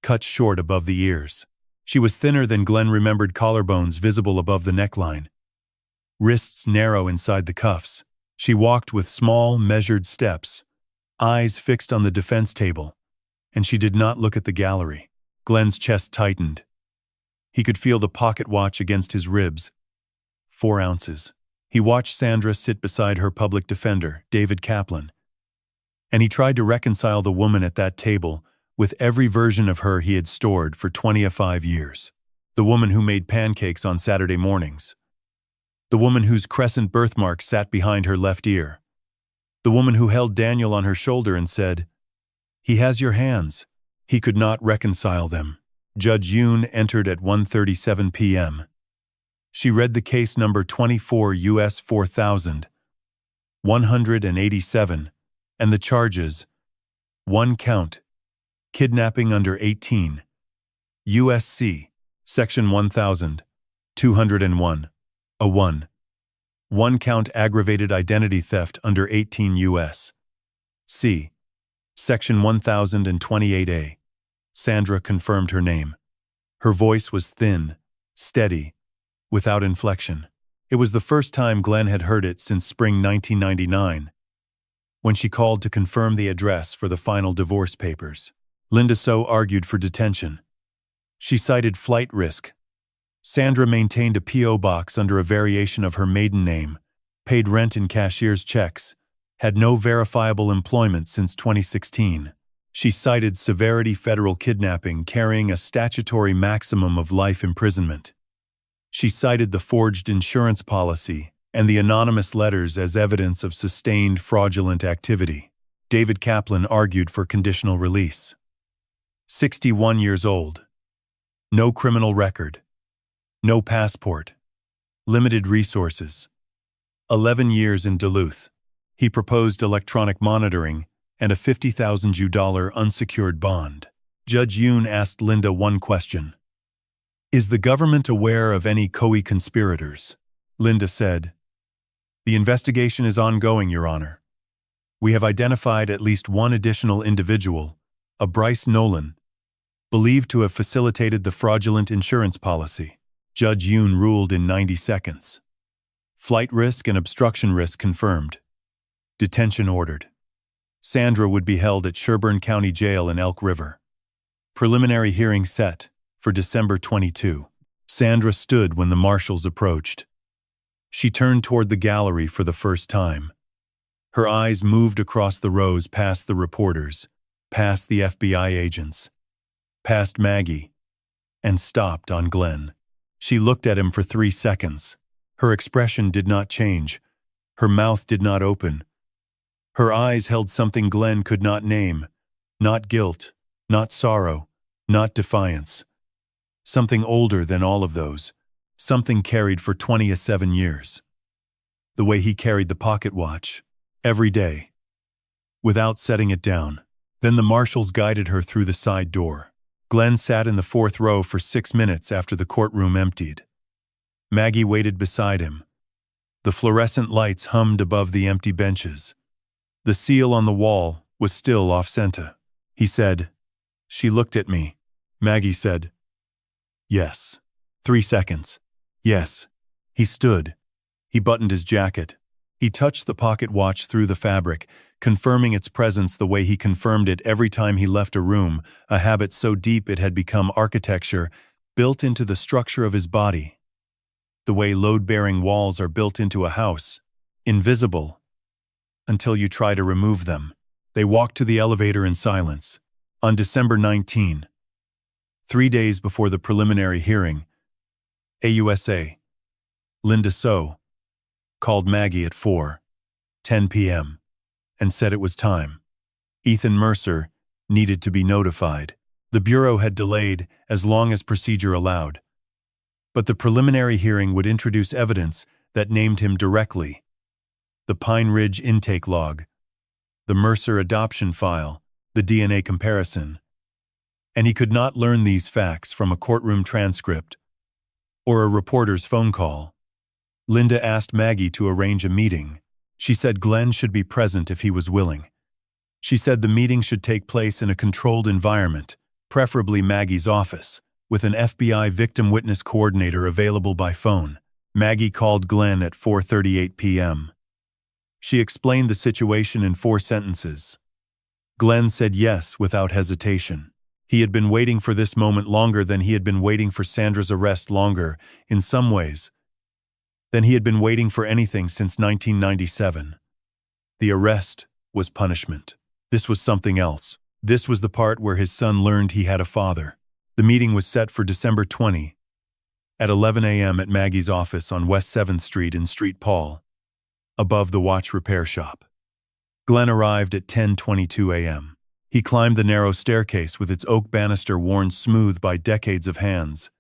cut short above the ears. She was thinner than Glenn remembered, collarbones visible above the neckline, wrists narrow inside the cuffs. She walked with small, measured steps, eyes fixed on the defense table, and she did not look at the gallery. Glenn's chest tightened. He could feel the pocket watch against his ribs. 4 ounces. He watched Sandra sit beside her public defender, David Kaplan, and he tried to reconcile the woman at that table with every version of her he had stored for 25 years. The woman who made pancakes on Saturday mornings. The woman whose crescent birthmark sat behind her left ear. The woman who held Daniel on her shoulder and said, "He has your hands." He could not reconcile them. Judge Yoon entered at 1:37 p.m. She read the case number 24 U.S. 4187 and the charges: 1 count, kidnapping under 18, U.S.C. Section 1201, a 1 count aggravated identity theft under 18 U.S.C. Section 1028A. Sandra confirmed her name. Her voice was thin, steady, without inflection. It was the first time Glenn had heard it since spring 1999, when she called to confirm the address for the final divorce papers. Linda So argued for detention. She cited flight risk. Sandra maintained a P.O. box under a variation of her maiden name, paid rent in cashier's checks, had no verifiable employment since 2016. She cited severity: federal kidnapping carrying a statutory maximum of life imprisonment. She cited the forged insurance policy and the anonymous letters as evidence of sustained fraudulent activity. David Kaplan argued for conditional release. 61 years old. No criminal record. No passport. Limited resources. 11 years in Duluth. He proposed electronic monitoring and a $50,000 unsecured bond. Judge Yoon asked Linda one question. "Is the government aware of any co-conspirators?" Linda said, "The investigation is ongoing, Your Honor. We have identified at least one additional individual, a Bryce Nolan, believed to have facilitated the fraudulent insurance policy." Judge Yoon ruled in 90 seconds. Flight risk and obstruction risk confirmed. Detention ordered. Sandra would be held at Sherburne County Jail in Elk River. Preliminary hearing set for December 22. Sandra stood when the marshals approached. She turned toward the gallery for the first time. Her eyes moved across the rows past the reporters, past the FBI agents, past Maggie, and stopped on Glenn. She looked at him for 3 seconds. Her expression did not change. Her mouth did not open. Her eyes held something Glenn could not name. Not guilt, not sorrow, not defiance. Something older than all of those. Something carried for 27 years. The way he carried the pocket watch. Every day. Without setting it down. Then the marshals guided her through the side door. Glenn sat in the 4th row for 6 minutes after the courtroom emptied. Maggie waited beside him. The fluorescent lights hummed above the empty benches. The seal on the wall was still off-center. He said, "She looked at me." Maggie said, "Yes." 3 seconds. "Yes." He stood. He buttoned his jacket. He touched the pocket watch through the fabric, confirming its presence the way he confirmed it every time he left a room, a habit so deep it had become architecture, built into the structure of his body. The way load-bearing walls are built into a house, invisible, until you try to remove them. They walked to the elevator in silence. On December 19, 3 days before the preliminary hearing, AUSA, Linda So, called Maggie at 4:10 p.m. and said it was time. Ethan Mercer needed to be notified. The Bureau had delayed as long as procedure allowed. But the preliminary hearing would introduce evidence that named him directly. The Pine Ridge intake log, the Mercer adoption file, the DNA comparison. And he could not learn these facts from a courtroom transcript or a reporter's phone call. Linda asked Maggie to arrange a meeting. She said Glenn should be present if he was willing. She said the meeting should take place in a controlled environment, preferably Maggie's office, with an FBI victim witness coordinator available by phone. Maggie called Glenn at 4:38 p.m. She explained the situation in 4 sentences. Glenn said yes without hesitation. He had been waiting for this moment longer than he had been waiting for Sandra's arrest longer, in some ways, than he had been waiting for anything since 1997. The arrest was punishment. This was something else. This was the part where his son learned he had a father. The meeting was set for December 20 at 11 a.m. at Maggie's office on West 7th Street in Street Paul, above the watch repair shop. Glenn arrived at 10:22 a.m. He climbed the narrow staircase with its oak banister worn smooth by decades of hands.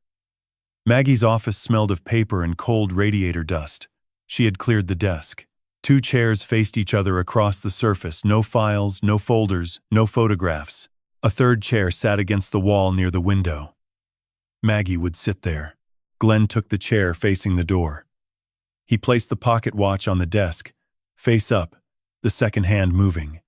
Maggie's office smelled of paper and cold radiator dust. She had cleared the desk. 2 chairs faced each other across the surface, no files, no folders, no photographs. A 3rd chair sat against the wall near the window. Maggie would sit there. Glenn took the chair facing the door. He placed the pocket watch on the desk, face up, the second hand moving.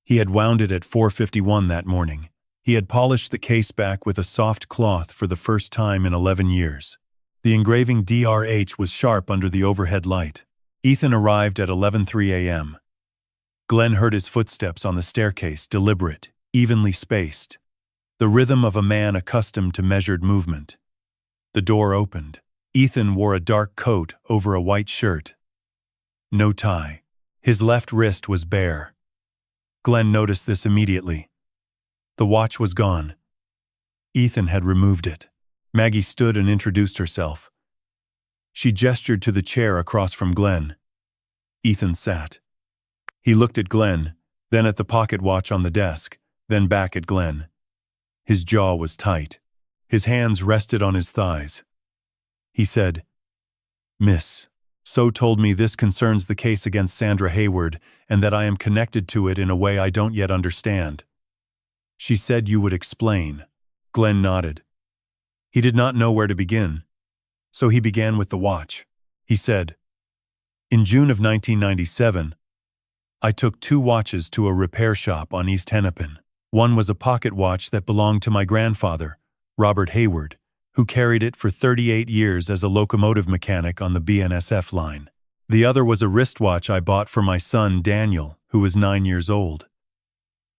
He had wound it at 4:51 that morning. He had polished the case back with a soft cloth for the first time in 11 years. The engraving D.R.H was sharp under the overhead light. Ethan arrived at 11:03 a.m. Glenn heard his footsteps on the staircase, deliberate, evenly spaced. The rhythm of a man accustomed to measured movement. The door opened. Ethan wore a dark coat over a white shirt. No tie. His left wrist was bare. Glenn noticed this immediately. The watch was gone. Ethan had removed it. Maggie stood and introduced herself. She gestured to the chair across from Glenn. Ethan sat. He looked at Glenn, then at the pocket watch on the desk, then back at Glenn. His jaw was tight. His hands rested on his thighs. He said, "Miss So told me this concerns the case against Sandra Hayward and that I am connected to it in a way I don't yet understand. She said you would explain." Glenn nodded. He did not know where to begin, so he began with the watch. He said, "In June of 1997, I took 2 watches to a repair shop on East Hennepin. One was a pocket watch that belonged to my grandfather, Robert Hayward, who carried it for 38 years as a locomotive mechanic on the BNSF line. The other was a wristwatch I bought for my son, Daniel, who was 9 years old.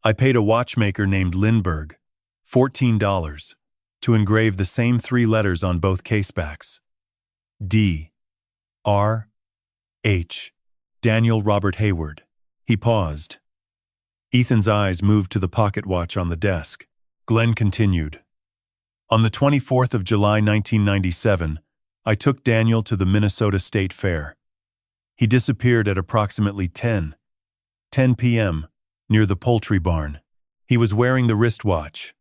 I paid a watchmaker named Lindbergh $14 to engrave the same 3 letters on both casebacks. D.R.H. Daniel Robert Hayward." He paused. Ethan's eyes moved to the pocket watch on the desk. Glenn continued. "On the 24th of July 1997, I took Daniel to the Minnesota State Fair. He disappeared at approximately 10 p.m., near the poultry barn. He was wearing the wristwatch.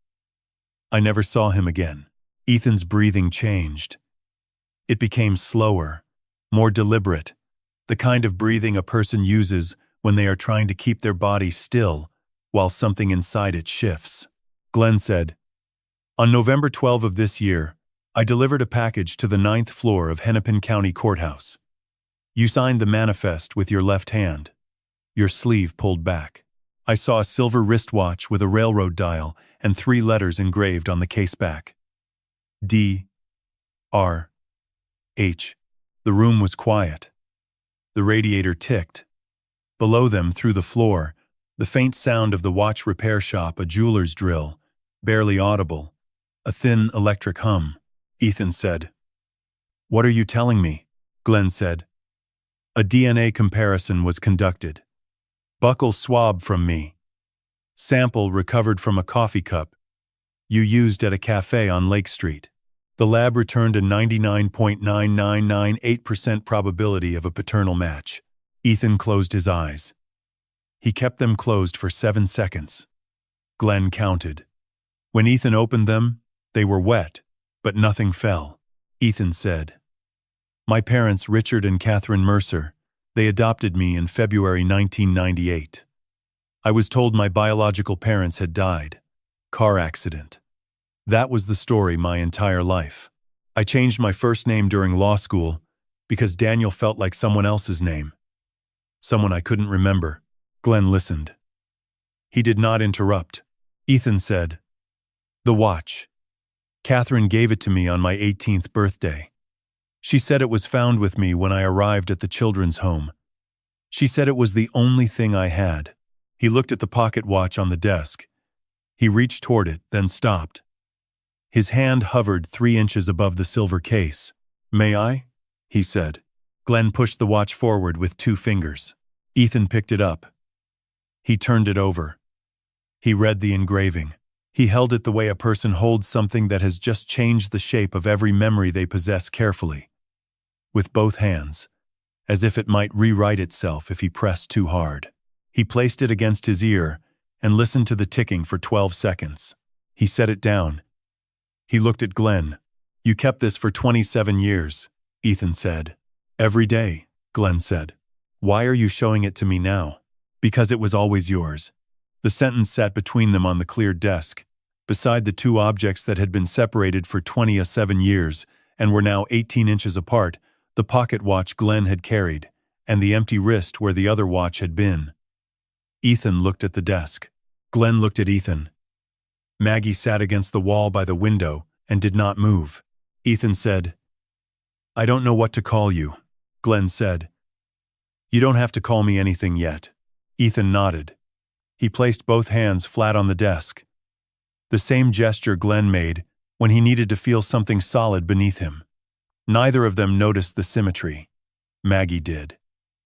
I never saw him again. Ethan's breathing changed. It became slower, more deliberate, the kind of breathing a person uses when they are trying to keep their body still while something inside it shifts. Glenn said, "On November 12 of this year, I delivered a package to the 9th floor of Hennepin County Courthouse. You signed the manifest with your left hand, your sleeve pulled back. I saw a silver wristwatch with a railroad dial and 3 letters engraved on the case back. D.R.H. The room was quiet. The radiator ticked. Below them, through the floor, the faint sound of the watch repair shop, a jeweler's drill, barely audible, a thin electric hum." Ethan said. "What are you telling me?" Glenn said. "A DNA comparison was conducted. Buccal swab from me. Sample recovered from a coffee cup you used at a cafe on Lake Street. The lab returned a 99.9998% probability of a paternal match." Ethan closed his eyes. He kept them closed for 7 seconds. Glenn counted. When Ethan opened them, they were wet, but nothing fell. Ethan said, "My parents, Richard and Catherine Mercer, they adopted me in February 1998. I was told my biological parents had died. Car accident. That was the story my entire life. I changed my first name during law school because Daniel felt like someone else's name. Someone I couldn't remember." Glenn listened. He did not interrupt. Ethan said, "The watch. Catherine gave it to me on my 18th birthday. She said it was found with me when I arrived at the children's home. She said it was the only thing I had." He looked at the pocket watch on the desk. He reached toward it, then stopped. His hand hovered 3 inches above the silver case. "May I?" he said. Glenn pushed the watch forward with 2 fingers. Ethan picked it up. He turned it over. He read the engraving. He held it the way a person holds something that has just changed the shape of every memory they possess carefully, with both hands, as if it might rewrite itself if he pressed too hard. He placed it against his ear and listened to the ticking for 12 seconds. He set it down. He looked at Glenn. "You kept this for 27 years, Ethan said. "Every day," Glenn said. "Why are you showing it to me now?" "Because it was always yours." The sentence sat between them on the cleared desk, beside the 2 objects that had been separated for 27 years and were now 18 inches apart, the pocket watch Glenn had carried, and the empty wrist where the other watch had been. Ethan looked at the desk. Glenn looked at Ethan. Maggie sat against the wall by the window and did not move. Ethan said, "I don't know what to call you," Glenn said. "You don't have to call me anything yet." Ethan nodded. He placed both hands flat on the desk. The same gesture Glenn made when he needed to feel something solid beneath him. Neither of them noticed the symmetry. Maggie did.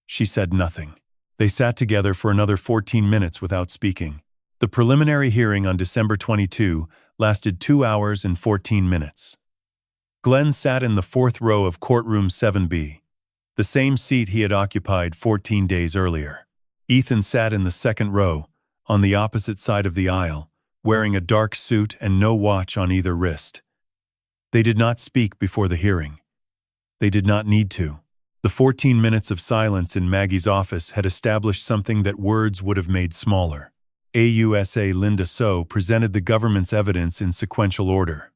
She said nothing. They sat together for another 14 minutes without speaking. The preliminary hearing on December 22 lasted 2 hours and 14 minutes. Glenn sat in the 4th row of courtroom 7B, the same seat he had occupied 14 days earlier. Ethan sat in the 2nd row, on the opposite side of the aisle, wearing a dark suit and no watch on either wrist. They did not speak before the hearing. They did not need to. The 14 minutes of silence in Maggie's office had established something that words would have made smaller. AUSA Linda So presented the government's evidence in sequential order.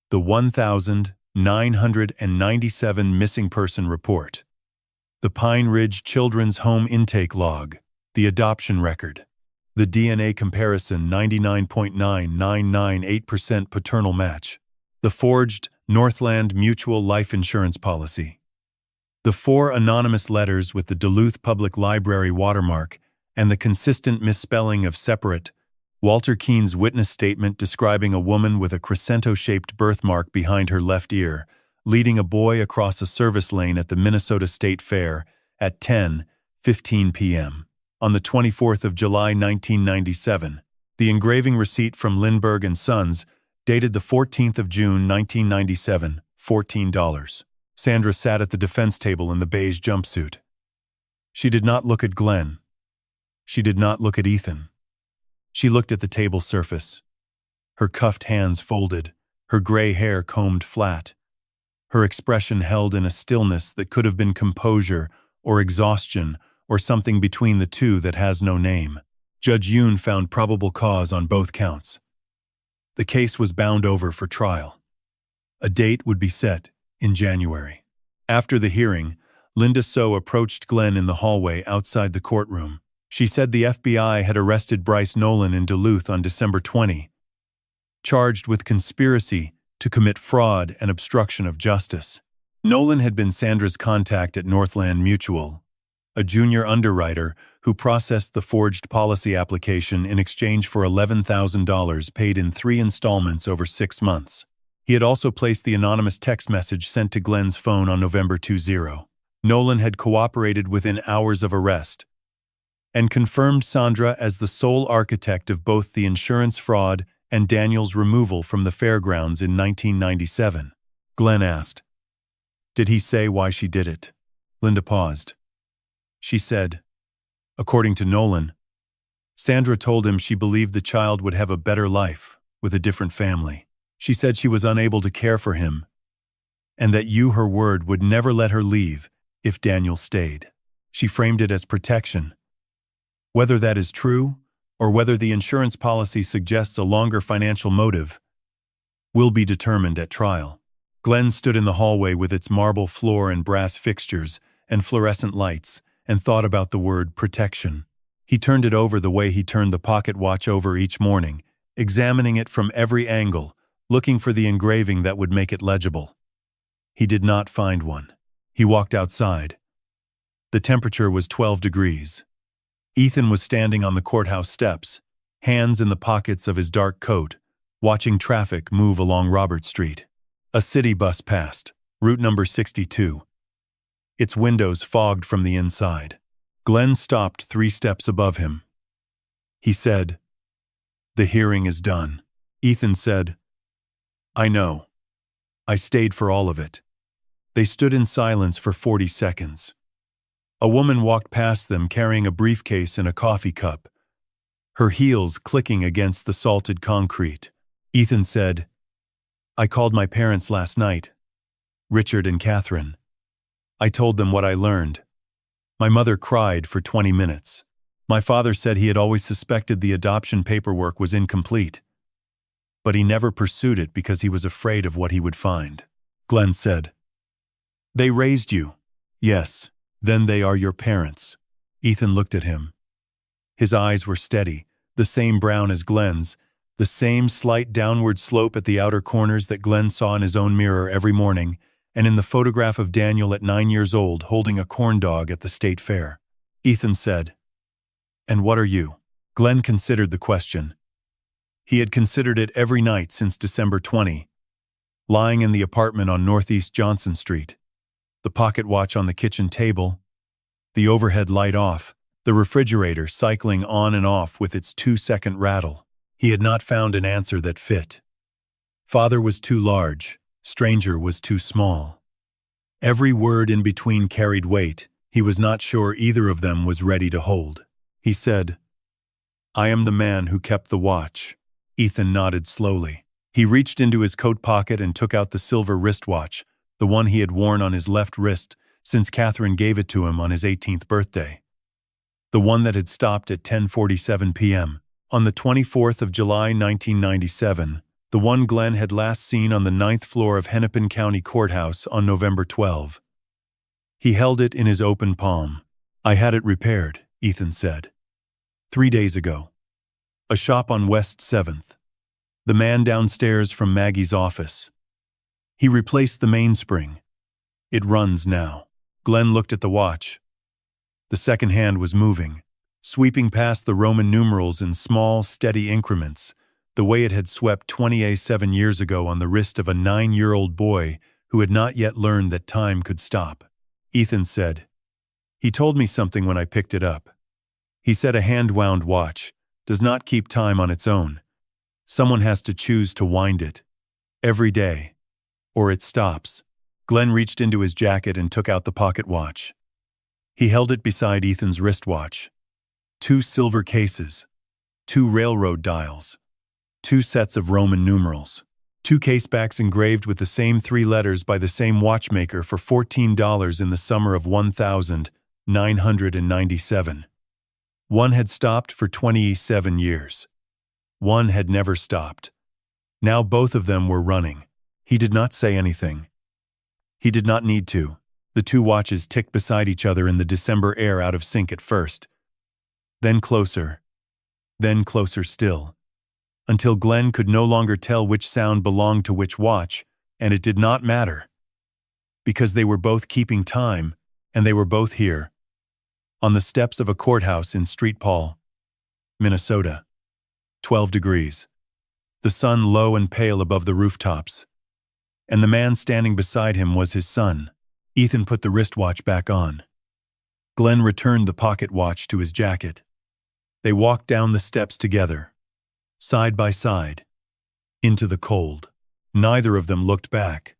The 1,997 missing person report. The Pine Ridge Children's Home intake log. The adoption record. The DNA comparison 99.9998% paternal match. The forged Northland Mutual Life Insurance policy. The 4 anonymous letters with the Duluth Public Library watermark and the consistent misspelling of separate. Walter Keene's witness statement describing a woman with a crescento-shaped birthmark behind her left ear, leading a boy across a service lane at the Minnesota State Fair at 10:15 p.m. on the 24th of July 1997. The engraving receipt from Lindbergh & Sons, dated the 14th of June 1997, $14. Sandra sat at the defense table in the beige jumpsuit. She did not look at Glenn. She did not look at Ethan. She looked at the table surface. Her cuffed hands folded, her gray hair combed flat. Her expression held in a stillness that could have been composure or exhaustion or something between the two that has no name. Judge Yoon found probable cause on both counts. The case was bound over for trial. A date would be set in January. After the hearing, Linda So approached Glenn in the hallway outside the courtroom. She said the FBI had arrested Bryce Nolan in Duluth on December 20, charged with conspiracy to commit fraud and obstruction of justice. Nolan had been Sandra's contact at Northland Mutual, a junior underwriter who processed the forged policy application in exchange for $11,000 paid in 3 installments over 6 months. He had also placed the anonymous text message sent to Glenn's phone on November 20. Nolan had cooperated within hours of arrest and confirmed Sandra as the sole architect of both the insurance fraud and Daniel's removal from the fairgrounds in 1997. Glenn asked, "Did he say why she did it?" Linda paused. She said, according to Nolan, Sandra told him she believed the child would have a better life with a different family. She said she was unable to care for him, and that you, her word, would never let her leave if Daniel stayed. She framed it as protection. Whether that is true, or whether the insurance policy suggests a longer financial motive, will be determined at trial. Glenn stood in the hallway with its marble floor and brass fixtures and fluorescent lights and thought about the word protection. He turned it over the way he turned the pocket watch over each morning, examining it from every angle, looking for the engraving that would make it legible. He did not find one. He walked outside. The temperature was 12 degrees. Ethan was standing on the courthouse steps, hands in the pockets of his dark coat, watching traffic move along Robert Street. A city bus passed, route number 62. Its windows fogged from the inside. Glenn stopped 3 steps above him. He said, "The hearing is done." Ethan said, "I know. I stayed for all of it." They stood in silence for 40 seconds. A woman walked past them carrying a briefcase and a coffee cup, her heels clicking against the salted concrete. Ethan said, "I called my parents last night, Richard and Catherine. I told them what I learned. My mother cried for 20 minutes. My father said he had always suspected the adoption paperwork was incomplete, but he never pursued it because he was afraid of what he would find." Glenn said, "They raised you." "Yes. Then they are your parents." Ethan looked at him. His eyes were steady, the same brown as Glenn's, the same slight downward slope at the outer corners that Glenn saw in his own mirror every morning and in the photograph of Daniel at 9 years old holding a corn dog at the state fair. Ethan said, "And what are you?" Glenn considered the question. He had considered it every night since December 20, lying in the apartment on Northeast Johnson Street, the pocket watch on the kitchen table, the overhead light off, the refrigerator cycling on and off with its 2-second rattle. He had not found an answer that fit. Father was too large, stranger was too small. Every word in between carried weight. He was not sure either of them was ready to hold. He said, "I am the man who kept the watch." Ethan nodded slowly. He reached into his coat pocket and took out the silver wristwatch, the one he had worn on his left wrist since Catherine gave it to him on his 18th birthday. The one that had stopped at 10:47 p.m. on the 24th of July 1997, the one Glenn had last seen on the 9th floor of Hennepin County Courthouse on November 12. He held it in his open palm. "I had it repaired," Ethan said. 3 days ago. A shop on West 7th. The man downstairs from Maggie's office. He replaced the mainspring. It runs now." Glenn looked at the watch. The second hand was moving, sweeping past the Roman numerals in small, steady increments, the way it had swept 27 years ago on the wrist of a 9-year-old boy who had not yet learned that time could stop. Ethan said, "He told me something when I picked it up. He said a hand-wound watch does not keep time on its own. Someone has to choose to wind it every day, or it stops." Glenn reached into his jacket and took out the pocket watch. He held it beside Ethan's wristwatch. 2 silver cases, 2 railroad dials, 2 sets of Roman numerals, 2 casebacks engraved with the same 3 letters by the same watchmaker for $14 in the summer of 1997. One had stopped for 27 years. One had never stopped. Now both of them were running. He did not say anything. He did not need to. The 2 watches ticked beside each other in the December air, out of sync at first. Then closer still, until Glenn could no longer tell which sound belonged to which watch, and it did not matter. Because they were both keeping time, and they were both here, on the steps of a courthouse in St. Paul, Minnesota. 12 degrees. The sun low and pale above the rooftops. And the man standing beside him was his son. Ethan put the wristwatch back on. Glenn returned the pocket watch to his jacket. They walked down the steps together, side by side, into the cold. Neither of them looked back.